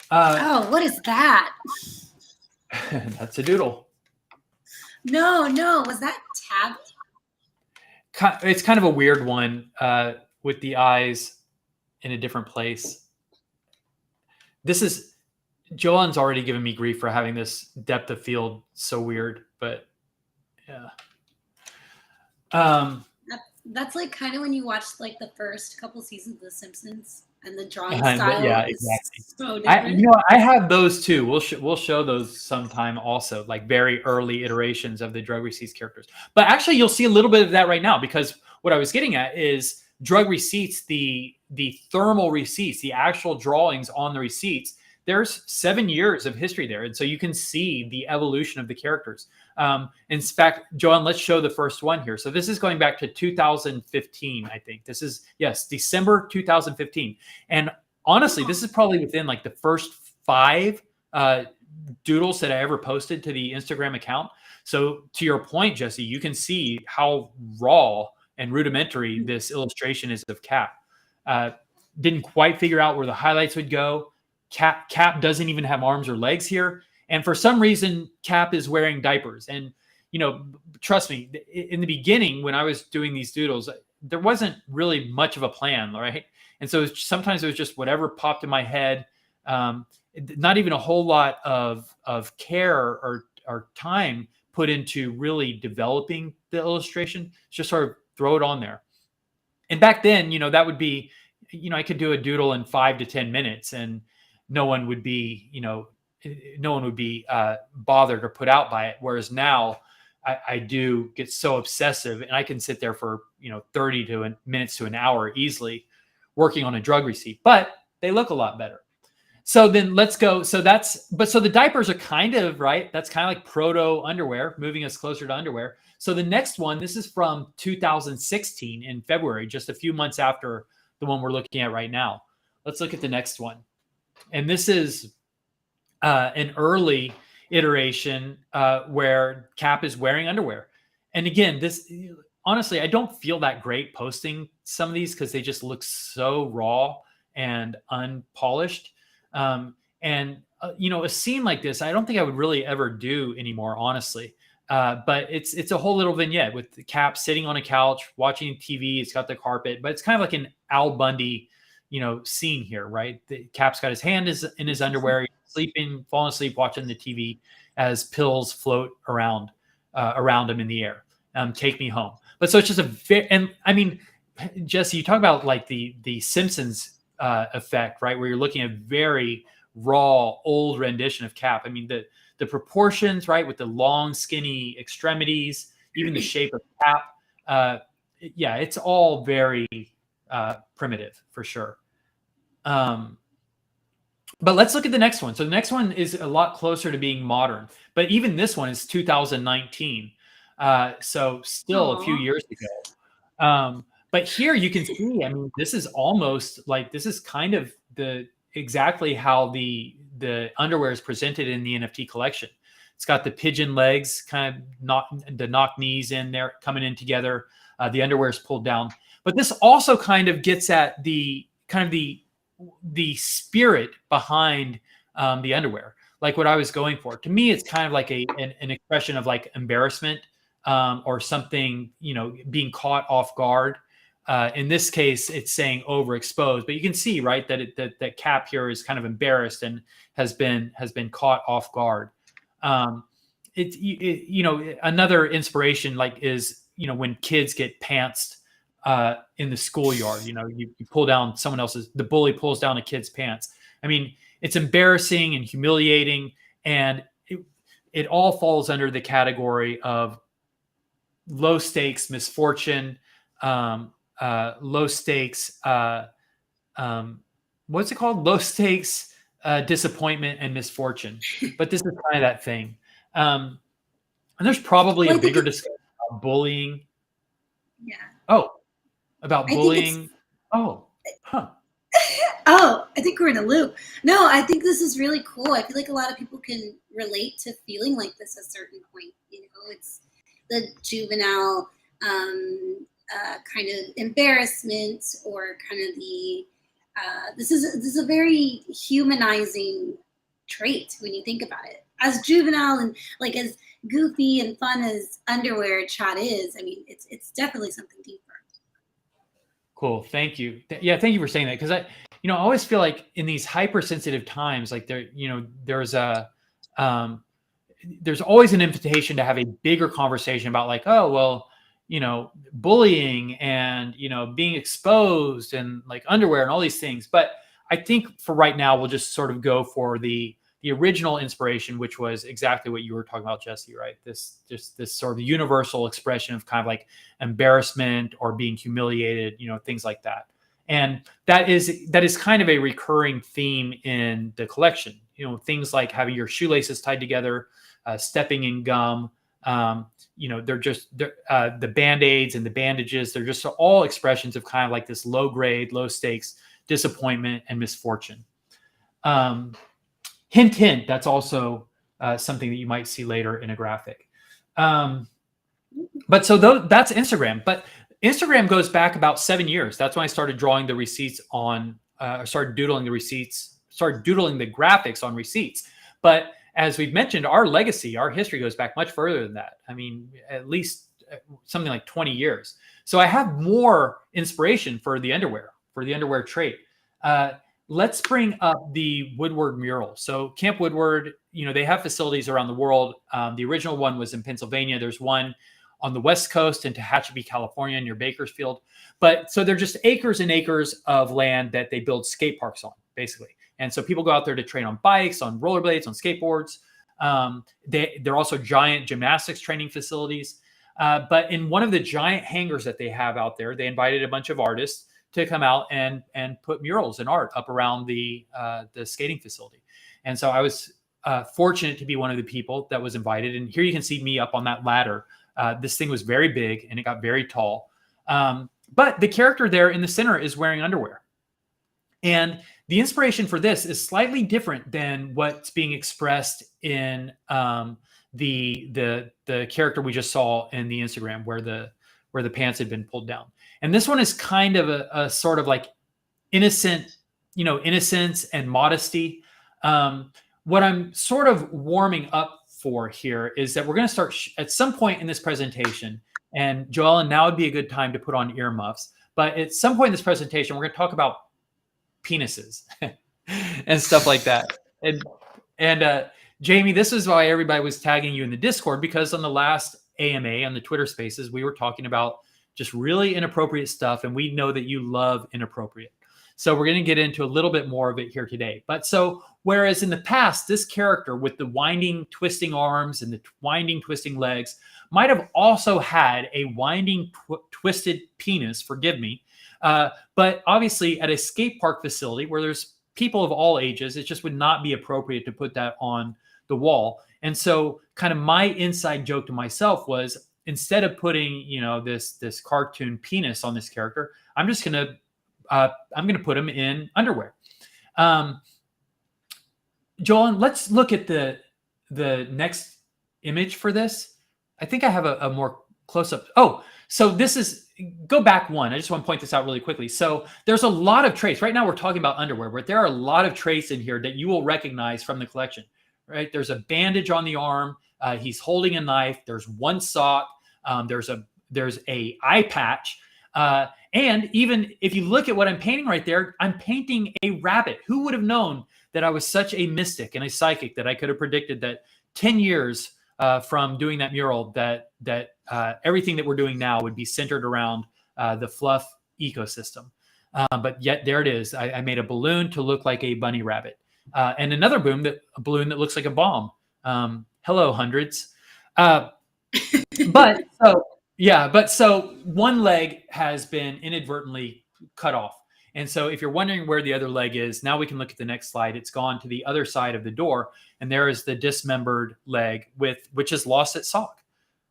S3: What is that?
S1: That's a doodle.
S3: No. Was that Tabby?
S1: It's kind of a weird one with the eyes in a different place. Joanne's already given me grief for having this depth of field so weird, but yeah.
S3: That's like kind of when you watched like the first couple seasons of The Simpsons and the drawing
S1: Yeah,
S3: style
S1: exactly.
S3: is so different.
S1: I have those too. We'll show those sometime also, like very early iterations of the Drug Receipts characters. But actually, you'll see a little bit of that right now, because what I was getting at is Drug Receipts, the thermal receipts, the actual drawings on the receipts. There's 7 years of history there, and so you can see the evolution of the characters. In fact, Joanne, let's show the first one here. So this is going back to 2015, I think. This is, yes, December 2015. And honestly, this is probably within like the first 5 doodles that I ever posted to the Instagram account. So to your point, Jesse, you can see how raw and rudimentary this illustration is of Cap. Didn't quite figure out where the highlights would go. Cap doesn't even have arms or legs here. And for some reason, Cap is wearing diapers. And, trust me, in the beginning, when I was doing these doodles, there wasn't really much of a plan, right? And so sometimes it was just whatever popped in my head. Not even a whole lot of care or time put into really developing the illustration. Just sort of throw it on there. And back then, that would be, I could do a doodle in 5 to 10 minutes and no one would be, bothered or put out by it. Whereas now I do get so obsessive and I can sit there for, 30 minutes to an hour easily working on a drug receipt, but they look a lot better. So then let's go. So the diapers are kind of, right? That's kind of like proto underwear, moving us closer to underwear. So the next one, this is from 2016 in February, just a few months after the one we're looking at right now. Let's look at the next one. And this is an early iteration where Cap is wearing underwear. And again, honestly, I don't feel that great posting some of these because they just look so raw and unpolished. A scene like this, I don't think I would really ever do anymore, honestly. But it's a whole little vignette with the Cap sitting on a couch, watching TV. It's got the carpet, but it's kind of like an Al Bundy, scene here, right? The Cap's got his hand in his underwear, sleeping, falling asleep, watching the TV as pills float around around him in the air. Take me home. But so it's just and I mean, Jesse, you talk about like the Simpsons effect, right? Where you're looking at very raw, old rendition of Cap. I mean, the proportions, right, with the long, skinny extremities, even the shape of Cap. Yeah, it's all very primitive for sure. But let's look at the next one. So the next one is a lot closer to being modern, but even this one is 2019. So still a few years ago. But here you can see, I mean, this is almost like, this is kind of exactly how the underwear is presented in the NFT collection. It's got the pigeon legs, kind of the knock knees in there, coming in together. The underwear is pulled down. But this also kind of gets at the spirit behind the underwear, like what I was going for. To me, it's kind of like an expression of like embarrassment or something, being caught off guard. In this case, it's saying overexposed, but you can see, right, that Cap here is kind of embarrassed and has been caught off guard. Another inspiration like is, when kids get pantsed in the schoolyard, you pull down the bully pulls down a kid's pants. I mean, it's embarrassing and humiliating, and it all falls under the category of low stakes misfortune, low stakes, what's it called? Low stakes disappointment and misfortune. But this is kind of that thing. And there's probably a bigger discussion about bullying.
S3: Yeah.
S1: Oh, about bullying. Oh, huh.
S3: Oh, I think we're in a loop. No, I think this is really cool. I feel like a lot of people can relate to feeling like this at a certain point. It's the juvenile kind of embarrassment, or kind of the this is a very humanizing trait when you think about it. As juvenile and like as goofy and fun as underwear chat is, I mean, it's definitely something deeper.
S1: Cool. Thank you. Yeah, thank you for saying that, because I always feel like in these hypersensitive times, like there's always an invitation to have a bigger conversation about like, oh, well, bullying and, being exposed and like underwear and all these things. But I think for right now, we'll just sort of go for the original inspiration, which was exactly what you were talking about, Jesse, right? This sort of universal expression of kind of like embarrassment or being humiliated, things like that. And that is kind of a recurring theme in the collection. Things like having your shoelaces tied together, stepping in gum, they're the Band-Aids and the bandages. They're just all expressions of kind of like this low grade, low stakes disappointment and misfortune. Hint, hint, that's also something that you might see later in a graphic. But so that's Instagram. But Instagram goes back about 7 years. That's when I started drawing the receipts started doodling the graphics on receipts. But as we've mentioned, our legacy, our history goes back much further than that. I mean, at least something like 20 years. So I have more inspiration for the underwear trait. Let's bring up the Woodward Mural. So Camp Woodward, they have facilities around the world. The original one was in Pennsylvania. There's one on the West Coast in Tehachapi, California, near Bakersfield. But so they're just acres and acres of land that they build skate parks on, basically. And so people go out there to train on bikes, on rollerblades, on skateboards. They're also giant gymnastics training facilities. But in one of the giant hangars that they have out there, they invited a bunch of artists to come out and put murals and art up around the skating facility. And so I was fortunate to be one of the people that was invited. And here you can see me up on that ladder. This thing was very big and it got very tall. But the character there in the center is wearing underwear. And the inspiration for this is slightly different than what's being expressed in the character we just saw in the Instagram, where the pants had been pulled down. And this one is kind of a sort of like innocence and modesty. What I'm sort of warming up for here is that we're going to start at some point in this presentation. And Joellen, now would be a good time to put on earmuffs. But at some point in this presentation, we're going to talk about penises and stuff like that. And Jamie, this is why everybody was tagging you in the Discord, because on the last AMA on the Twitter Spaces, we were talking about just really inappropriate stuff, and we know that you love inappropriate. So we're going to get into a little bit more of it here today. But so whereas in the past, this character with the winding, twisting arms and the winding, twisting legs might have also had a winding, twisted penis, forgive me. But obviously at a skate park facility where there's people of all ages, it just would not be appropriate to put that on the wall. And so kind of my inside joke to myself was, instead of putting, you know, this cartoon penis on this character, I'm going to put him in underwear. Joel, let's look at the next image for this. I think I have a more close up. Oh, so this is, go back one. I just want to point this out really quickly. So there's a lot of traits. Right now we're talking about underwear, but there are a lot of traits in here that you will recognize from the collection, right? There's a bandage on the arm. He's holding a knife. There's one sock. There's a eye patch. And even if you look at what I'm painting right there, I'm painting a rabbit. Who would have known that I was such a mystic and a psychic that I could have predicted that 10 years from doing that mural, that everything that we're doing now would be centered around the fluff ecosystem. But yet there it is. I made a balloon to look like a bunny rabbit, and another balloon that looks like a bomb. Hello, hundreds. But so one leg has been inadvertently cut off. And so if you're wondering where the other leg is, now we can look at the next slide. It's gone to the other side of the door, and there is the dismembered leg which has lost its sock.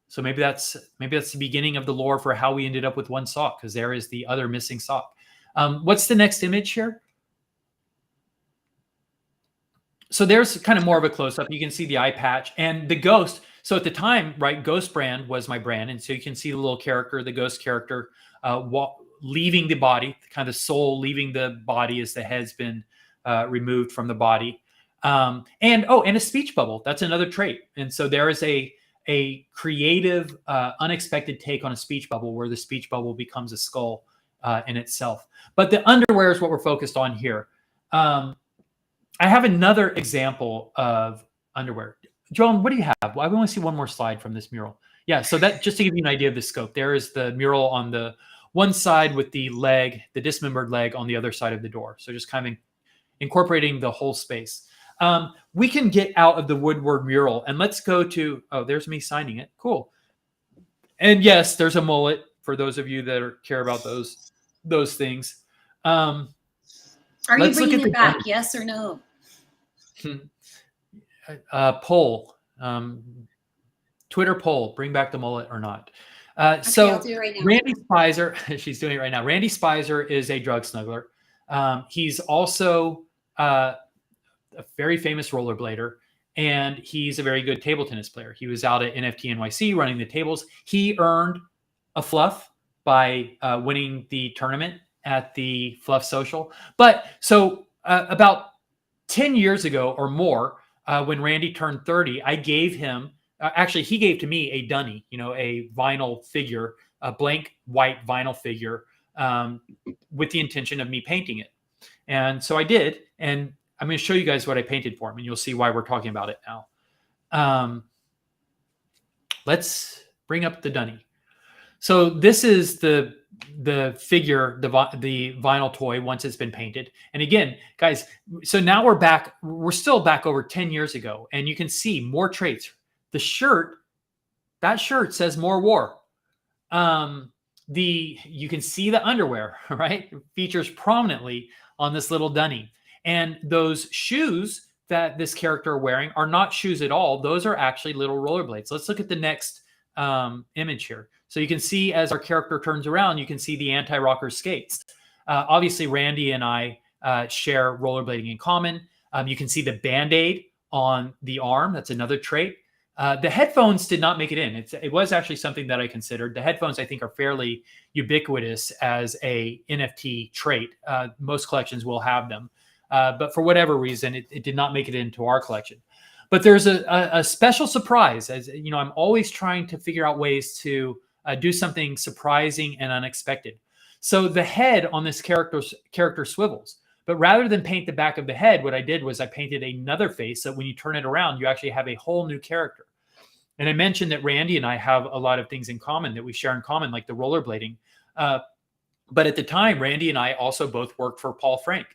S1: So maybe that's the beginning of the lore for how we ended up with one sock, because there is the other missing sock. What's the next image here? So there's kind of more of a close-up. You can see the eye patch and the ghost. So at the time, right, Ghost brand was my brand. And so you can see the little character, the ghost character, leaving the body, kind of soul leaving the body as the head's been removed from the body. And a speech bubble. That's another trait. And so there is a creative, unexpected take on a speech bubble where the speech bubble becomes a skull in itself. But the underwear is what we're focused on here. I have another example of underwear. Joan, what do you have? Well, I want to see one more slide from this mural. Yeah, so that, just to give you an idea of the scope, there is the mural on the one side with the leg, the dismembered leg on the other side of the door. So just kind of incorporating the whole space. We can get out of the Woodward Mural and let's go to, oh, there's me signing it. Cool. And yes, there's a mullet for those of you that care about those things.
S3: Are you bringing it back? Yes or no?
S1: Poll, Twitter poll, bring back the mullet or not.
S3: Okay,
S1: So
S3: I'll do it right now.
S1: Randy Spicer, she's doing it right now. Randy Spicer is a drug smuggler. He's also a very famous rollerblader, and he's a very good table tennis player. He was out at NFT NYC running the tables. He earned a fluff by winning the tournament at the Fluff Social. But so about 10 years ago or more, when Randy turned 30, I gave him, actually he gave to me a dunny, a vinyl figure, a blank white vinyl figure, with the intention of me painting it. And so I did, and I'm going to show you guys what I painted for him, and you'll see why we're talking about it now. Let's bring up the dunny. So this is the figure, the vinyl toy once it's been painted. And again, guys, so now we're still back over 10 years ago, and you can see more traits. The shirt, that shirt says more war. You can see the underwear, right? It features prominently on this little dunny. And those shoes that this character are wearing are not shoes at all. Those are actually little rollerblades. Let's look at the next image here. So you can see as our character turns around, you can see the anti-rocker skates. Obviously, Randy and I share rollerblading in common. You can see the Band-Aid on the arm. That's another trait. The headphones did not make it in. It was actually something that I considered. The headphones, I think, are fairly ubiquitous as a NFT trait. Most collections will have them. But for whatever reason, it did not make it into our collection. But there's a special surprise. As you know, I'm always trying to figure out ways to do something surprising and unexpected. So the head on this character swivels. But rather than paint the back of the head, what I did was I painted another face so when you turn it around, you actually have a whole new character. And I mentioned that Randy and I have a lot of things in common that we share in common, like the rollerblading. But at the time, Randy and I also both worked for Paul Frank.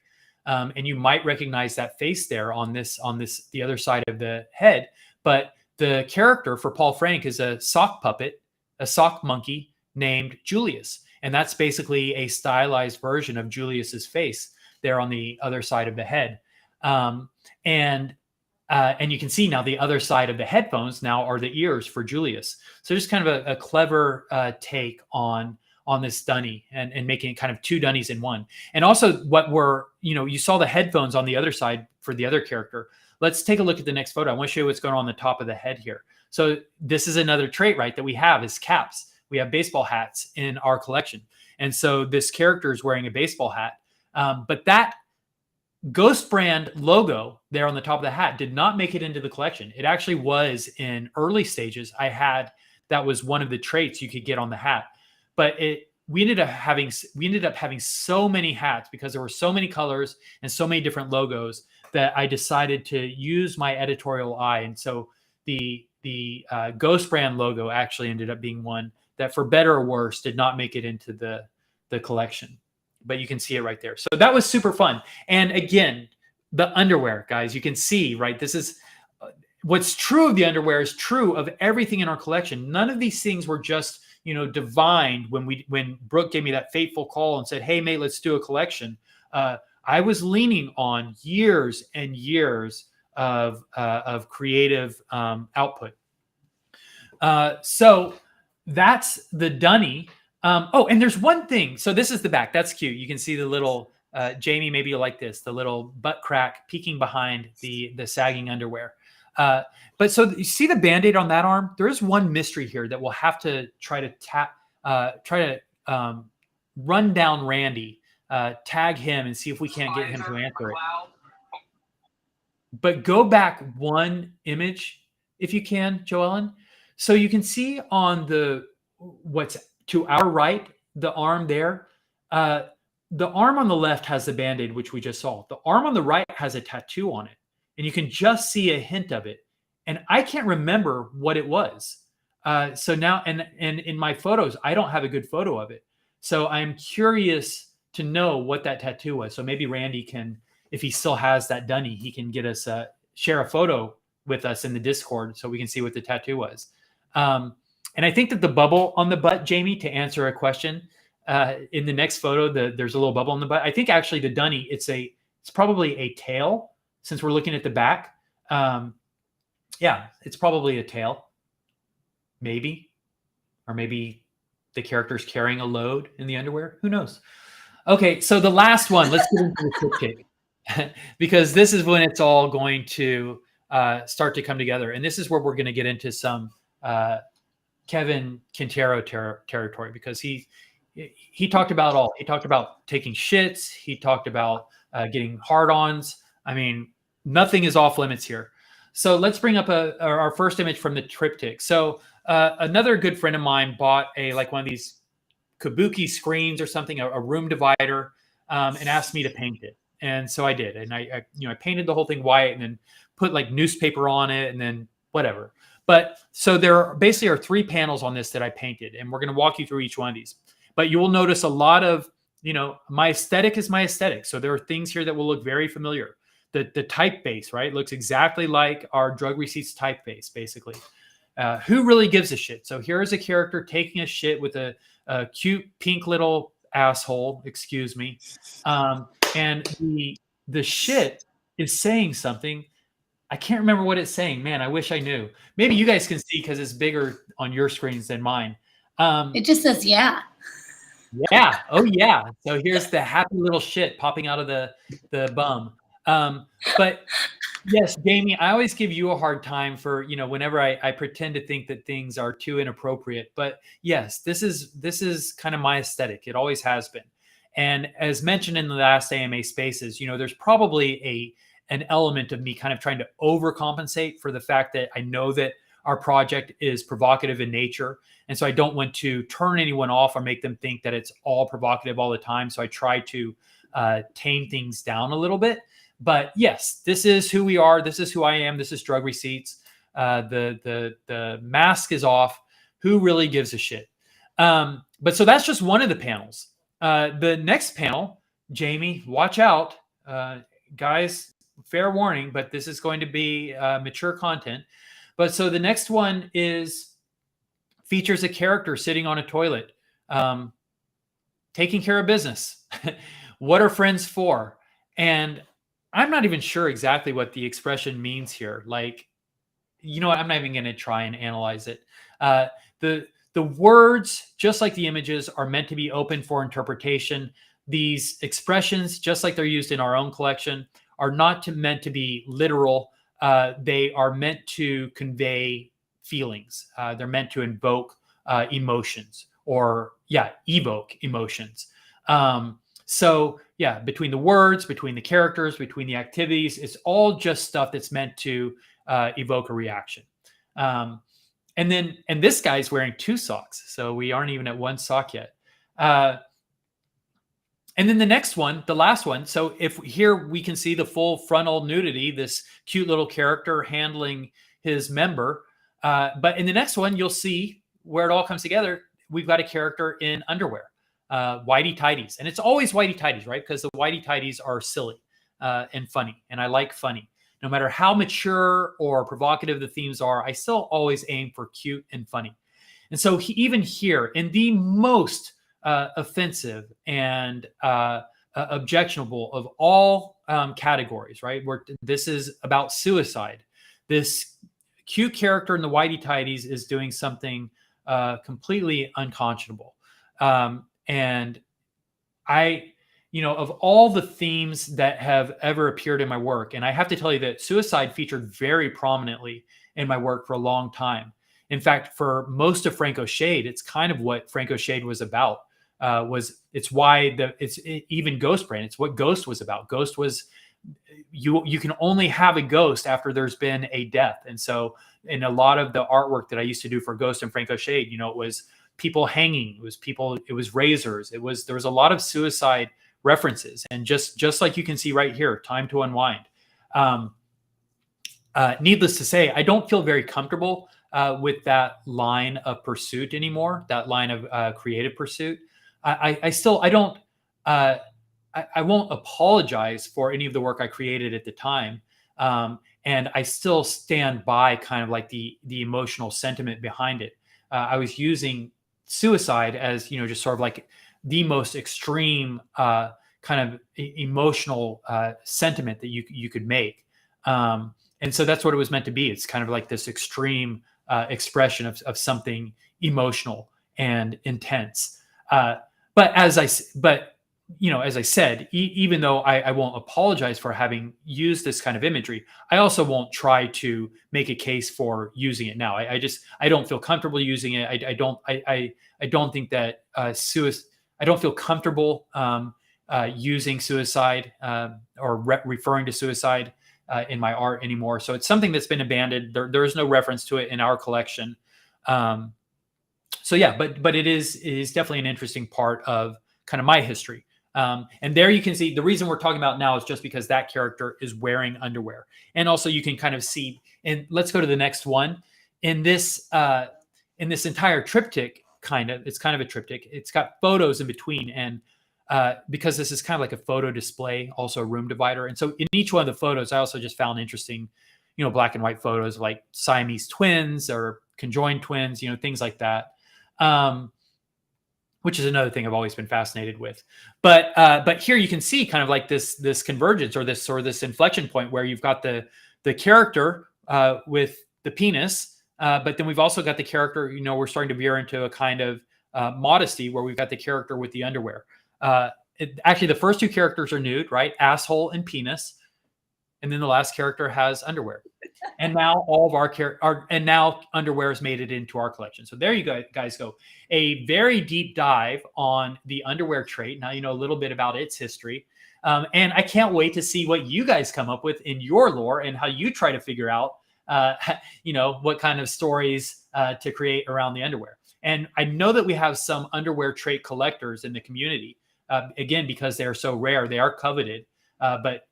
S1: And you might recognize that face there on the other side of the head. But the character for Paul Frank is a sock puppet, a sock monkey named Julius. And that's basically a stylized version of Julius's face there on the other side of the head. And you can see now the other side of the headphones now are the ears for Julius. So just kind of a clever take on this dunny and making it kind of two dunnies in one. And also you saw the headphones on the other side for the other character. Let's take a look at the next photo. I want to show you what's going on the top of the head here. So this is another trait, right, that we have is caps. We have baseball hats in our collection. And so this character is wearing a baseball hat. But that Ghost brand logo there on the top of the hat did not make it into the collection. It actually was in early stages. That was one of the traits you could get on the hat. But we ended up having so many hats because there were so many colors and so many different logos that I decided to use my editorial eye. And so the Ghost brand logo actually ended up being one that, for better or worse, did not make it into the collection. But you can see it right there. So that was super fun. And again, the underwear, guys, you can see, right? This is what's true of the underwear is true of everything in our collection. None of these things were just, divined when Brooke gave me that fateful call and said, "Hey, mate, let's do a collection." I was leaning on years and years of creative output. So that's the dunny. And there's one thing. So this is the back. That's cute. You can see the little, Jamie, maybe you'll like this, the little butt crack peeking behind the sagging underwear. But so you see the Band-Aid on that arm? There is one mystery here that we'll have to try to run down Randy, tag him and see if we can't get him to answer it. But go back one image if you can, Joellen. So you can see on what's to our right, the arm there, the arm on the left has the Band-Aid, which we just saw. The arm on the right has a tattoo on it, and you can just see a hint of it. And I can't remember what it was. So now, and in my photos, I don't have a good photo of it. So I'm curious to know what that tattoo was. So maybe Randy can, if he still has that dunny, he can get us, share a photo with us in the Discord so we can see what the tattoo was. And I think that the bubble on the butt, Jamie, to answer a question, in the next photo, there's a little bubble on the butt. I think actually the dunny, it's probably a tail since we're looking at the back. Yeah, it's probably a tail, maybe, or maybe the character's carrying a load in the underwear. Who knows? Okay, so the last one, let's get into the triptych because this is when it's all going to start to come together. And this is where we're going to get into some Kevin Quintero territory because he talked about all. He talked about taking shits. He talked about getting hard-ons. I mean, nothing is off limits here. So let's bring up our first image from the triptych. So another good friend of mine bought one of these kabuki screens or something, a room divider, and asked me to paint it. And so I did. And I painted the whole thing white and then put like newspaper on it and then whatever. But so there basically are 3 panels on this that I painted, and we're going to walk you through each one of these. But you will notice a lot of, my aesthetic is my aesthetic. So there are things here that will look very familiar. The typeface, right, looks exactly like our Drug Receipts typeface, basically. Who really gives a shit? So here is a character taking a shit with a cute pink little asshole, excuse me. And the shit is saying something. I can't remember what it's saying. Man, I wish I knew. Maybe you guys can see because it's bigger on your screens than mine.
S3: It just says, yeah.
S1: Yeah. Oh, yeah. So here's the happy little shit popping out of the bum. But yes, Jamie, I always give you a hard time for, whenever I pretend to think that things are too inappropriate. But yes, this is kind of my aesthetic. It always has been. And as mentioned in the last AMA Spaces, there's probably an element of me kind of trying to overcompensate for the fact that I know that our project is provocative in nature. And so I don't want to turn anyone off or make them think that it's all provocative all the time. So I try to tame things down a little bit. But yes, this is who we are. This is who I am. This is Drug Receipts. The mask is off. Who really gives a shit? But so that's just one of the panels. The next panel, Jamie, watch out, guys. Fair warning, but this is going to be mature content. But so the next one features a character sitting on a toilet, taking care of business. What are friends for? And I'm not even sure exactly what the expression means here. Like, you know what? I'm not even going to try and analyze it. The words, just like the images, are meant to be open for interpretation. These expressions, just like they're used in our own collection, are not meant to be literal. They are meant to convey feelings. They're meant to invoke emotions, or evoke emotions. So yeah, between the words, between the characters, between the activities, it's all just stuff that's meant to evoke a reaction. And this guy's wearing 2 socks, so we aren't even at 1 sock yet. And then the next one, the last one. So if here we can see the full frontal nudity, this cute little character handling his member. But in the next one, you'll see where it all comes together. We've got a character in underwear, whitey tighties, and it's always whitey tighties, right? Because the whitey tighties are silly and funny, and I like funny. No matter how mature or provocative the themes are, I still always aim for cute and funny. And so even here, in the most offensive and objectionable of all categories, right? Where this is about suicide. This cute character in the whitey tighties is doing something completely unconscionable. And of all the themes that have ever appeared in my work, and I have to tell you that suicide featured very prominently in my work for a long time. In fact, for most of Franco Shade, it's kind of what Franco Shade was about. It's even Ghost Brand. It's what Ghost was about. Ghost was, you can only have a ghost after there's been a death. And so in a lot of the artwork that I used to do for Ghost and Franco Shade, it was people hanging, it was razors. There was a lot of suicide references. And just like you can see right here, Time to Unwind. Needless to say, I don't feel very comfortable with that line of pursuit anymore, that line of creative pursuit. I won't apologize for any of the work I created at the time. And I still stand by kind of like the emotional sentiment behind it. I was using suicide as, just sort of like the most extreme kind of emotional sentiment that you could make. And so that's what it was meant to be. It's kind of like this extreme expression of something emotional and intense. But as I said, even though I won't apologize for having used this kind of imagery, I also won't try to make a case for using it now. I don't feel comfortable using it. I don't think that I don't feel comfortable using suicide or referring to suicide in my art anymore. So it's something that's been abandoned. There is no reference to it in our collection. So yeah, but it is definitely an interesting part of kind of my history. And there you can see the reason we're talking about now is just because that character is wearing underwear. And also you can kind of see, and let's go to the next one. In this entire triptych, it's kind of a triptych. It's got photos in between. And because this is kind of like a photo display, also a room divider. And so in each one of the photos, I also just found interesting, black and white photos of like Siamese twins or conjoined twins, things like that. Which is another thing I've always been fascinated with. But here you can see kind of like this convergence or this inflection point where you've got the character with the penis, but then we've also got the character, we're starting to veer into a kind of modesty where we've got the character with the underwear. Actually, the first 2 characters are nude, right? Asshole and penis. And then the last character has underwear. And now all of our now underwear has made it into our collection. So there you guys go. A very deep dive on the underwear trait. Now you know a little bit about its history. And I can't wait to see what you guys come up with in your lore and how you try to figure out, what kind of stories to create around the underwear. And I know that we have some underwear trait collectors in the community. Again, because they're so rare, they are coveted. But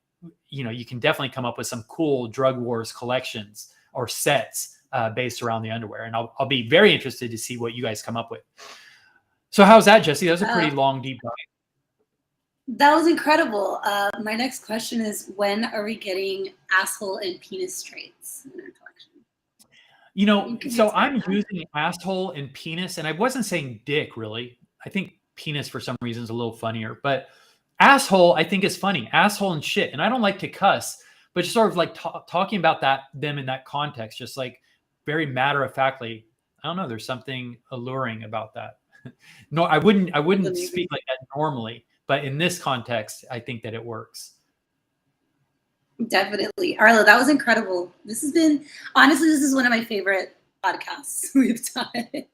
S1: you can definitely come up with some cool drug wars collections or sets based around the underwear. And I'll be very interested to see what you guys come up with. So how's that, Jesse? That was a pretty long, deep dive.
S3: That was incredible. My next question is, when are we getting asshole and penis traits in our collection?
S1: You know, so I'm using asshole and penis, and I wasn't saying dick, really. I think penis for some reason is a little funnier, but asshole I think is funny. Asshole and shit. And I don't like to cuss, but just sort of like talking about them in that context, just like very matter of factly. I don't know. There's something alluring about that. No, I wouldn't speak like that normally, but in this context, I think that it works.
S3: Definitely. Arlo, that was incredible. This has been, honestly, this is one of my favorite podcasts we've done.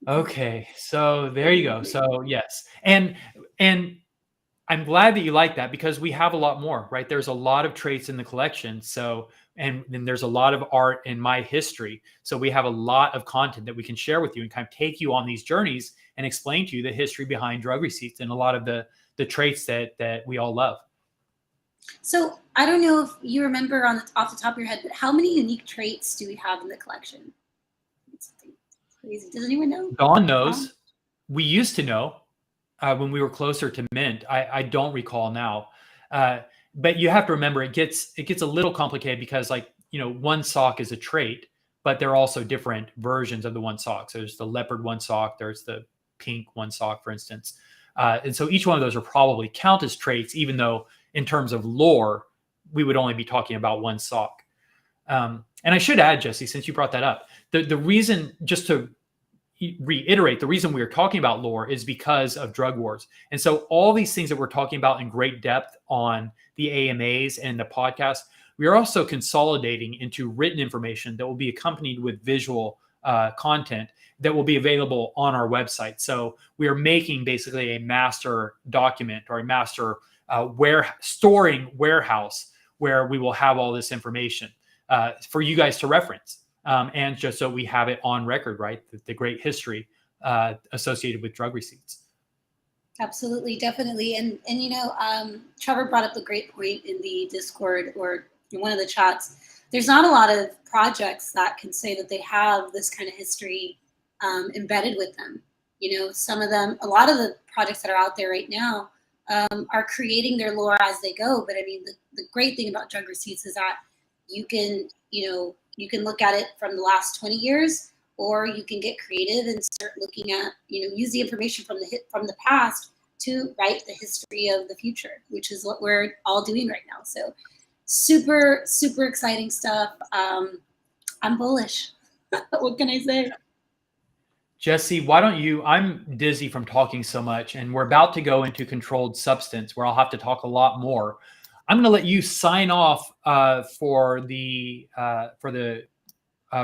S1: Okay, so there you go. So yes, and I'm glad that you like that, because we have a lot more, right? There's a lot of traits in the collection. So, and then there's a lot of art in my history. So we have a lot of content that we can share with you and kind of take you on these journeys and explain to you the history behind drug receipts and a lot of the traits that we all love.
S3: So I don't know if you remember off the top of your head, but how many unique traits do we have in the collection? It's crazy. Does anyone know?
S1: Dawn knows. We used to know when we were closer to mint. I don't recall now. But you have to remember, it gets a little complicated because, like, you know, one sock is a trait, but there are also different versions of the one sock. So there's the leopard one sock, there's the pink one sock, for instance. And so each one of those are probably count as traits, even though in terms of lore, we would only be talking about one sock. And I should add, Jesse, since you brought that up, the reason, just to reiterate, the reason we are talking about lore is because of drug wars. And so all these things that we're talking about in great depth on the AMAs and the podcast, we are also consolidating into written information that will be accompanied with visual content that will be available on our website. So we are making basically a master document or a master storing warehouse where we will have all this information for you guys to reference. And just so we have it on record, right? The great history associated with drug receipts.
S3: Absolutely, definitely. And you know, Trevor brought up a great point in the Discord or in one of the chats. There's not a lot of projects that can say that they have this kind of history embedded with them. You know, some of them, a lot of the projects that are out there right now are creating their lore as they go. But I mean, the great thing about drug receipts is that you can, you can look at it from the last 20 years, or you can get creative and start looking at, use the information from the past to write the history of the future, which is what we're all doing right now. So super, super exciting stuff. I'm bullish. What can I say?
S1: Jesse, why don't you, I'm dizzy from talking so much, and we're about to go into controlled substance where I'll have to talk a lot more. I'm going to let you sign off for the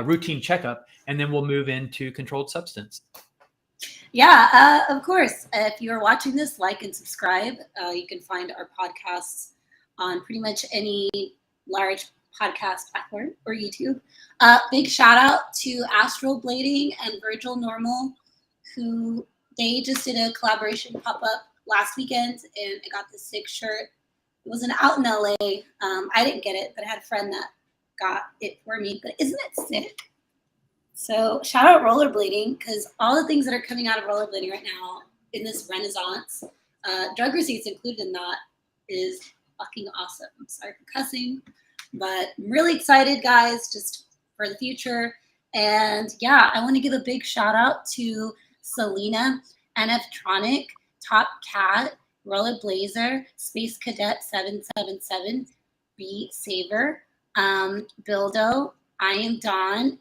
S1: routine checkup, and then we'll move into controlled substance.
S3: Yeah, of course. If you're watching this, like and subscribe. You can find our podcasts on pretty much any large podcast platform or YouTube. Big shout out to Astral Blading and Virgil Normal, who they just did a collaboration pop up last weekend, and I got this sick shirt. It wasn't out in LA. I didn't get it, but I had a friend that got it for me. But isn't it sick? So shout out rollerblading, because all the things that are coming out of rollerblading right now in this renaissance, drug receipts included in that, is fucking awesome. I'm sorry for cussing, but I'm really excited, guys, just for the future. And yeah, I want to give a big shout out to Selena, NFtronic, Top Cat, Roller Blazer, Space Cadet 777, B Saver, Bildo, I Am Dawn,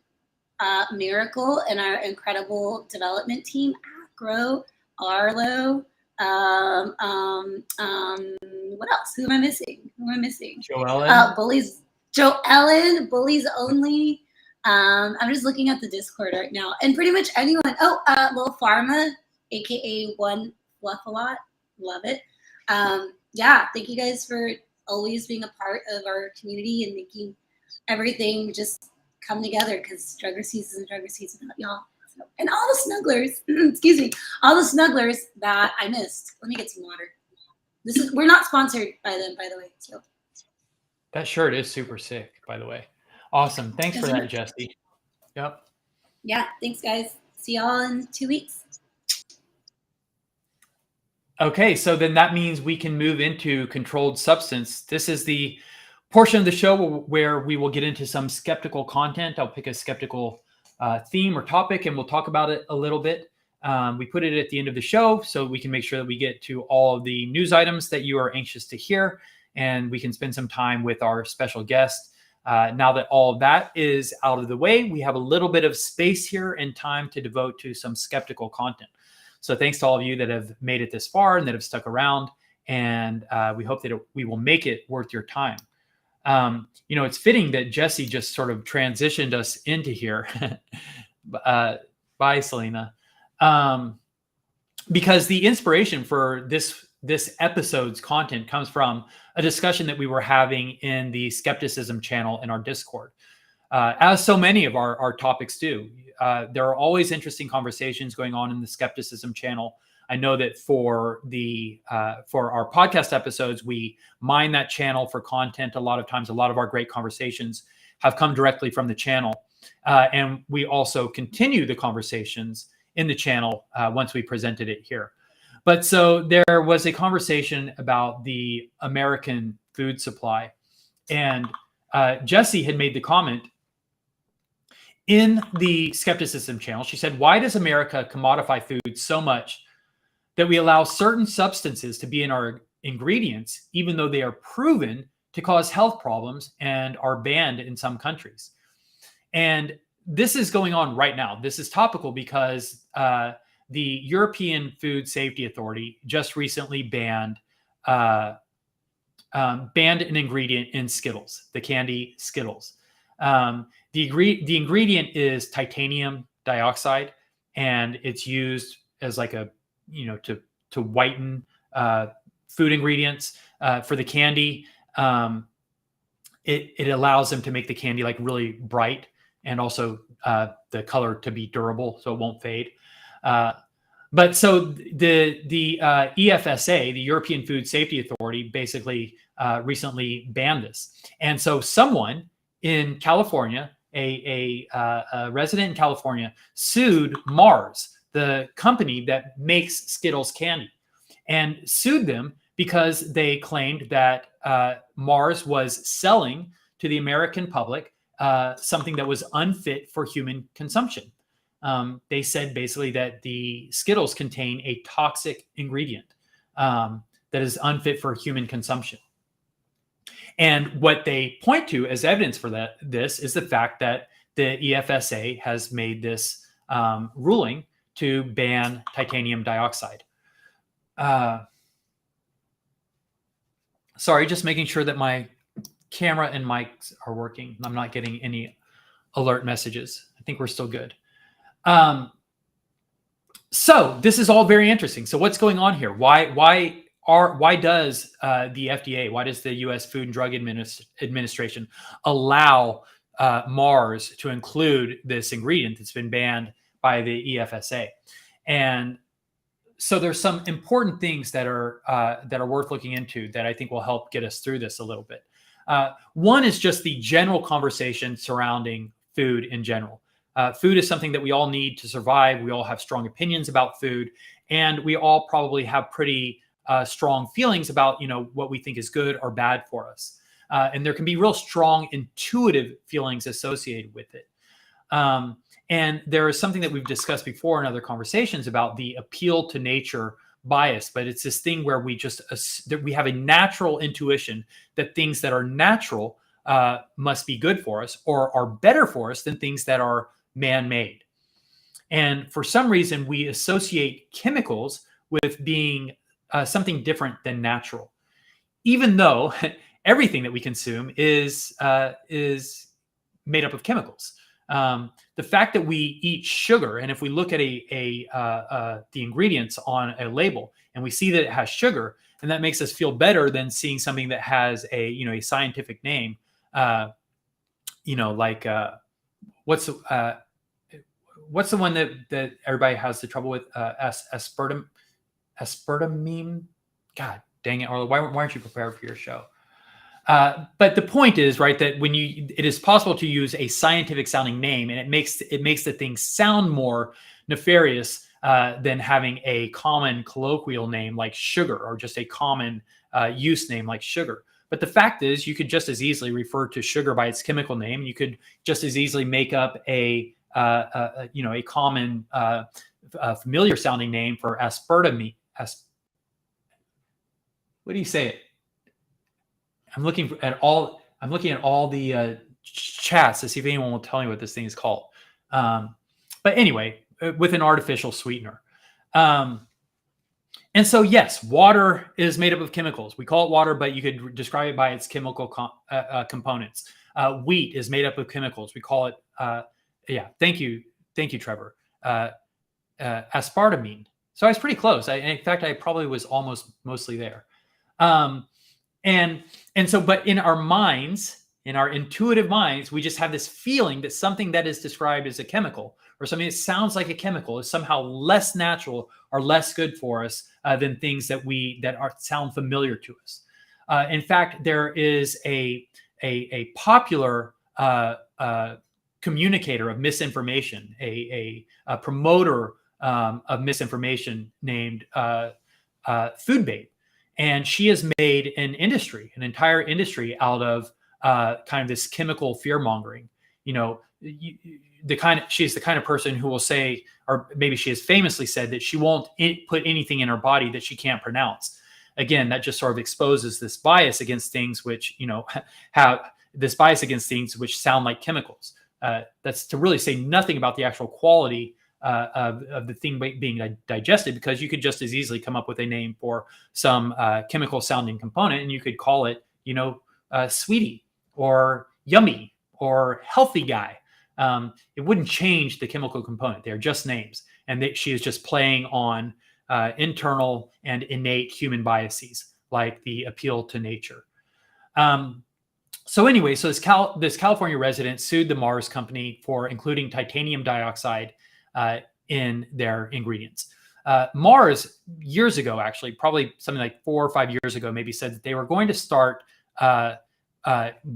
S3: Miracle, and our incredible development team, Acro, Arlo, what else? Who am I missing?
S1: Joellen.
S3: Bullies, Joellen, Bullies Only. I'm just looking at the Discord right now, and pretty much anyone. Oh, Lil Pharma, aka One Fluff a Lot. Love it. Yeah, thank you guys for always being a part of our community and making everything just come together, because drug receipts isn't drug receipts without y'all. So, and all the snugglers, excuse me, all the snugglers that I missed. Let me get some water. We're not sponsored by them, by the way. So
S1: That shirt is super sick, by the way. Awesome. Thanks for
S3: Isn't
S1: that,
S3: it?
S1: Jesse. Yep.
S3: Yeah, thanks, guys. See y'all in 2 weeks.
S1: Okay, so then that means we can move into controlled substance. This is the portion of the show where we will get into some skeptical content. I'll pick a skeptical theme or topic, and we'll talk about it a little bit. We put it at the end of the show so we can make sure that we get to all of the news items that you are anxious to hear, and we can spend some time with our special guest. Now that all of that is out of the way, we have a little bit of space here and time to devote to some skeptical content. So thanks to all of you that have made it this far and that have stuck around. And we hope that we will make it worth your time. It's fitting that Jesse just sort of transitioned us into here. Bye, Selena. Because the inspiration for this episode's content comes from a discussion that we were having in the skepticism channel in our Discord. As so many of our topics do, there are always interesting conversations going on in the skepticism channel. I know that for our podcast episodes, we mine that channel for content. A lot of times, a lot of our great conversations have come directly from the channel. And we also continue the conversations in the channel once we presented it here. But so there was a conversation about the American food supply. And Jesse had made the comment in the skepticism channel. She said, "Why does America commodify food so much that we allow certain substances to be in our ingredients, even though they are proven to cause health problems and are banned in some countries?" And this is going on right now. This is topical because the European Food Safety Authority just recently banned an ingredient in Skittles, the candy Skittles. The ingredient is titanium dioxide, and it's used as like to whiten food ingredients for the candy. It allows them to make the candy like really bright, and also the color to be durable, so it won't fade. But so the EFSA, the European Food Safety Authority, basically recently banned this, and so someone in California, a resident in California, sued Mars, the company that makes Skittles candy, and sued them because they claimed that Mars was selling to the American public something that was unfit for human consumption. They said basically that the Skittles contain a toxic ingredient that is unfit for human consumption. And what they point to as evidence for this is the fact that the EFSA has made this ruling to ban titanium dioxide. Sorry, just making sure that my camera and mics are working. I'm not getting any alert messages. I think we're still good. So this is all very interesting. So what's going on here? Why does the FDA, why does the U.S. Food and Drug Administration allow Mars to include this ingredient that's been banned by the EFSA? And so there's some important things that are worth looking into that I think will help get us through this a little bit. One is just the general conversation surrounding food in general. Food is something that we all need to survive. We all have strong opinions about food, and we all probably have pretty strong feelings about what we think is good or bad for us. And there can be real strong intuitive feelings associated with it. And there is something that we've discussed before in other conversations about the appeal to nature bias, but it's this thing where we have a natural intuition that things that are natural must be good for us or are better for us than things that are man-made. And for some reason, we associate chemicals with being something different than natural, even though everything that we consume is made up of chemicals. The fact that we eat sugar, and if we look at the ingredients on a label and we see that it has sugar, and that makes us feel better than seeing something that has a scientific name, like what's the one that everybody has the trouble with? Aspartame. God dang it, Arlo! Why aren't you prepared for your show? But the point is, right, that when it is possible to use a scientific sounding name, and it makes the thing sound more nefarious than having a common colloquial name like sugar, or just a common use name like sugar. But the fact is, you could just as easily refer to sugar by its chemical name. You could just as easily make up a common familiar sounding name for aspartame. What do you say it? I'm looking at all the chats to see if anyone will tell me what this thing is called. But anyway, with an artificial sweetener. And so, yes, water is made up of chemicals. We call it water, but you could describe it by its chemical components. Wheat is made up of chemicals. We call it, thank you, Trevor. Aspartame. So I was pretty close. In fact, I probably was mostly there. And so, but in our minds, in our intuitive minds, we just have this feeling that something that is described as a chemical, or something that sounds like a chemical, is somehow less natural or less good for us than things that sound familiar to us. In fact, there is a popular communicator of misinformation, a promoter of misinformation named Food Babe. And she has made an entire industry out of kind of this chemical fear mongering. She's the kind of person who will say, or maybe she has famously said, that she won't put anything in her body that she can't pronounce. Again, that just sort of exposes this bias against things which, sound like chemicals. That's to really say nothing about the actual quality of the thing being digested, because you could just as easily come up with a name for some chemical sounding component, and you could call it, sweetie, or yummy, or healthy guy. It wouldn't change the chemical component. They're just names. And she is just playing on internal and innate human biases, like the appeal to nature. So this California resident sued the Mars company for including titanium dioxide in their ingredients. Mars, years ago, actually, probably something like 4 or 5 years ago, maybe said that they were going to start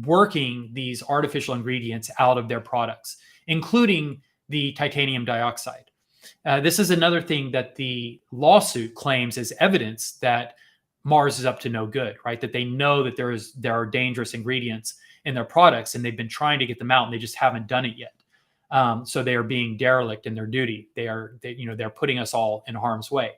S1: working these artificial ingredients out of their products, including the titanium dioxide. This is another thing that the lawsuit claims as evidence that Mars is up to no good, right? That they know that there are dangerous ingredients in their products, and they've been trying to get them out, and they just haven't done it yet. So they are being derelict in their duty. They're putting us all in harm's way.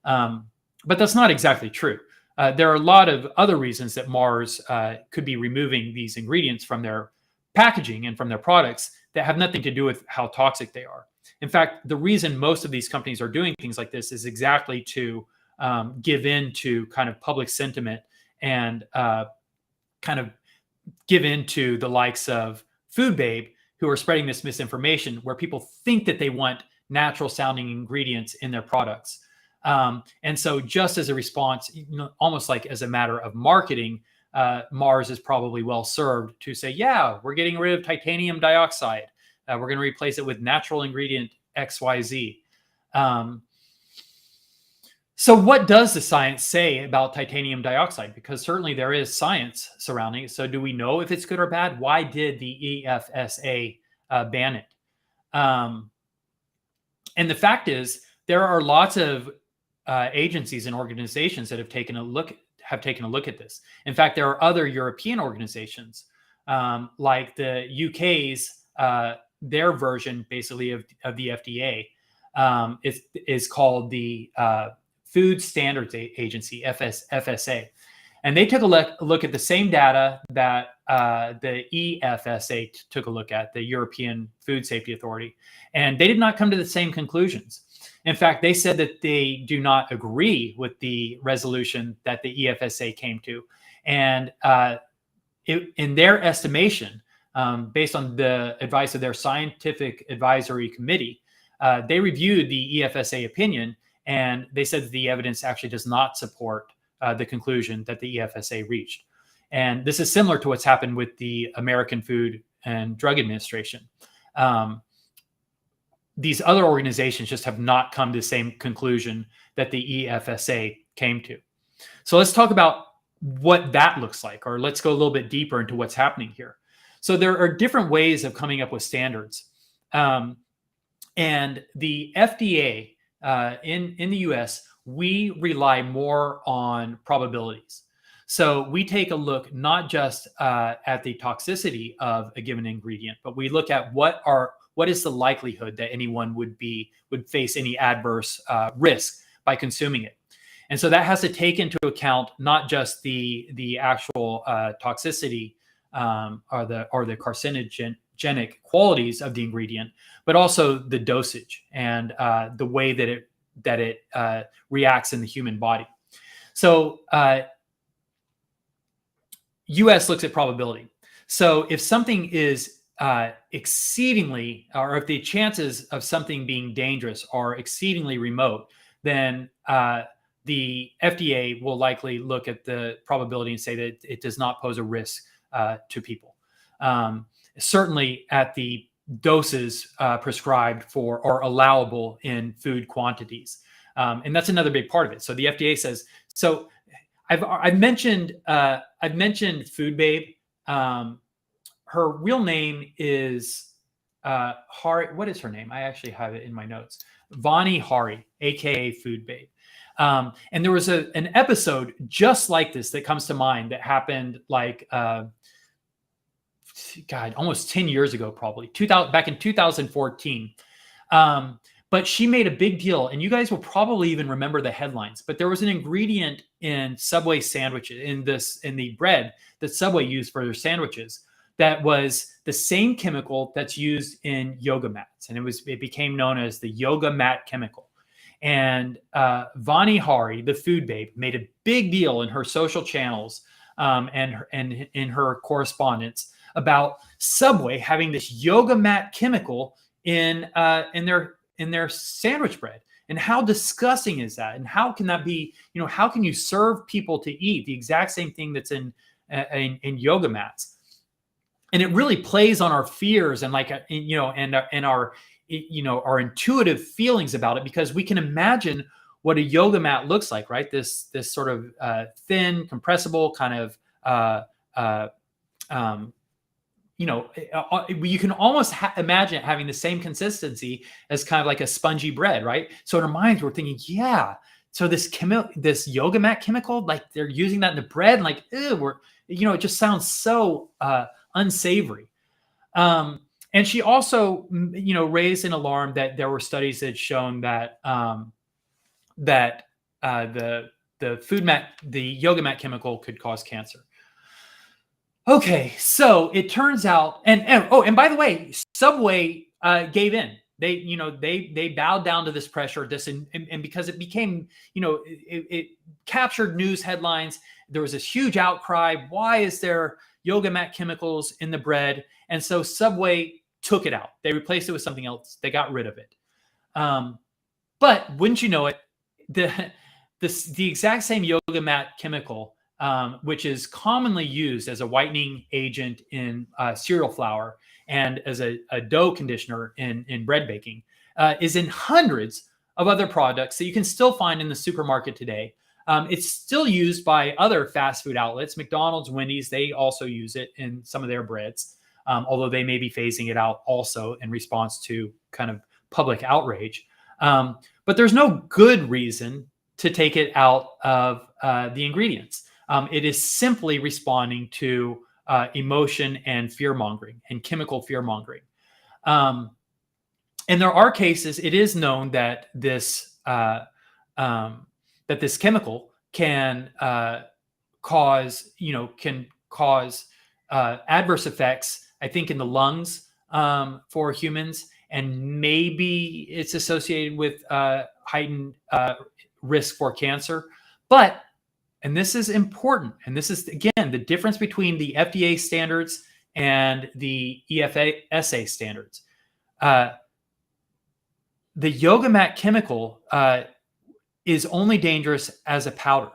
S1: But that's not exactly true. There are a lot of other reasons that Mars could be removing these ingredients from their packaging and from their products that have nothing to do with how toxic they are. In fact, the reason most of these companies are doing things like this is exactly to give in to kind of public sentiment and kind of give in to the likes of Food Babe, who are spreading this misinformation where people think that they want natural sounding ingredients in their products. And so just as a response, almost like as a matter of marketing, Mars is probably well served to say, yeah, we're getting rid of titanium dioxide. We're going to replace it with natural ingredient XYZ. So what does the science say about titanium dioxide? Because certainly there is science surrounding it. So do we know if it's good or bad? Why did the EFSA ban it? And the fact is, there are lots of agencies and organizations that have taken a look at this. In fact, there are other European organizations, like the UK's their version, basically of the FDA, is called the Food Standards Agency, FSA, and they took a look at the same data that the EFSA took a look at, the European Food Safety Authority, and they did not come to the same conclusions. In fact, they said that they do not agree with the resolution that the EFSA came to. And in their estimation, based on the advice of their scientific advisory committee, they reviewed the EFSA opinion, and they said that the evidence actually does not support the conclusion that the EFSA reached. And this is similar to what's happened with the American Food and Drug Administration. These other organizations just have not come to the same conclusion that the EFSA came to. So let's talk about what that looks like, or let's go a little bit deeper into what's happening here. So there are different ways of coming up with standards. And the FDA in the US, we rely more on probabilities. So we take a look not just at the toxicity of a given ingredient, but we look at what is the likelihood that anyone would face any adverse risk by consuming it. And so that has to take into account not just the actual toxicity or the carcinogenic qualities of the ingredient, but also the dosage and the way that it reacts in the human body. So US looks at probability. So if something is exceedingly, or if the chances of something being dangerous are exceedingly remote, then the FDA will likely look at the probability and say that it does not pose a risk to people. Certainly at the doses prescribed for or allowable in food quantities. And that's another big part of it. So the FDA says, so I've mentioned Food Babe. Her real name is Hari. What is her name? I actually have it in my notes. Vani Hari, aka Food Babe. And there was an episode just like this that comes to mind that happened like almost 10 years ago, probably back in 2014. But she made a big deal, and you guys will probably even remember the headlines. But there was an ingredient in Subway sandwiches, in the bread that Subway used for their sandwiches, that was the same chemical that's used in yoga mats, and it became known as the yoga mat chemical. And Vani Hari, the Food Babe, made a big deal in her social channels and in her correspondence about Subway having this yoga mat chemical in their sandwich bread. And how disgusting is that? And how can that be? How can you serve people to eat the exact same thing that's in yoga mats? And it really plays on our fears and our intuitive feelings about it, because we can imagine what a yoga mat looks like, right? This sort of thin, compressible kind of, you can almost imagine it having the same consistency as kind of like a spongy bread, right? So in our minds, we're thinking, yeah. So this yoga mat chemical, like they're using that in the bread, and like, ew, it just sounds so unsavory. And she also, raised an alarm that there were studies that had shown that the yoga mat chemical could cause cancer. Okay, so it turns out, and by the way, Subway gave in. They bowed down to this pressure, and because it became, it captured news headlines. There was this huge outcry. Why is there yoga mat chemicals in the bread? And so Subway took it out. They replaced it with something else. They got rid of it. But wouldn't you know it, the exact same yoga mat chemical, which is commonly used as a whitening agent in cereal flour and as a dough conditioner in bread baking, is in hundreds of other products that you can still find in the supermarket today. It's still used by other fast food outlets. McDonald's, Wendy's, they also use it in some of their breads, although they may be phasing it out also in response to kind of public outrage. But there's no good reason to take it out of the ingredients. It is simply responding to emotion and fear-mongering and chemical fear-mongering. And there are cases, it is known that this chemical can cause adverse effects, I think, in the lungs for humans, and maybe it's associated with heightened risk for cancer. But, and this is important, and this is, again, the difference between the FDA standards and the EFSA standards. The yoga mat chemical is only dangerous as a powder,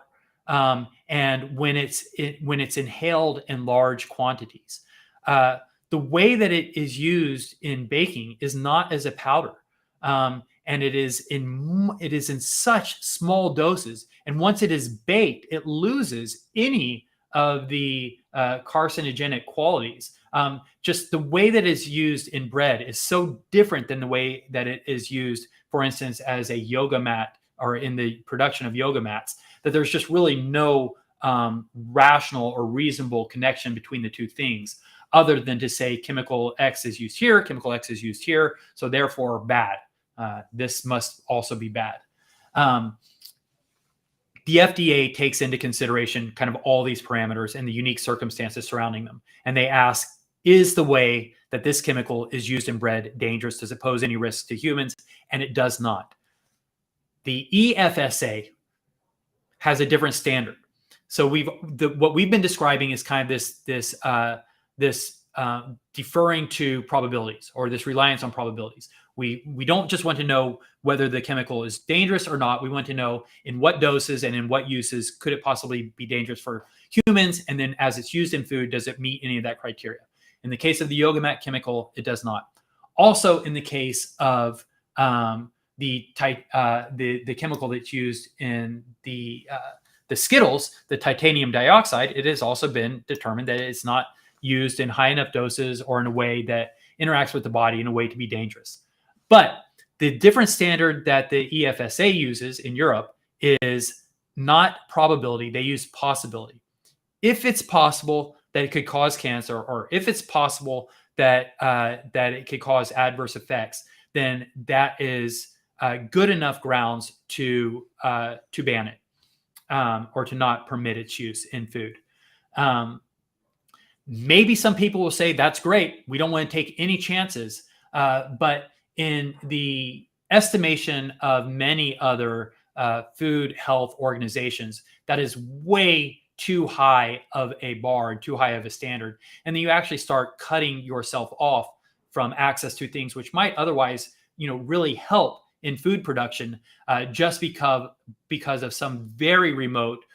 S1: and when it's inhaled in large quantities. The way that it is used in baking is not as a powder, and it is in such small doses. And once it is baked, it loses any of the carcinogenic qualities. Just the way that it's used in bread is so different than the way that it is used, for instance, as a yoga mat or in the production of yoga mats, that there's just really no rational or reasonable connection between the two things, other than to say chemical X is used here, chemical X is used here, so therefore bad. This must also be bad. The FDA takes into consideration kind of all these parameters and the unique circumstances surrounding them. And they ask, is the way that this chemical is used in bread dangerous? Does it pose any risk to humans? And it does not. The EFSA has a different standard. So what we've been describing is kind of this deferring to probabilities, or this reliance on probabilities. We don't just want to know whether the chemical is dangerous or not. We want to know in what doses and in what uses could it possibly be dangerous for humans, and then as it's used in food, does it meet any of that criteria? In the case of the yoga mat chemical, it does not. Also, in the case of the chemical that's used in the Skittles, the titanium dioxide, it has also been determined that it's not used in high enough doses or in a way that interacts with the body in a way to be dangerous. But the different standard that the EFSA uses in Europe is not probability, they use possibility. If it's possible that it could cause cancer, or if it's possible that it could cause adverse effects, then that is good enough grounds to ban it, or to not permit its use in food. Maybe some people will say that's great, we don't want to take any chances, but in the estimation of many other food health organizations, that is way too high of a bar, too high of a standard. And then you actually start cutting yourself off from access to things which might otherwise, really help in food production, just because of some very remote,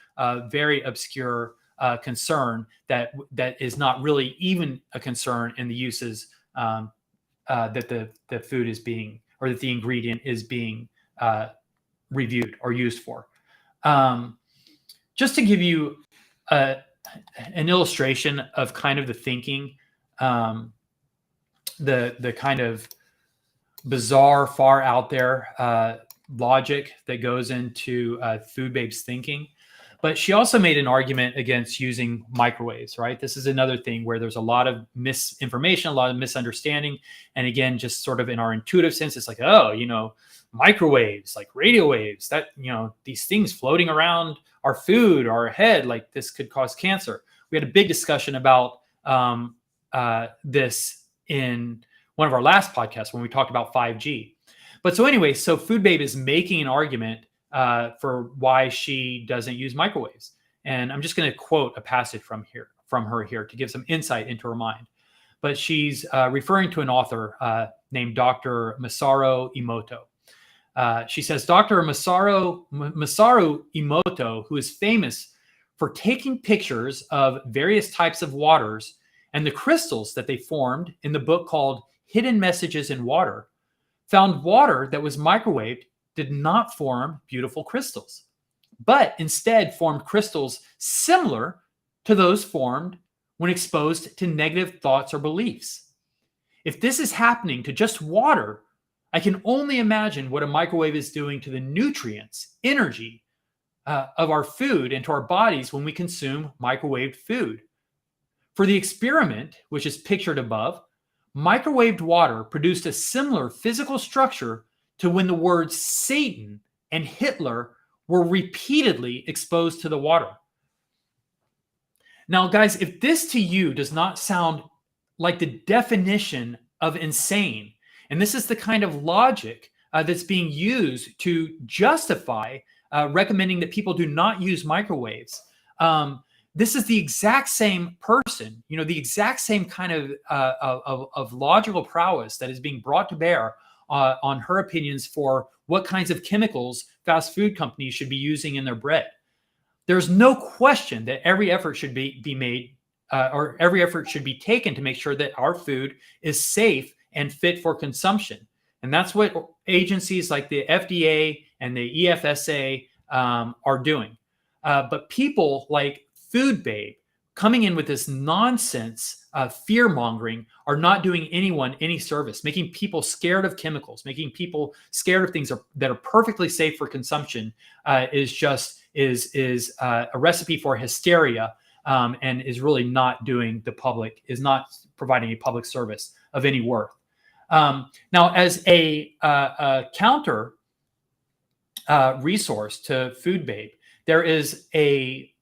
S1: very obscure concern that is not really even a concern in the uses that the food is being, or that the ingredient is being reviewed or used for. Just to give you an illustration of kind of the thinking, the kind of bizarre, far out there logic that goes into Food Babe's thinking. But she also made an argument against using microwaves, right? This is another thing where there's a lot of misinformation, a lot of misunderstanding. And again, just sort of in our intuitive sense, it's like, microwaves, like radio waves, that, these things floating around our food, our head, like this could cause cancer. We had a big discussion about this in one of our last podcasts when we talked about 5G. But so anyway, so Food Babe is making an argument for why she doesn't use microwaves. And I'm just going to quote a passage from her here to give some insight into her mind. But she's referring to an author named Dr. Masaru Emoto. She says, Dr. Masaru Emoto, who is famous for taking pictures of various types of waters and the crystals that they formed in the book called Hidden Messages in Water, found water that was microwaved did not form beautiful crystals, but instead formed crystals similar to those formed when exposed to negative thoughts or beliefs. If this is happening to just water, I can only imagine what a microwave is doing to the nutrients, energy of our food and to our bodies when we consume microwaved food. For the experiment, which is pictured above, microwaved water produced a similar physical structure to when the words Satan and Hitler were repeatedly exposed to the water. Now, guys, if this to you does not sound like the definition of insane, and this is the kind of logic that's being used to justify recommending that people do not use microwaves, this is the exact same person, the exact same kind of logical prowess that is being brought to bear on her opinions for what kinds of chemicals fast food companies should be using in their bread. There's no question that every effort should be made, or every effort should be taken to make sure that our food is safe and fit for consumption. And that's what agencies like the FDA and the EFSA are doing. But people like Food Babe coming in with this nonsense fear mongering are not doing anyone any service, making people scared of chemicals, making people scared of things that are perfectly safe for consumption is a recipe for hysteria, and is really not is not providing a public service of any worth. Now, as a counter resource to Food Babe, there is a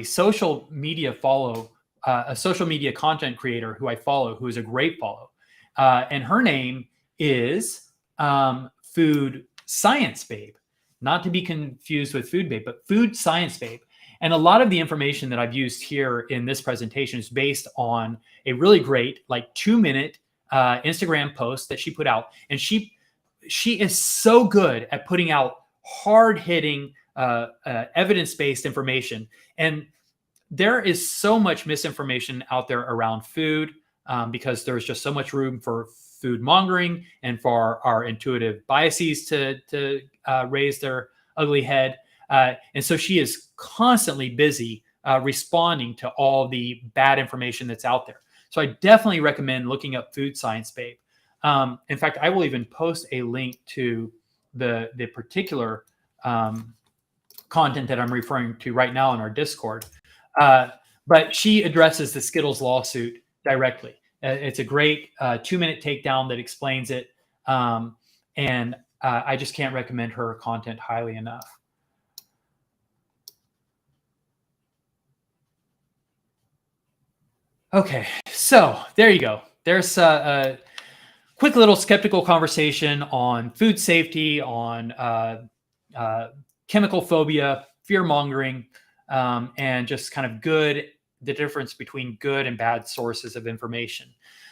S1: social media content creator who I follow, who is a great follow. And her name is Food Science Babe, not to be confused with Food Babe, but Food Science Babe. And a lot of the information that I've used here in this presentation is based on a really great, like 2-minute Instagram post that she put out. And she is so good at putting out hard-hitting, evidence-based information. And there is so much misinformation out there around food, because there's just so much room for food mongering and for our intuitive biases to raise their ugly head. And so she is constantly busy responding to all the bad information that's out there. So I definitely recommend looking up Food Science Babe. In fact, I will even post a link to the particular content that I'm referring to right now in our Discord. But she addresses the Skittles lawsuit directly. It's a great 2-minute takedown that explains it. And I just can't recommend her content highly enough. Okay, so there you go. There's a quick little skeptical conversation on food safety, on chemical phobia, fear mongering, and just kind of the difference between good and bad sources of information.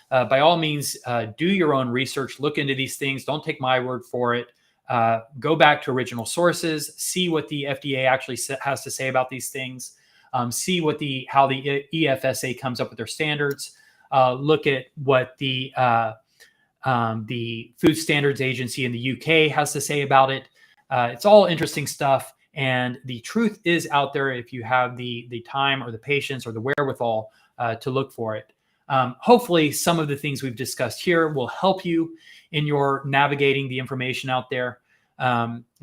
S1: By all means, do your own research, look into these things. Don't take my word for it. Go back to original sources, see what the FDA actually has to say about these things. See how the EFSA comes up with their standards. Look at what the Food Standards Agency in the UK has to say about it. It's all interesting stuff, and the truth is out there if you have the time or the patience or the wherewithal to look for it. Hopefully, some of the things we've discussed here will help you in your navigating the information out there,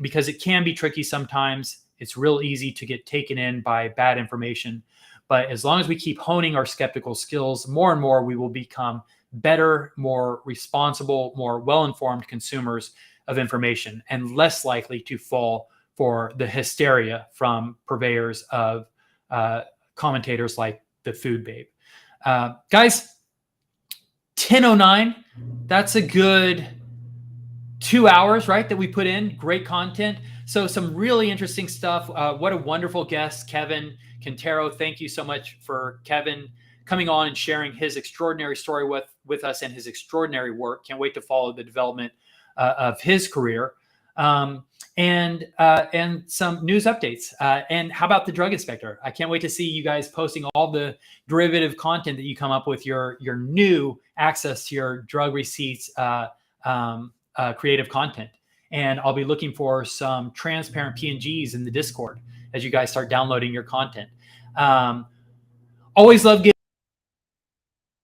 S1: because it can be tricky sometimes. It's real easy to get taken in by bad information. But as long as we keep honing our skeptical skills, more and more we will become better, more responsible, more well-informed consumers of information, and less likely to fall for the hysteria from purveyors of commentators like the Food Babe. Guys, 10:09, that's a good 2 hours, right, that we put in. Great content. So some really interesting stuff. What a wonderful guest, Kevin Quintero. Thank you so much for Kevin coming on and sharing his extraordinary story with us and his extraordinary work. Can't wait to follow the development of his career, and some news updates. And how about the drug inspector? I can't wait to see you guys posting all the derivative content that you come up with, your new access to your drug receipts creative content. And I'll be looking for some transparent PNGs in the Discord as you guys start downloading your content. Always love getting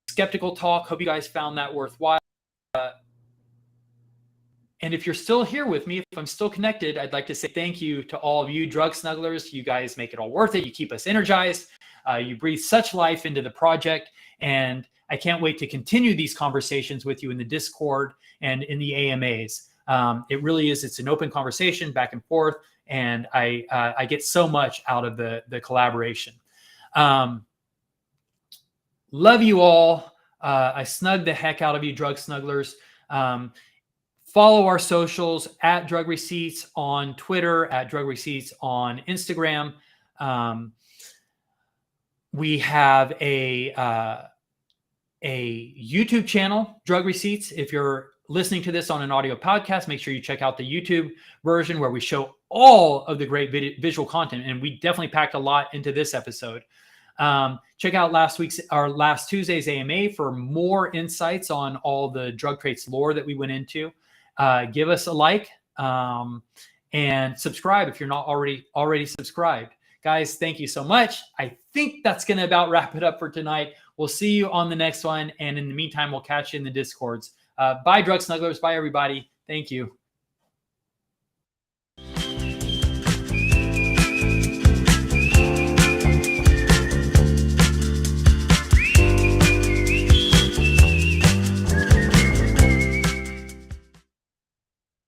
S1: skeptical talk. Hope you guys found that worthwhile. And if you're still here with me, if I'm still connected, I'd like to say thank you to all of you drug snugglers. You guys make it all worth it. You keep us energized. You breathe such life into the project. And I can't wait to continue these conversations with you in the Discord and in the AMAs. It really is. It's an open conversation back and forth. And I get so much out of the collaboration. Love you all. I snug the heck out of you, drug snugglers. Follow our socials at Drug Receipts on Twitter, at Drug Receipts on Instagram. We have a YouTube channel, Drug Receipts. If you're listening to this on an audio podcast, make sure you check out the YouTube version where we show all of the great visual content. And we definitely packed a lot into this episode. Check out last Tuesday's AMA for more insights on all the drug traits lore that we went into. Give us a like and subscribe if you're not already subscribed. Guys, thank you so much. I think that's going to about wrap it up for tonight. We'll see you on the next one. And in the meantime, we'll catch you in the Discords. Bye, drug snugglers. Bye, everybody. Thank you.